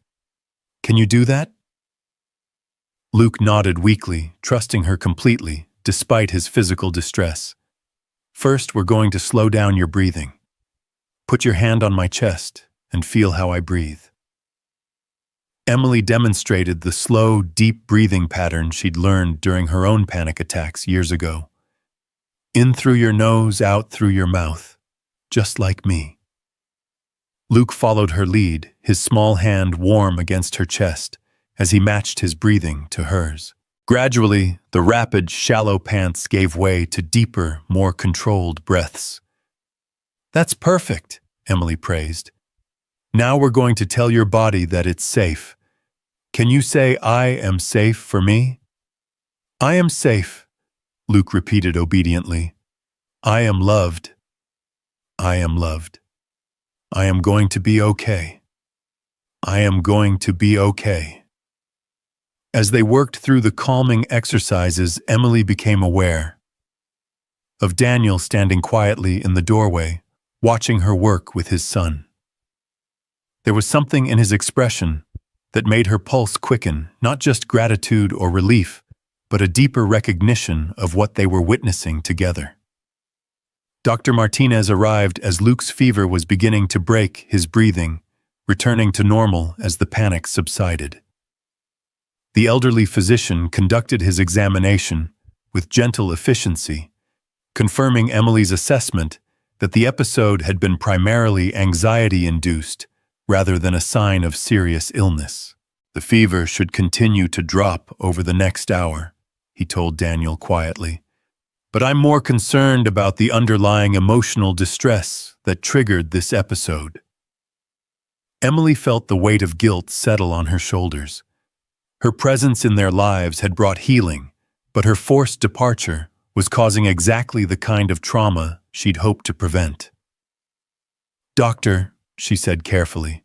Can you do that?" Luke nodded weakly, trusting her completely, despite his physical distress. "First, we're going to slow down your breathing. Put your hand on my chest and feel how I breathe." Emily demonstrated the slow, deep breathing pattern she'd learned during her own panic attacks years ago. "In through your nose, out through your mouth, just like me." Luke followed her lead, his small hand warm against her chest as he matched his breathing to hers. Gradually, the rapid, shallow pants gave way to deeper, more controlled breaths. "That's perfect," Emily praised. "Now we're going to tell your body that it's safe. Can you say, 'I am safe' for me?" "I am safe," Luke repeated obediently. "I am loved. I am loved. I am going to be okay. I am going to be okay." As they worked through the calming exercises, Emily became aware of Daniel standing quietly in the doorway, watching her work with his son. There was something in his expression that made her pulse quicken, not just gratitude or relief, but a deeper recognition of what they were witnessing together. Dr. Martinez arrived as Luke's fever was beginning to break his breathing, returning to normal as the panic subsided. The elderly physician conducted his examination with gentle efficiency, confirming Emily's assessment that the episode had been primarily anxiety-induced rather than a sign of serious illness. "The fever should continue to drop over the next hour," he told Daniel quietly. "But I'm more concerned about the underlying emotional distress that triggered this episode." Emily felt the weight of guilt settle on her shoulders. Her presence in their lives had brought healing, But her forced departure was causing exactly the kind of trauma she'd hoped to prevent. "Doctor," she said carefully,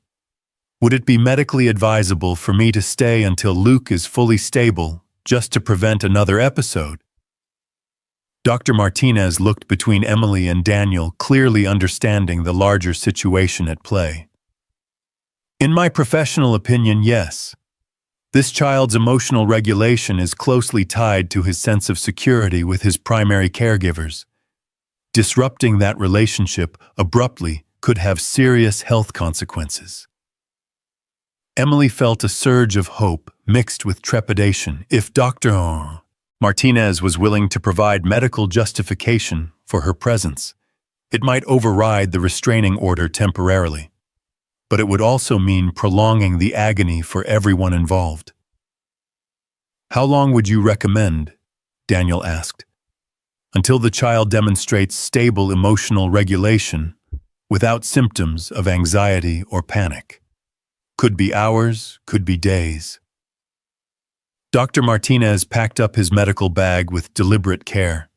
"would it be medically advisable for me to stay until Luke is fully stable, just to prevent another episode?" Dr. Martinez looked between Emily and Daniel, clearly understanding the larger situation at play. "In my professional opinion, yes. This child's emotional regulation is closely tied to his sense of security with his primary caregivers. Disrupting that relationship abruptly could have serious health consequences." Emily felt a surge of hope mixed with trepidation. If Dr. Martinez was willing to provide medical justification for her presence, it might override the restraining order temporarily. But it would also mean prolonging the agony for everyone involved. "How long would you recommend?" Daniel asked. "Until the child demonstrates stable emotional regulation without symptoms of anxiety or panic. Could be hours, could be days." Dr. Martinez packed up his medical bag with deliberate care.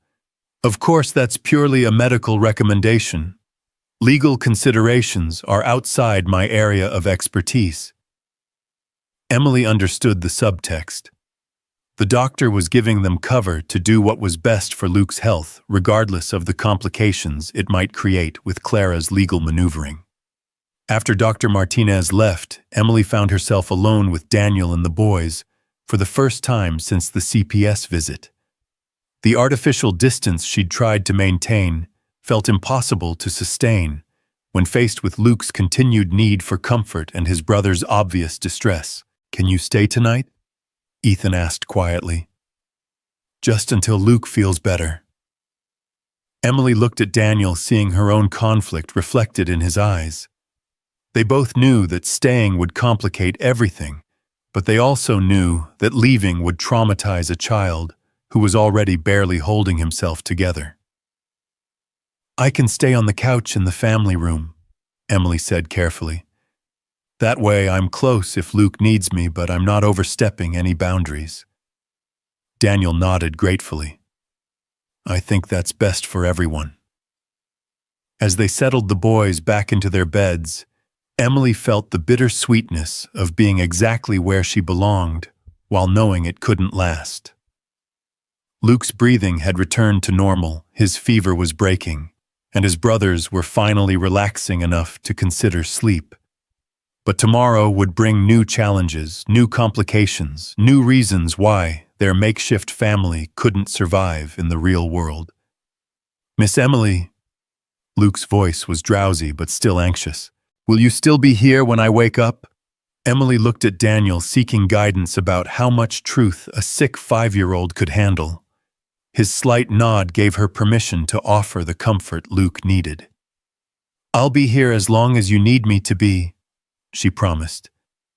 "Of course, that's purely a medical recommendation. Legal considerations are outside my area of expertise." Emily understood the subtext. The doctor was giving them cover to do what was best for Luke's health, regardless of the complications it might create with Clara's legal maneuvering. After Dr. Martinez left, Emily found herself alone with Daniel and the boys for the first time since the CPS visit. The artificial distance she'd tried to maintain felt impossible to sustain when faced with Luke's continued need for comfort and his brother's obvious distress. "Can you stay tonight?" Ethan asked quietly. "Just until Luke feels better." Emily looked at Daniel, seeing her own conflict reflected in his eyes. They both knew that staying would complicate everything, but they also knew that leaving would traumatize a child who was already barely holding himself together. "I can stay on the couch in the family room," Emily said carefully. "That way I'm close if Luke needs me, but I'm not overstepping any boundaries." Daniel nodded gratefully. "I think that's best for everyone." As they settled the boys back into their beds, Emily felt the bitter sweetness of being exactly where she belonged, while knowing it couldn't last. Luke's breathing had returned to normal, his fever was breaking, and his brothers were finally relaxing enough to consider sleep. But tomorrow would bring new challenges, new complications, new reasons why their makeshift family couldn't survive in the real world. "Miss Emily," Luke's voice was drowsy but still anxious, "will you still be here when I wake up?" Emily looked at Daniel, seeking guidance about how much truth a sick 5-year-old could handle. His slight nod gave her permission to offer the comfort Luke needed. "I'll be here as long as you need me to be," she promised,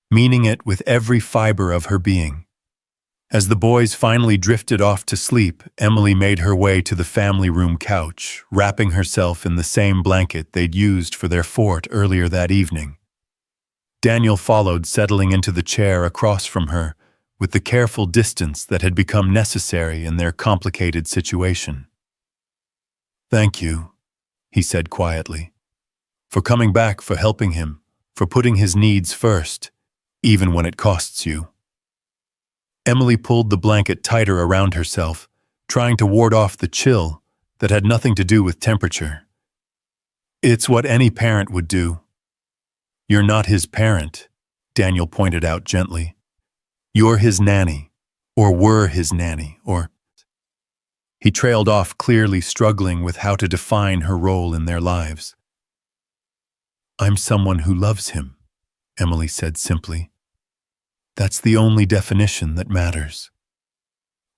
meaning it with every fiber of her being. As the boys finally drifted off to sleep, Emily made her way to the family room couch, wrapping herself in the same blanket they'd used for their fort earlier that evening. Daniel followed, settling into the chair across from her, with the careful distance that had become necessary in their complicated situation. "Thank you," he said quietly, "for coming back, for helping him, for putting his needs first, even when it costs you." Emily pulled the blanket tighter around herself, trying to ward off the chill that had nothing to do with temperature. "It's what any parent would do." "You're not his parent," Daniel pointed out gently. "You're his nanny, or were his nanny, or—" He trailed off, clearly struggling with how to define her role in their lives. "I'm someone who loves him," Emily said simply. "That's the only definition that matters."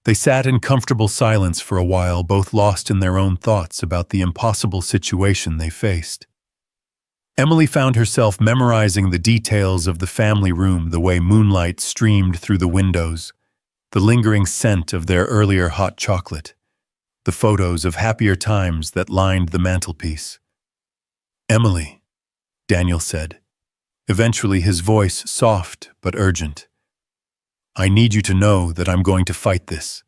They sat in comfortable silence for a while, both lost in their own thoughts about the impossible situation they faced. Emily found herself memorizing the details of the family room, the way moonlight streamed through the windows, the lingering scent of their earlier hot chocolate, the photos of happier times that lined the mantelpiece. "Emily," Daniel said, eventually his voice soft but urgent, "I need you to know that I'm going to fight this.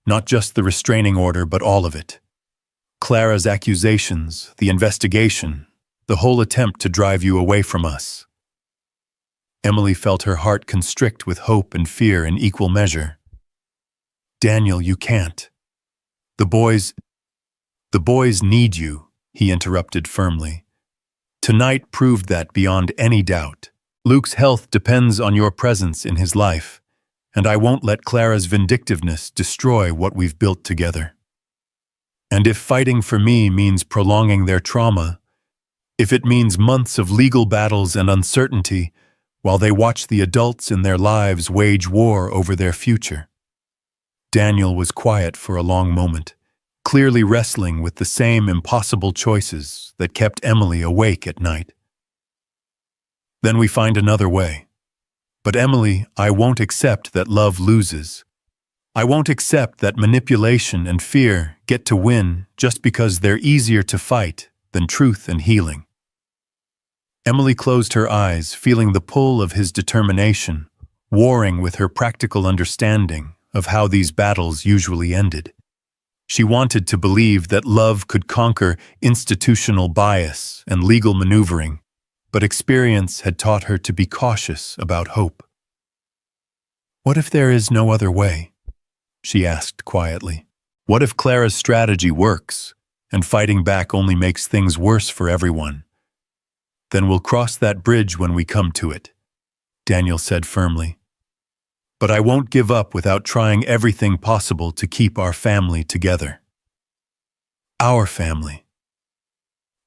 Not just the restraining order, but all of it. Clara's accusations, the investigation, the whole attempt to drive you away from us. Emily felt her heart constrict with hope and fear in equal measure. Daniel, you can't. The boys need you, he interrupted firmly. Tonight proved that beyond any doubt. Luke's health depends on your presence in his life, and I won't let Clara's vindictiveness destroy what we've built together. And if fighting for me means prolonging their trauma, if it means months of legal battles and uncertainty while they watch the adults in their lives wage war over their future. Daniel was quiet for a long moment, clearly wrestling with the same impossible choices that kept Emily awake at night. Then we find another way. But Emily, I won't accept that love loses. I won't accept that manipulation and fear get to win just because they're easier to fight than truth and healing. Emily closed her eyes, feeling the pull of his determination, warring with her practical understanding of how these battles usually ended. She wanted to believe that love could conquer institutional bias and legal maneuvering, but experience had taught her to be cautious about hope. What if there is no other way? She asked quietly. What if Clara's strategy works, and fighting back only makes things worse for everyone? Then we'll cross that bridge when we come to it, Daniel said firmly. But I won't give up without trying everything possible to keep our family together. Our family.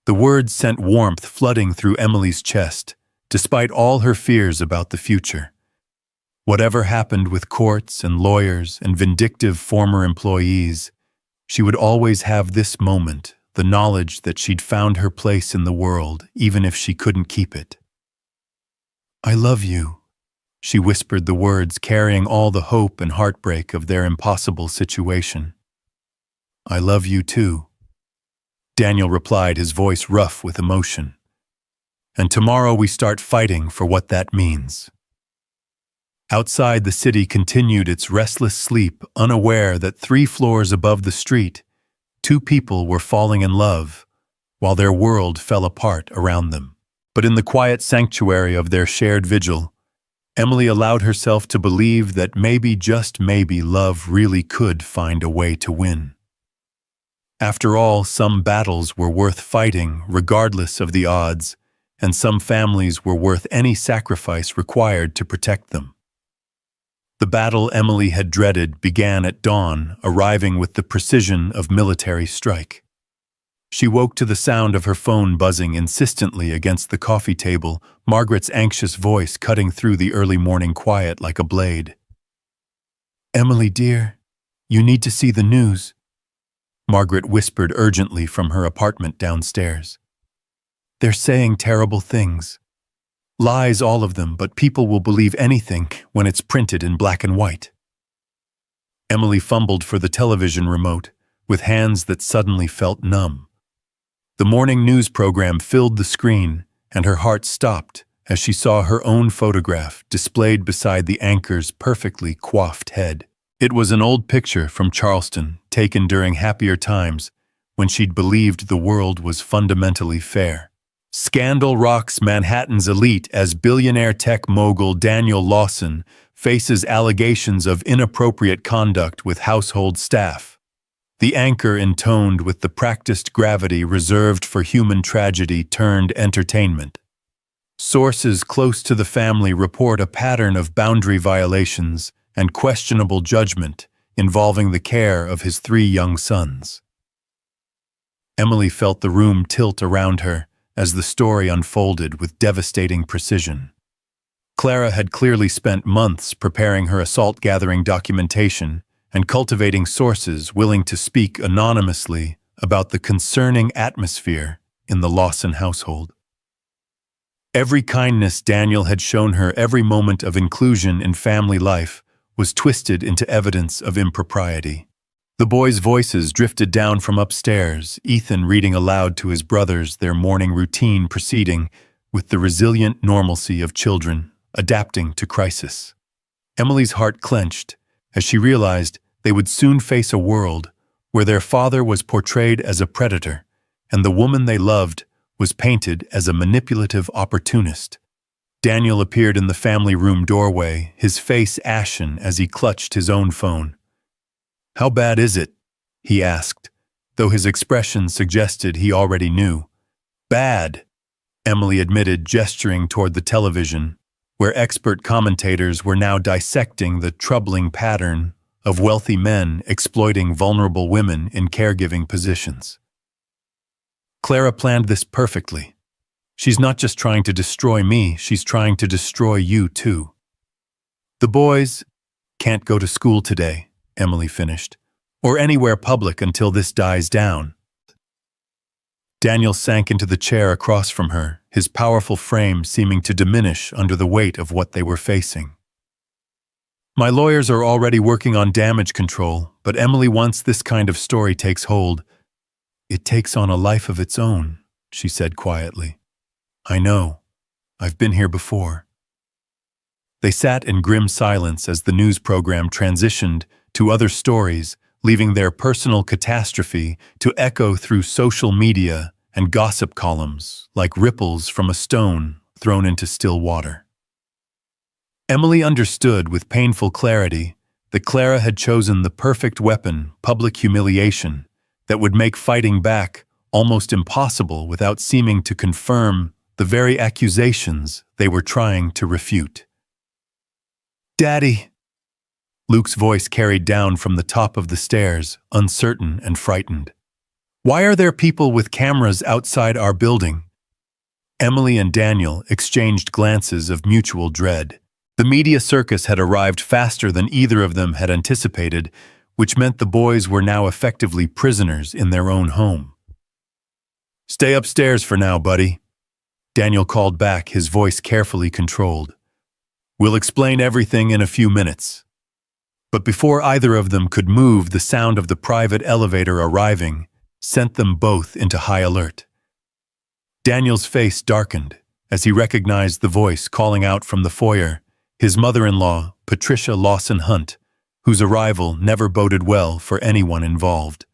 The words sent warmth flooding through Emily's chest, despite all her fears about the future. Whatever happened with courts and lawyers and vindictive former employees, she would always have this moment, the knowledge that she'd found her place in the world, even if she couldn't keep it. I love you, she whispered the words carrying all the hope and heartbreak of their impossible situation. I love you too, Daniel replied, his voice rough with emotion. And tomorrow we start fighting for what that means. Outside, the city continued its restless sleep, unaware that 3 floors above the street, 2 people were falling in love, while their world fell apart around them. But in the quiet sanctuary of their shared vigil, Emily allowed herself to believe that maybe, just maybe, love really could find a way to win. After all, some battles were worth fighting, regardless of the odds, and some families were worth any sacrifice required to protect them. The battle Emily had dreaded began at dawn, arriving with the precision of military strike. She woke to the sound of her phone buzzing insistently against the coffee table, Margaret's anxious voice cutting through the early morning quiet like a blade. Emily, dear, you need to see the news, Margaret whispered urgently from her apartment downstairs. They're saying terrible things. Lies, all of them, but people will believe anything when it's printed in black and white. Emily fumbled for the television remote, with hands that suddenly felt numb. The morning news program filled the screen, and her heart stopped as she saw her own photograph displayed beside the anchor's perfectly coiffed head. It was an old picture from Charleston, taken during happier times, when she'd believed the world was fundamentally fair. Scandal rocks Manhattan's elite as billionaire tech mogul Daniel Lawson faces allegations of inappropriate conduct with household staff. The anchor intoned with the practiced gravity reserved for human tragedy turned entertainment. Sources close to the family report a pattern of boundary violations and questionable judgment involving the care of his 3 young sons. Emily felt the room tilt around her as the story unfolded with devastating precision. Clara had clearly spent months preparing her assault-gathering documentation and cultivating sources willing to speak anonymously about the concerning atmosphere in the Lawson household. Every kindness Daniel had shown her, every moment of inclusion in family life, was twisted into evidence of impropriety. The boys' voices drifted down from upstairs, Ethan reading aloud to his brothers, their morning routine proceeding with the resilient normalcy of children adapting to crisis. Emily's heart clenched as she realized They would soon face a world where their father was portrayed as a predator and the woman they loved was painted as a manipulative opportunist. Daniel appeared in the family room doorway, his face ashen as he clutched his own phone. "How bad is it?" he asked, though his expression suggested he already knew. "Bad," Emily admitted, gesturing toward the television, where expert commentators were now dissecting the troubling pattern of wealthy men exploiting vulnerable women in caregiving positions. "Clara planned this perfectly. She's not just trying to destroy me, she's trying to destroy you too." "The boys can't go to school today," Emily finished, "or anywhere public until this dies down." Daniel sank into the chair across from her, his powerful frame seeming to diminish under the weight of what they were facing. "My lawyers are already working on damage control, but Emily, once this kind of story takes hold, it takes on a life of its own," she said quietly. "I know. I've been here before." They sat in grim silence as the news program transitioned to other stories, leaving their personal catastrophe to echo through social media and gossip columns like ripples from a stone thrown into still water. Emily understood with painful clarity that Clara had chosen the perfect weapon, public humiliation, that would make fighting back almost impossible without seeming to confirm the very accusations they were trying to refute. "Daddy!" Luke's voice carried down from the top of the stairs, uncertain and frightened. "Why are there people with cameras outside our building?" Emily and Daniel exchanged glances of mutual dread. The media circus had arrived faster than either of them had anticipated, which meant the boys were now effectively prisoners in their own home. "Stay upstairs for now, buddy," Daniel called back, his voice carefully controlled. "We'll explain everything in a few minutes." But before either of them could move, the sound of the private elevator arriving sent them both into high alert. Daniel's face darkened as he recognized the voice calling out from the foyer, his mother-in-law, Patricia Lawson Hunt, whose arrival never boded well for anyone involved.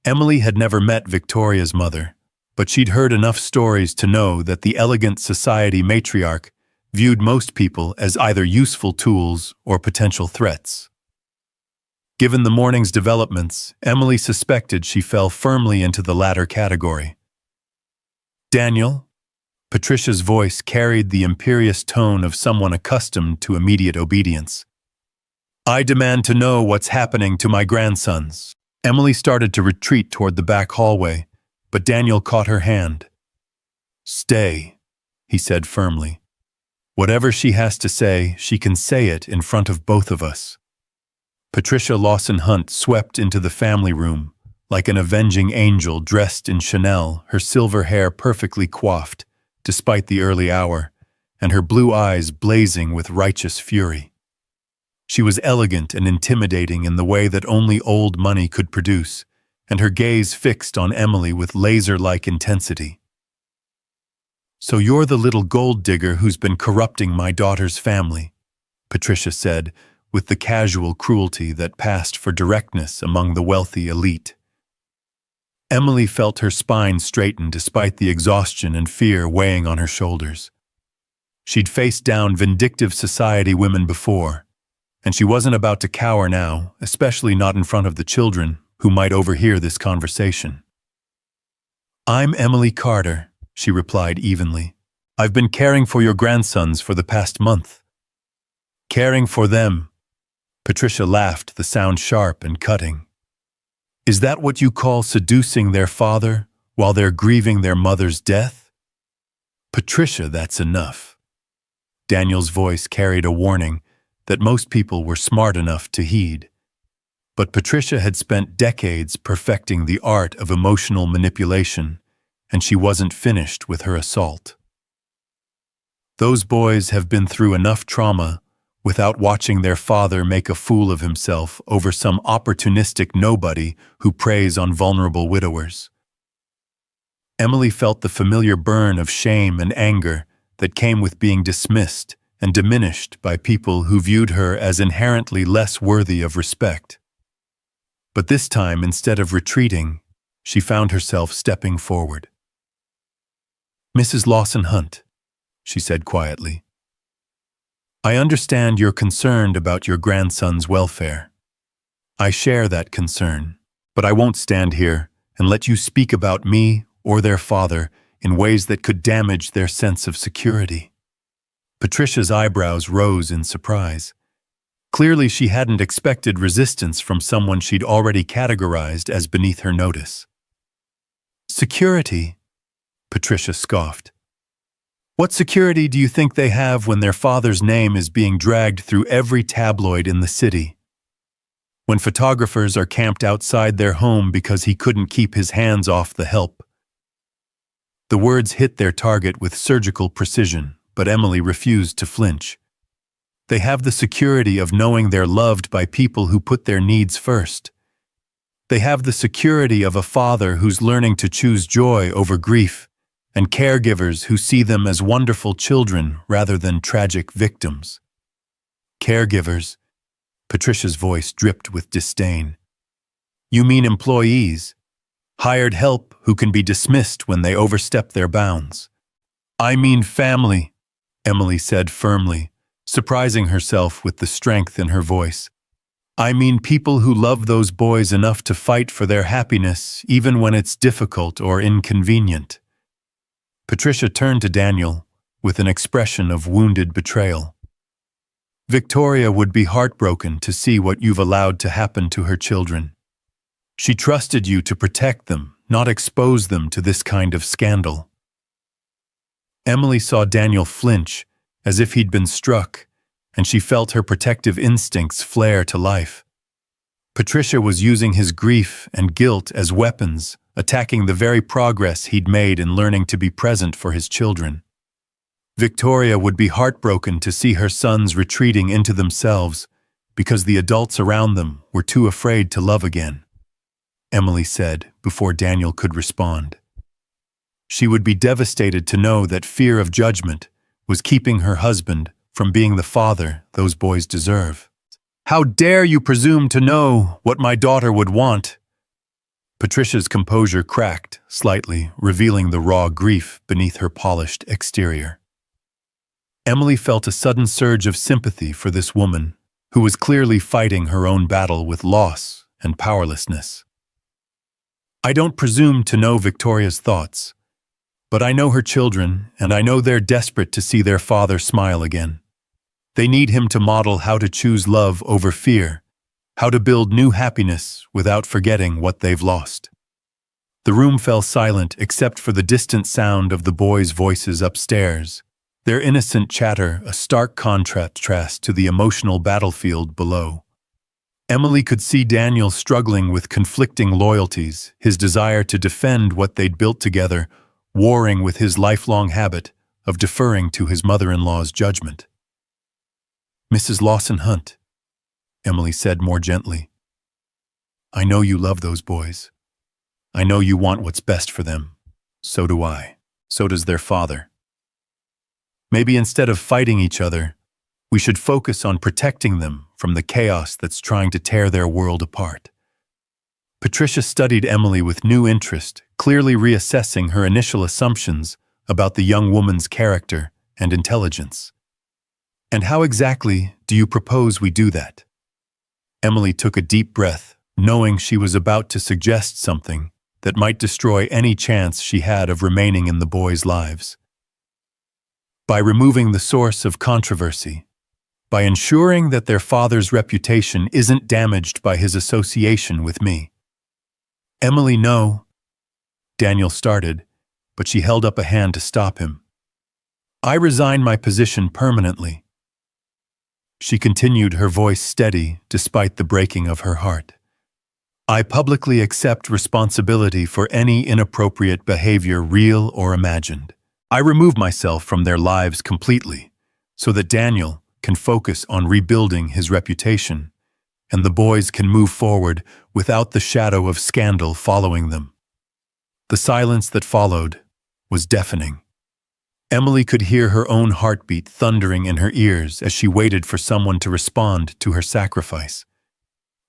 Emily had never met Victoria's mother, but she'd heard enough stories to know that the elegant society matriarch viewed most people as either useful tools or potential threats. Given the morning's developments, Emily suspected she fell firmly into the latter category. "Daniel?" Patricia's voice carried the imperious tone of someone accustomed to immediate obedience. "I demand to know what's happening to my grandsons." Emily started to retreat toward the back hallway, but Daniel caught her hand. "Stay," he said firmly. "Whatever she has to say, she can say it in front of both of us." Patricia Lawson Hunt swept into the family room, like an avenging angel dressed in Chanel, her silver hair perfectly coiffed, despite the early hour, and her blue eyes blazing with righteous fury. She was elegant and intimidating in the way that only old money could produce, and her gaze fixed on Emily with laser-like intensity. "So you're the little gold digger who's been corrupting my daughter's family," Patricia said, with the casual cruelty that passed for directness among the wealthy elite. Emily felt her spine straighten despite the exhaustion and fear weighing on her shoulders. She'd faced down vindictive society women before, and she wasn't about to cower now, especially not in front of the children who might overhear this conversation. "I'm Emily Carter," she replied evenly. "I've been caring for your grandsons for the past month." "Caring for them?" Patricia laughed, the sound sharp and cutting. "Is that what you call seducing their father while they're grieving their mother's death?" "Patricia, that's enough." Daniel's voice carried a warning that most people were smart enough to heed. But Patricia had spent decades perfecting the art of emotional manipulation, and she wasn't finished with her assault. "Those boys have been through enough trauma without watching their father make a fool of himself over some opportunistic nobody who preys on vulnerable widowers." Emily felt the familiar burn of shame and anger that came with being dismissed and diminished by people who viewed her as inherently less worthy of respect. But this time, instead of retreating, she found herself stepping forward. "Mrs. Lawson-Hunt," she said quietly, "I understand you're concerned about your grandson's welfare. I share that concern, but I won't stand here and let you speak about me or their father in ways that could damage their sense of security." Patricia's eyebrows rose in surprise. Clearly, she hadn't expected resistance from someone she'd already categorized as beneath her notice. "Security?" Patricia scoffed. "What security do you think they have when their father's name is being dragged through every tabloid in the city? When photographers are camped outside their home because he couldn't keep his hands off the help?" The words hit their target with surgical precision, but Emily refused to flinch. They have the security of knowing they're loved by people who put their needs first. They have the security of a father who's learning to choose joy over grief, and caregivers who see them as wonderful children rather than tragic victims. Caregivers? Patricia's voice dripped with disdain. "You mean employees? Hired help who can be dismissed when they overstep their bounds." "I mean family," Emily said firmly, surprising herself with the strength in her voice. "I mean people who love those boys enough to fight for their happiness even when it's difficult or inconvenient." Patricia turned to Daniel with an expression of wounded betrayal. "Victoria would be heartbroken to see what you've allowed to happen to her children. She trusted you to protect them, not expose them to this kind of scandal." Emily saw Daniel flinch, as if he'd been struck, and she felt her protective instincts flare to life. Patricia was using his grief and guilt as weapons, attacking the very progress he'd made in learning to be present for his children. Victoria would be heartbroken to see her sons retreating into themselves because the adults around them were too afraid to love again, Emily said before Daniel could respond. She would be devastated to know that fear of judgment was keeping her husband from being the father those boys deserve. "How dare you presume to know what my daughter would want?" Patricia's composure cracked slightly, revealing the raw grief beneath her polished exterior. Emily felt a sudden surge of sympathy for this woman, who was clearly fighting her own battle with loss and powerlessness. "I don't presume to know Victoria's thoughts, but I know her children, and I know they're desperate to see their father smile again. They need him to model how to choose love over fear, how to build new happiness without forgetting what they've lost." The room fell silent except for the distant sound of the boys' voices upstairs, their innocent chatter a stark contrast to the emotional battlefield below. Emily could see Daniel struggling with conflicting loyalties, his desire to defend what they'd built together, warring with his lifelong habit of deferring to his mother-in-law's judgment. "Mrs. Lawson-Hunt," Emily said more gently, "I know you love those boys. I know you want what's best for them. So do I. So does their father. Maybe instead of fighting each other, we should focus on protecting them from the chaos that's trying to tear their world apart." Patricia studied Emily with new interest, clearly reassessing her initial assumptions about the young woman's character and intelligence. "And how exactly do you propose we do that?" Emily took a deep breath, knowing she was about to suggest something that might destroy any chance she had of remaining in the boys' lives. "By removing the source of controversy, by ensuring that their father's reputation isn't damaged by his association with me." "Emily, no," Daniel started, but she held up a hand to stop him. "I resign my position permanently." She continued, her voice steady despite the breaking of her heart. "I publicly accept responsibility for any inappropriate behavior, real or imagined. I remove myself from their lives completely so that Daniel can focus on rebuilding his reputation, and the boys can move forward without the shadow of scandal following them." The silence that followed was deafening. Emily could hear her own heartbeat thundering in her ears as she waited for someone to respond to her sacrifice.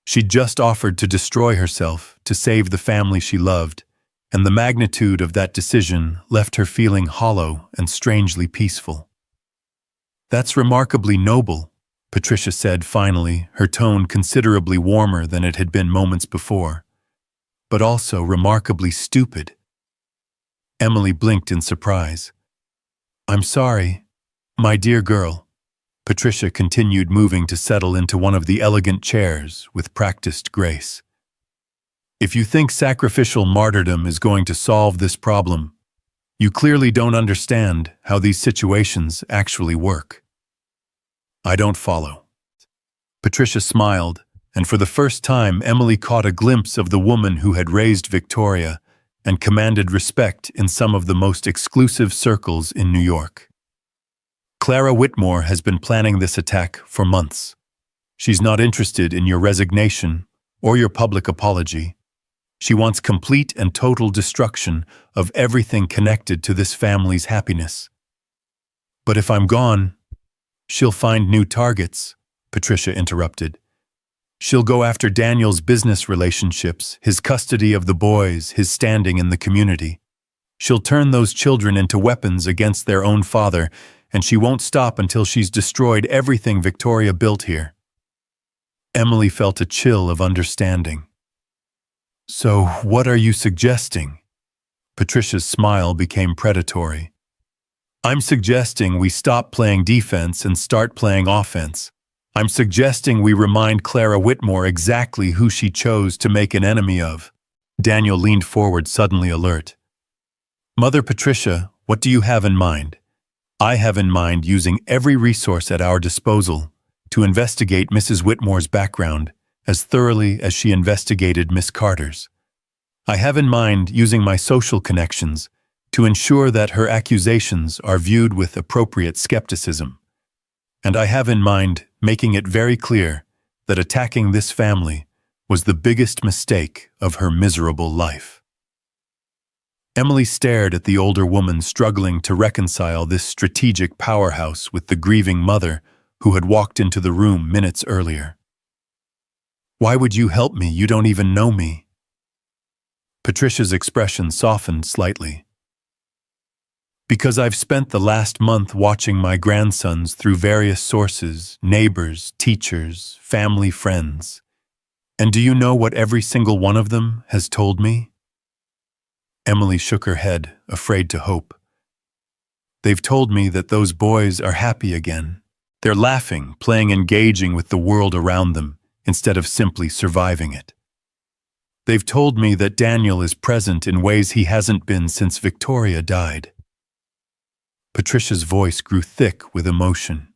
She'd just offered to destroy herself to save the family she loved, and the magnitude of that decision left her feeling hollow and strangely peaceful. "That's remarkably noble," Patricia said finally, her tone considerably warmer than it had been moments before. "But also remarkably stupid." Emily blinked in surprise. "I'm sorry, my dear girl." Patricia continued, moving to settle into one of the elegant chairs with practiced grace. "If you think sacrificial martyrdom is going to solve this problem, you clearly don't understand how these situations actually work." "I don't follow." Patricia smiled, and for the first time Emily caught a glimpse of the woman who had raised Victoria and commanded respect in some of the most exclusive circles in New York. "Clara Whitmore has been planning this attack for months. She's not interested in your resignation or your public apology. She wants complete and total destruction of everything connected to this family's happiness." "But if I'm gone, she'll find new targets," Patricia interrupted. "She'll go after Daniel's business relationships, his custody of the boys, his standing in the community. She'll turn those children into weapons against their own father, and she won't stop until she's destroyed everything Victoria built here." Emily felt a chill of understanding. "So what are you suggesting?" Patricia's smile became predatory. "I'm suggesting we stop playing defense and start playing offense. I'm suggesting we remind Clara Whitmore exactly who she chose to make an enemy of." Daniel leaned forward, suddenly alert. "Mother Patricia, what do you have in mind?" "I have in mind using every resource at our disposal to investigate Mrs. Whitmore's background as thoroughly as she investigated Miss Carter's. I have in mind using my social connections to ensure that her accusations are viewed with appropriate skepticism. And I have in mind making it very clear that attacking this family was the biggest mistake of her miserable life." Emily stared at the older woman, struggling to reconcile this strategic powerhouse with the grieving mother who had walked into the room minutes earlier. "Why would you help me? You don't even know me." Patricia's expression softened slightly. "Because I've spent the last month watching my grandsons through various sources, neighbors, teachers, family, friends. And do you know what every single one of them has told me?" Emily shook her head, afraid to hope. "They've told me that those boys are happy again. They're laughing, playing, engaging with the world around them, instead of simply surviving it. They've told me that Daniel is present in ways he hasn't been since Victoria died." Patricia's voice grew thick with emotion.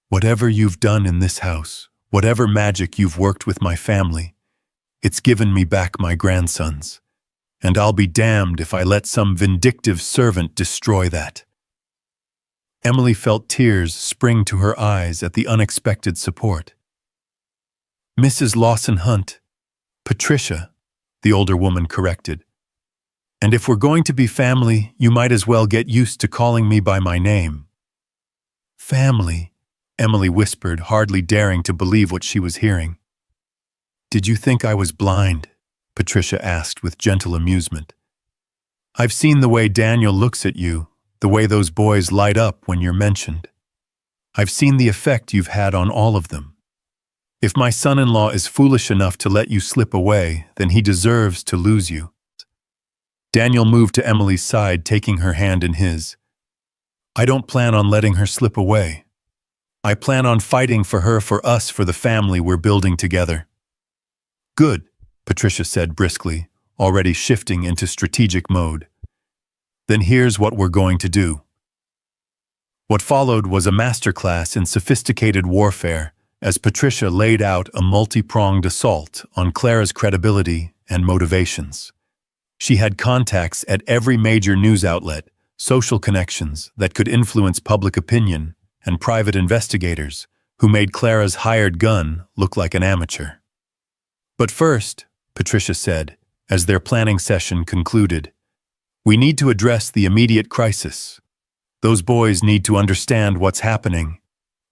"Whatever you've done in this house, whatever magic you've worked with my family, it's given me back my grandsons. And I'll be damned if I let some vindictive servant destroy that." Emily felt tears spring to her eyes at the unexpected support. "Mrs. Lawson Hunt, Patricia," the older woman corrected. "And if we're going to be family, you might as well get used to calling me by my name." "Family," Emily whispered, hardly daring to believe what she was hearing. "Did you think I was blind?" Patricia asked with gentle amusement. "I've seen the way Daniel looks at you, the way those boys light up when you're mentioned. I've seen the effect you've had on all of them. If my son-in-law is foolish enough to let you slip away, then he deserves to lose you." Daniel moved to Emily's side, taking her hand in his. "I don't plan on letting her slip away. I plan on fighting for her, for us, for the family we're building together." "Good," Patricia said briskly, already shifting into strategic mode. "Then here's what we're going to do." What followed was a masterclass in sophisticated warfare, as Patricia laid out a multi-pronged assault on Clara's credibility and motivations. She had contacts at every major news outlet, social connections that could influence public opinion, and private investigators who made Clara's hired gun look like an amateur. "But first," Patricia said, as their planning session concluded, "we need to address the immediate crisis. Those boys need to understand what's happening,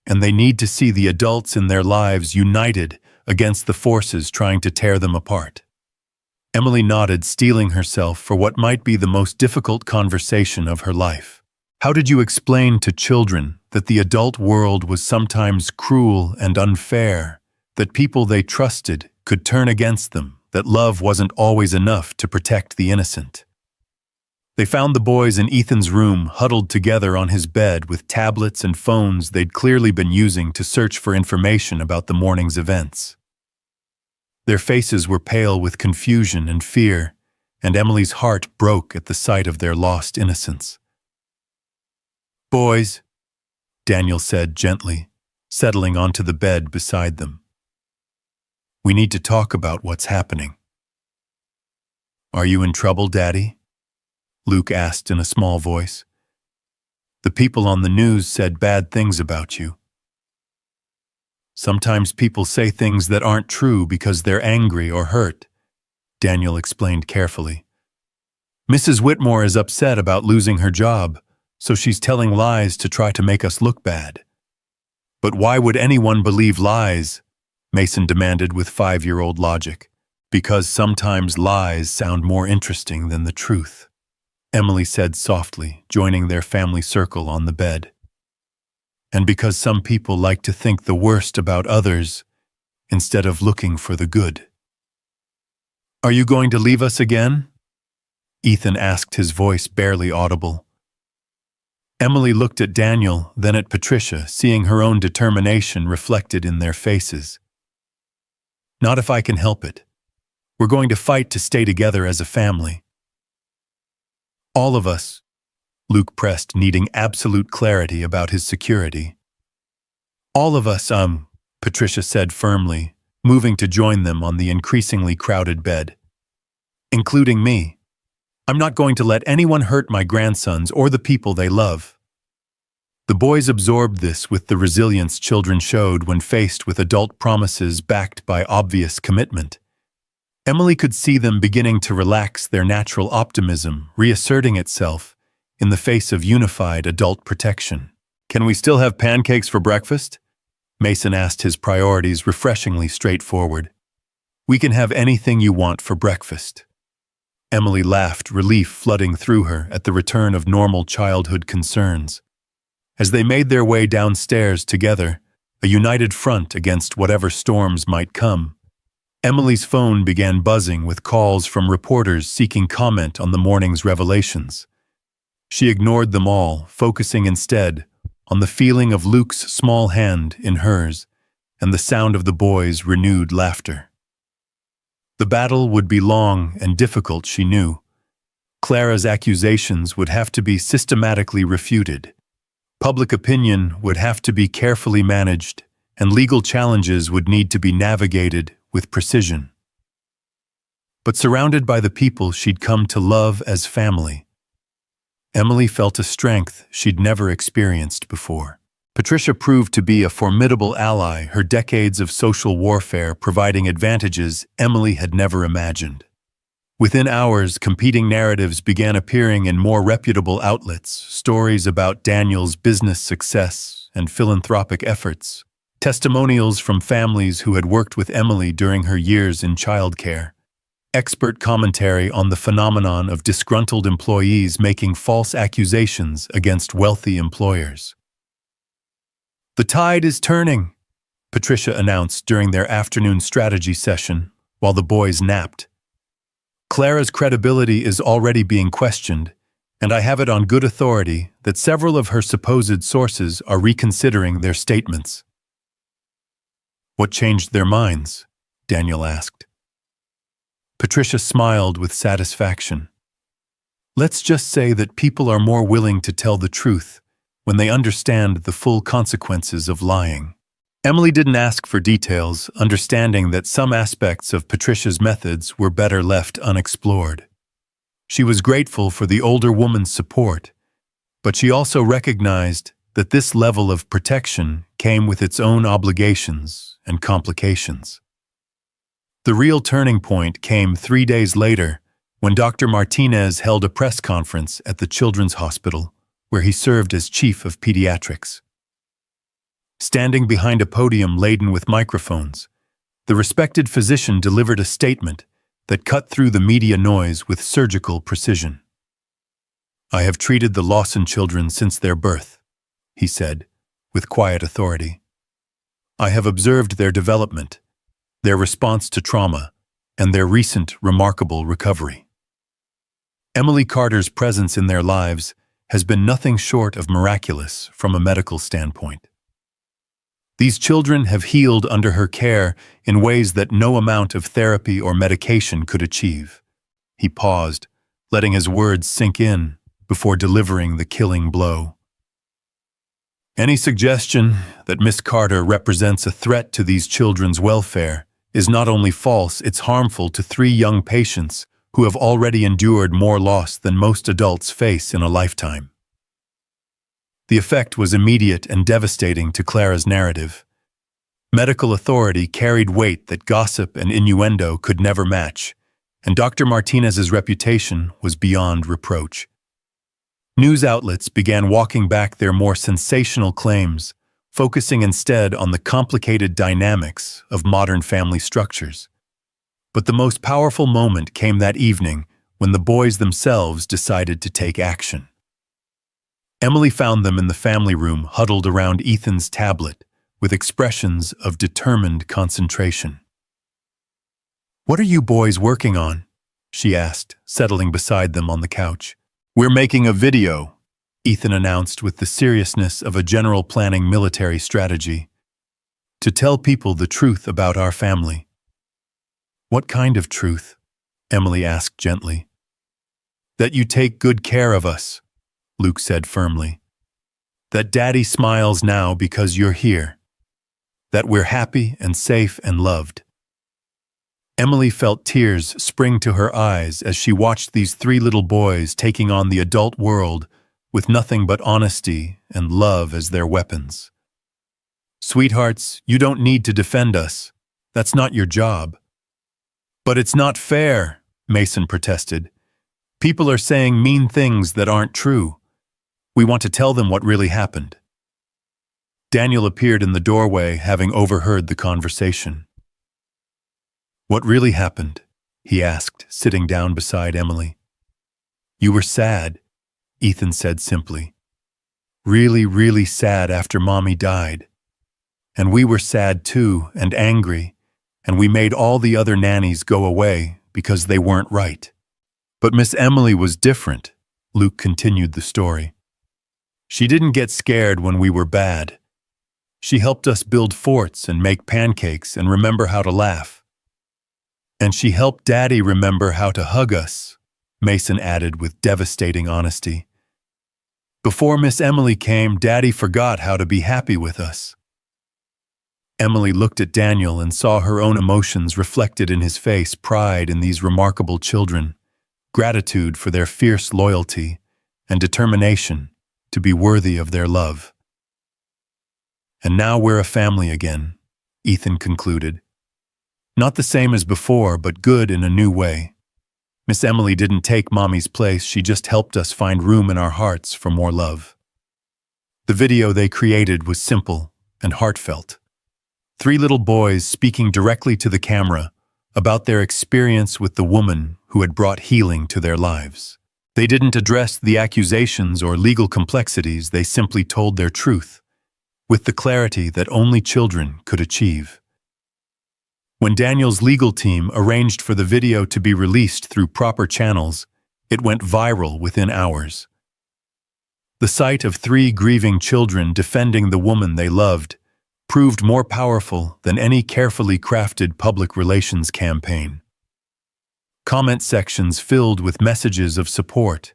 and they need to see the adults in their lives united against the forces trying to tear them apart. Emily nodded, steeling herself for what might be the most difficult conversation of her life. How did you explain to children that the adult world was sometimes cruel and unfair, that people they trusted could turn against them, that love wasn't always enough to protect the innocent? They found the boys in Ethan's room huddled together on his bed with tablets and phones they'd clearly been using to search for information about the morning's events. Their faces were pale with confusion and fear, and Emily's heart broke at the sight of their lost innocence. "Boys," Daniel said gently, settling onto the bed beside them. "We need to talk about what's happening." "Are you in trouble, Daddy?" Luke asked in a small voice. "The people on the news said bad things about you." "Sometimes people say things that aren't true because they're angry or hurt," Daniel explained carefully. "Mrs. Whitmore is upset about losing her job, so she's telling lies to try to make us look bad." "But why would anyone believe lies?" Mason demanded with 5-year-old logic. "Because sometimes lies sound more interesting than the truth," Emily said softly, joining their family circle on the bed. "And because some people like to think the worst about others instead of looking for the good." "Are you going to leave us again?" Ethan asked, his voice barely audible. Emily looked at Daniel, then at Patricia, seeing her own determination reflected in their faces. "Not if I can help it. We're going to fight to stay together as a family." "All of us," Luke pressed, needing absolute clarity about his security. "All of us, Patricia said firmly, moving to join them on the increasingly crowded bed. "Including me. I'm not going to let anyone hurt my grandsons or the people they love." The boys absorbed this with the resilience children showed when faced with adult promises backed by obvious commitment. Emily could see them beginning to relax their natural optimism, reasserting itself in the face of unified adult protection. "Can we still have pancakes for breakfast?" Mason asked, his priorities refreshingly straightforward. "We can have anything you want for breakfast." Emily laughed, relief flooding through her at the return of normal childhood concerns. As they made their way downstairs together, a united front against whatever storms might come, Emily's phone began buzzing with calls from reporters seeking comment on the morning's revelations. She ignored them all, focusing instead on the feeling of Luke's small hand in hers and the sound of the boys' renewed laughter. The battle would be long and difficult, she knew. Clara's accusations would have to be systematically refuted. Public opinion would have to be carefully managed, and legal challenges would need to be navigated with precision. But surrounded by the people she'd come to love as family, Emily felt a strength she'd never experienced before. Patricia proved to be a formidable ally, her decades of social warfare providing advantages Emily had never imagined. Within hours, competing narratives began appearing in more reputable outlets, stories about Daniel's business success and philanthropic efforts, testimonials from families who had worked with Emily during her years in childcare, expert commentary on the phenomenon of disgruntled employees making false accusations against wealthy employers. "The tide is turning," Patricia announced during their afternoon strategy session while the boys napped. "Clara's credibility is already being questioned, and I have it on good authority that several of her supposed sources are reconsidering their statements." "What changed their minds?" Daniel asked. Patricia smiled with satisfaction. "Let's just say that people are more willing to tell the truth when they understand the full consequences of lying." Emily didn't ask for details, understanding that some aspects of Patricia's methods were better left unexplored. She was grateful for the older woman's support, but she also recognized that this level of protection came with its own obligations and complications. The real turning point came 3 days later when Dr. Martinez held a press conference at the Children's Hospital, where he served as chief of pediatrics. Standing behind a podium laden with microphones, the respected physician delivered a statement that cut through the media noise with surgical precision. "I have treated the Lawson children since their birth," he said, with quiet authority. "I have observed their development, their response to trauma, and their recent remarkable recovery. Emily Carter's presence in their lives has been nothing short of miraculous from a medical standpoint. These children have healed under her care in ways that no amount of therapy or medication could achieve." He paused, letting his words sink in before delivering the killing blow. "Any suggestion that Miss Carter represents a threat to these children's welfare is not only false, it's harmful to 3 young patients who have already endured more loss than most adults face in a lifetime." The effect was immediate and devastating to Clara's narrative. Medical authority carried weight that gossip and innuendo could never match, and Dr. Martinez's reputation was beyond reproach. News outlets began walking back their more sensational claims, focusing instead on the complicated dynamics of modern family structures. But the most powerful moment came that evening when the boys themselves decided to take action. Emily found them in the family room, huddled around Ethan's tablet, with expressions of determined concentration. "What are you boys working on?" she asked, settling beside them on the couch. "We're making a video," Ethan announced with the seriousness of a general planning military strategy, "to tell people the truth about our family." "What kind of truth?" Emily asked gently. "That you take good care of us," Luke said firmly. "That Daddy smiles now because you're here. That we're happy and safe and loved." Emily felt tears spring to her eyes as she watched these 3 little boys taking on the adult world with nothing but honesty and love as their weapons. "Sweethearts, you don't need to defend us. That's not your job." "But it's not fair," Mason protested. "People are saying mean things that aren't true. We want to tell them what really happened." Daniel appeared in the doorway, having overheard the conversation. "What really happened?" he asked, sitting down beside Emily. "You were sad," Ethan said simply. "Really, really sad after Mommy died. And we were sad too, and angry, and we made all the other nannies go away because they weren't right. But Miss Emily was different," Luke continued the story. "She didn't get scared when we were bad. She helped us build forts and make pancakes and remember how to laugh. And she helped Daddy remember how to hug us," Mason added with devastating honesty. "Before Miss Emily came, Daddy forgot how to be happy with us." Emily looked at Daniel and saw her own emotions reflected in his face: pride in these remarkable children, gratitude for their fierce loyalty, and determination to be worthy of their love. "And now we're a family again," Ethan concluded. "Not the same as before, but good in a new way. Miss Emily didn't take Mommy's place, she just helped us find room in our hearts for more love." The video they created was simple and heartfelt. 3 little boys speaking directly to the camera about their experience with the woman who had brought healing to their lives. They didn't address the accusations or legal complexities, they simply told their truth, with the clarity that only children could achieve. When Daniel's legal team arranged for the video to be released through proper channels, it went viral within hours. The sight of 3 grieving children defending the woman they loved proved more powerful than any carefully crafted public relations campaign. Comment sections filled with messages of support,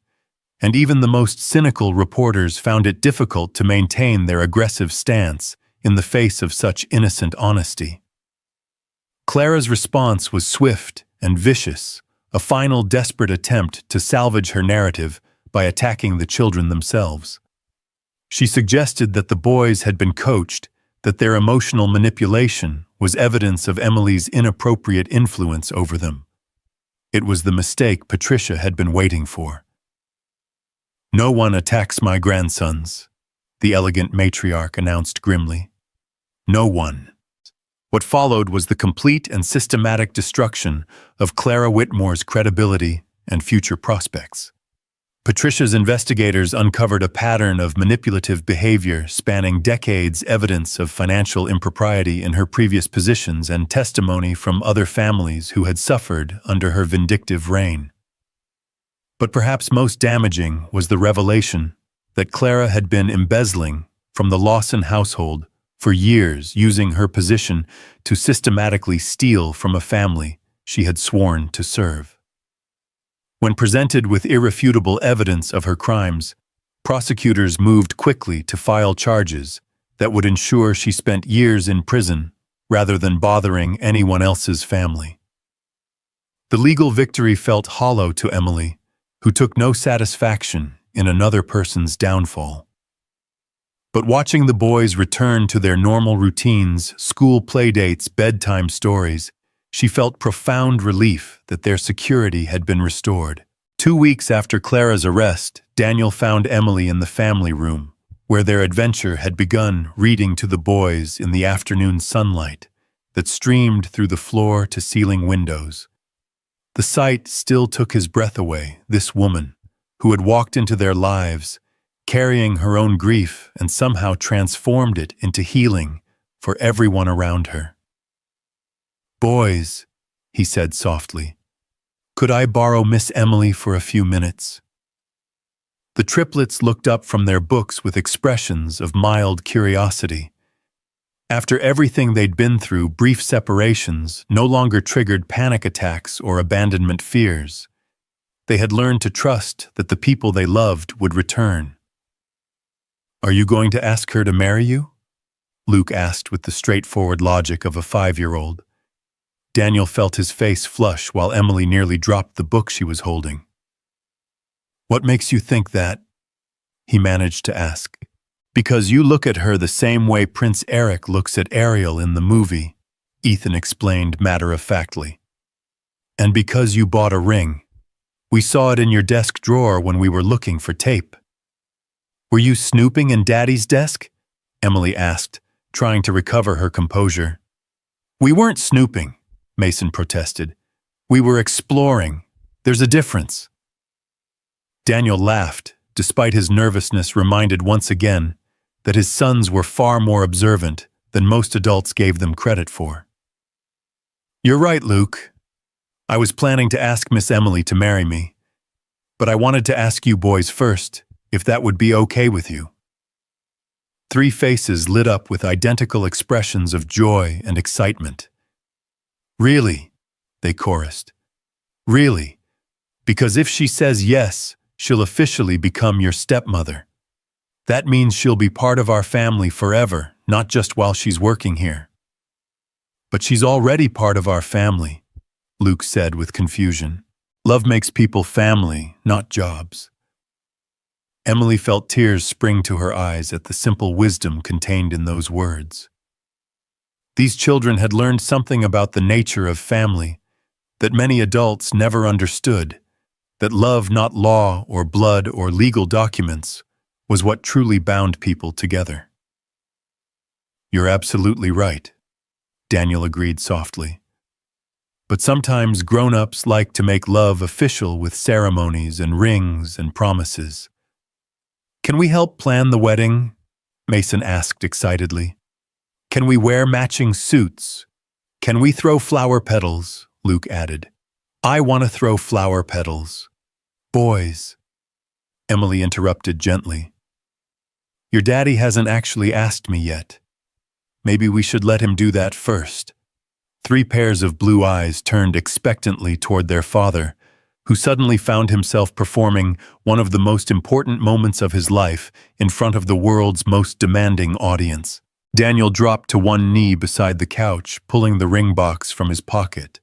and even the most cynical reporters found it difficult to maintain their aggressive stance in the face of such innocent honesty. Clara's response was swift and vicious, a final desperate attempt to salvage her narrative by attacking the children themselves. She suggested that the boys had been coached, that their emotional manipulation was evidence of Emily's inappropriate influence over them. It was the mistake Patricia had been waiting for. "No one attacks my grandsons," the elegant matriarch announced grimly. "No one." What followed was the complete and systematic destruction of Clara Whitmore's credibility and future prospects. Patricia's investigators uncovered a pattern of manipulative behavior spanning decades, evidence of financial impropriety in her previous positions, and testimony from other families who had suffered under her vindictive reign. But perhaps most damaging was the revelation that Clara had been embezzling from the Lawson household for years, using her position to systematically steal from a family she had sworn to serve. When presented with irrefutable evidence of her crimes, prosecutors moved quickly to file charges that would ensure she spent years in prison rather than bothering anyone else's family. The legal victory felt hollow to Emily, who took no satisfaction in another person's downfall. But watching the boys return to their normal routines, school playdates, bedtime stories, she felt profound relief that their security had been restored. 2 weeks after Clara's arrest, Daniel found Emily in the family room, where their adventure had begun, reading to the boys in the afternoon sunlight that streamed through the floor-to-ceiling windows. The sight still took his breath away, this woman, who had walked into their lives, carrying her own grief and somehow transformed it into healing for everyone around her. "Boys," he said softly, "could I borrow Miss Emily for a few minutes?" The triplets looked up from their books with expressions of mild curiosity. After everything they'd been through, brief separations no longer triggered panic attacks or abandonment fears. They had learned to trust that the people they loved would return. "Are you going to ask her to marry you?" Luke asked with the straightforward logic of a 5-year-old. Daniel felt his face flush while Emily nearly dropped the book she was holding. "What makes you think that?" he managed to ask. "Because you look at her the same way Prince Eric looks at Ariel in the movie," Ethan explained matter-of-factly. "And because you bought a ring. We saw it in your desk drawer when we were looking for tape." "Were you snooping in Daddy's desk?" Emily asked, trying to recover her composure. "We weren't snooping," Mason protested. "We were exploring. There's a difference." Daniel laughed, despite his nervousness, reminded once again that his sons were far more observant than most adults gave them credit for. "You're right, Luke. I was planning to ask Miss Emily to marry me, but I wanted to ask you boys first, if that would be okay with you." 3 faces lit up with identical expressions of joy and excitement. "Really?" they chorused. "Really? Because if she says yes, she'll officially become your stepmother. That means she'll be part of our family forever, not just while she's working here." "But she's already part of our family," Luke said with confusion. "Love makes people family, not jobs." Emily felt tears spring to her eyes at the simple wisdom contained in those words. These children had learned something about the nature of family that many adults never understood, that love, not law or blood or legal documents, was what truly bound people together. "You're absolutely right," Daniel agreed softly. "But sometimes grown-ups like to make love official with ceremonies and rings and promises." "Can we help plan the wedding?" Mason asked excitedly. "Can we wear matching suits? Can we throw flower petals?" Luke added. "I want to throw flower petals." "Boys," Emily interrupted gently. "Your daddy hasn't actually asked me yet. Maybe we should let him do that first." 3 pairs of blue eyes turned expectantly toward their father, who suddenly found himself performing one of the most important moments of his life in front of the world's most demanding audience. Daniel dropped to one knee beside the couch, pulling the ring box from his pocket,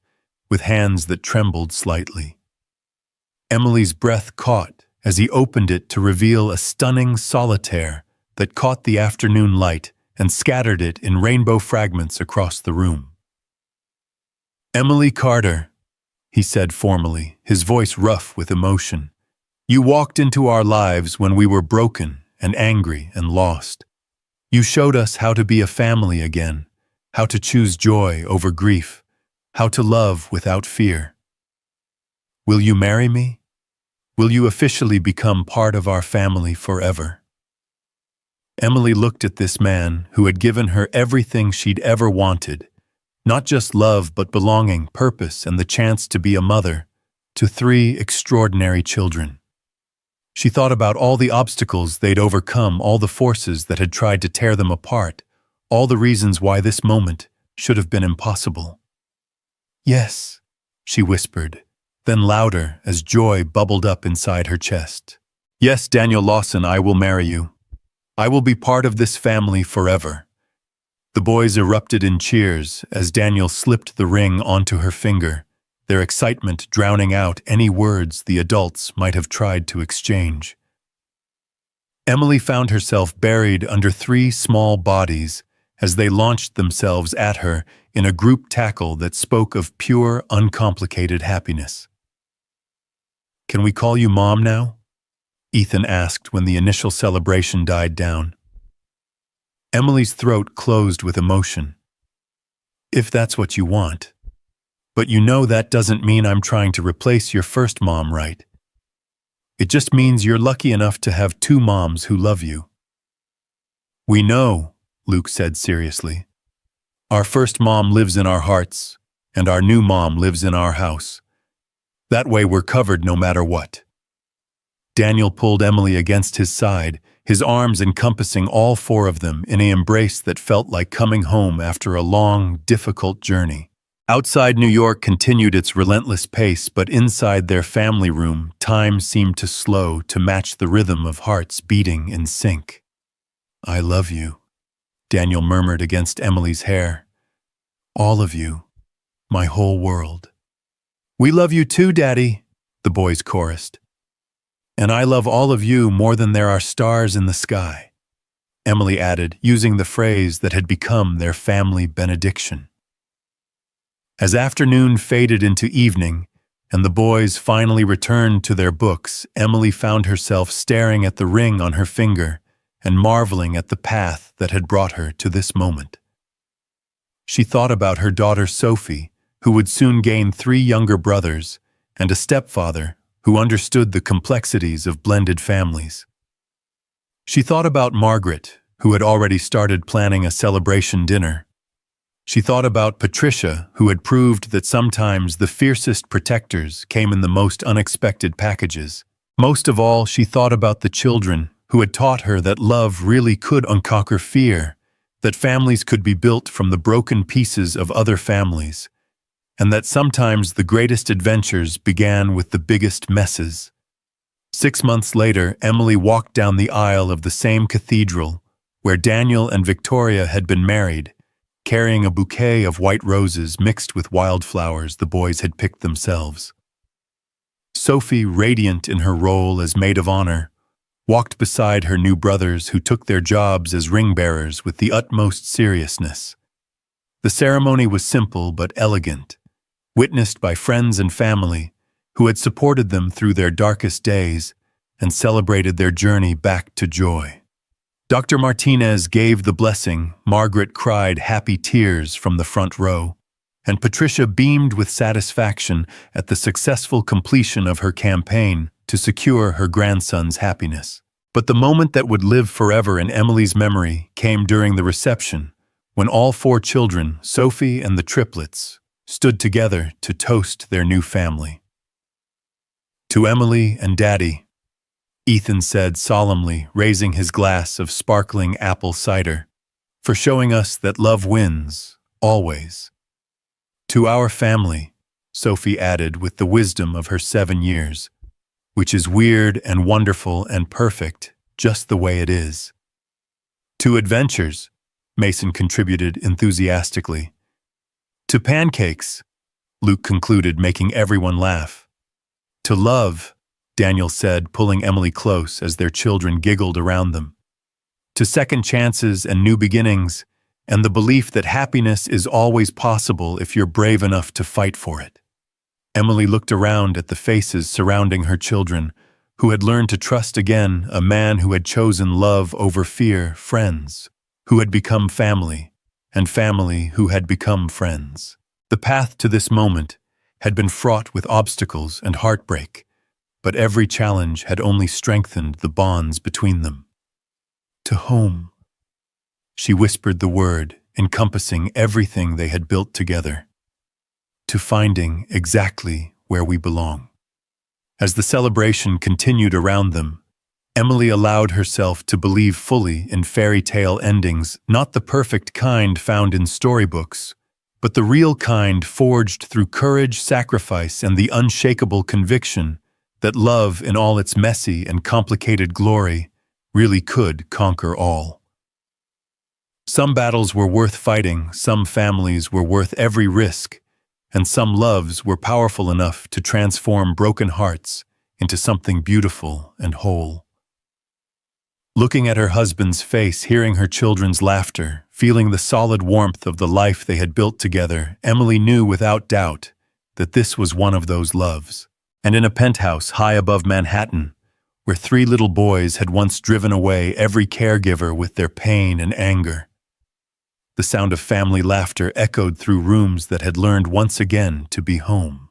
with hands that trembled slightly. Emily's breath caught as he opened it to reveal a stunning solitaire that caught the afternoon light and scattered it in rainbow fragments across the room. "Emily Carter," he said formally, his voice rough with emotion, You walked into our lives when we were broken and angry and lost. You showed us how to be a family again, how to choose joy over grief, how to love without fear. Will you marry me? Will you officially become part of our family forever? Emily looked at this man who had given her everything she'd ever wanted, not just love but belonging, purpose, and the chance to be a mother to 3 extraordinary children. She thought about all the obstacles they'd overcome, all the forces that had tried to tear them apart, all the reasons why this moment should have been impossible. "Yes," she whispered, then louder as joy bubbled up inside her chest. "Yes, Daniel Lawson, I will marry you. I will be part of this family forever." The boys erupted in cheers as Daniel slipped the ring onto her finger, their excitement drowning out any words the adults might have tried to exchange. Emily found herself buried under 3 small bodies as they launched themselves at her in a group tackle that spoke of pure, uncomplicated happiness. "Can we call you Mom now?" Ethan asked when the initial celebration died down. Emily's throat closed with emotion. "If that's what you want. But you know that doesn't mean I'm trying to replace your first mom, right? It just means you're lucky enough to have 2 moms who love you." "We know," Luke said seriously. "Our first mom lives in our hearts, and our new mom lives in our house. That way we're covered no matter what." Daniel pulled Emily against his side, his arms encompassing all 4 of them in an embrace that felt like coming home after a long, difficult journey. Outside New York continued its relentless pace, but inside their family room, time seemed to slow to match the rhythm of hearts beating in sync. "I love you," Daniel murmured against Emily's hair. "All of you, my whole world." "We love you too, Daddy," the boys chorused. "And I love all of you more than there are stars in the sky," Emily added, using the phrase that had become their family benediction. As afternoon faded into evening, and the boys finally returned to their books, Emily found herself staring at the ring on her finger and marveling at the path that had brought her to this moment. She thought about her daughter Sophie, who would soon gain 3 younger brothers, and a stepfather who understood the complexities of blended families. She thought about Margaret, who had already started planning a celebration dinner. She thought about Patricia, who had proved that sometimes the fiercest protectors came in the most unexpected packages. Most of all, she thought about the children who had taught her that love really could unconquer fear, that families could be built from the broken pieces of other families, and that sometimes the greatest adventures began with the biggest messes. 6 months later, Emily walked down the aisle of the same cathedral where Daniel and Victoria had been married, carrying a bouquet of white roses mixed with wildflowers the boys had picked themselves. Sophie, radiant in her role as maid of honor, walked beside her new brothers who took their jobs as ring-bearers with the utmost seriousness. The ceremony was simple but elegant, witnessed by friends and family who had supported them through their darkest days and celebrated their journey back to joy. Dr. Martinez gave the blessing, Margaret cried happy tears from the front row, and Patricia beamed with satisfaction at the successful completion of her campaign to secure her grandson's happiness. But the moment that would live forever in Emily's memory came during the reception, when all 4 children, Sophie and the triplets, stood together to toast their new family. "To Emily and Daddy," Ethan said solemnly, raising his glass of sparkling apple cider, "for showing us that love wins, always." "To our family," Sophie added with the wisdom of her 7 years, "which is weird and wonderful and perfect, just the way it is." "To adventures," Mason contributed enthusiastically. "To pancakes," Luke concluded, making everyone laugh. "To love," Daniel said, pulling Emily close as their children giggled around them. "To second chances and new beginnings, and the belief that happiness is always possible if you're brave enough to fight for it." Emily looked around at the faces surrounding her children, who had learned to trust again, a man who had chosen love over fear, friends, who had become family, and family who had become friends. The path to this moment had been fraught with obstacles and heartbreak, but every challenge had only strengthened the bonds between them. To home. She whispered the word, encompassing everything they had built together. To finding exactly where we belong. As the celebration continued around them, Emily allowed herself to believe fully in fairy tale endings, not the perfect kind found in storybooks, but the real kind forged through courage, sacrifice, and the unshakable conviction that love, in all its messy and complicated glory, really could conquer all. Some battles were worth fighting, some families were worth every risk, and some loves were powerful enough to transform broken hearts into something beautiful and whole. Looking at her husband's face, hearing her children's laughter, feeling the solid warmth of the life they had built together, Emily knew without doubt that this was one of those loves. And in a penthouse high above Manhattan, where 3 little boys had once driven away every caregiver with their pain and anger, the sound of family laughter echoed through rooms that had learned once again to be home.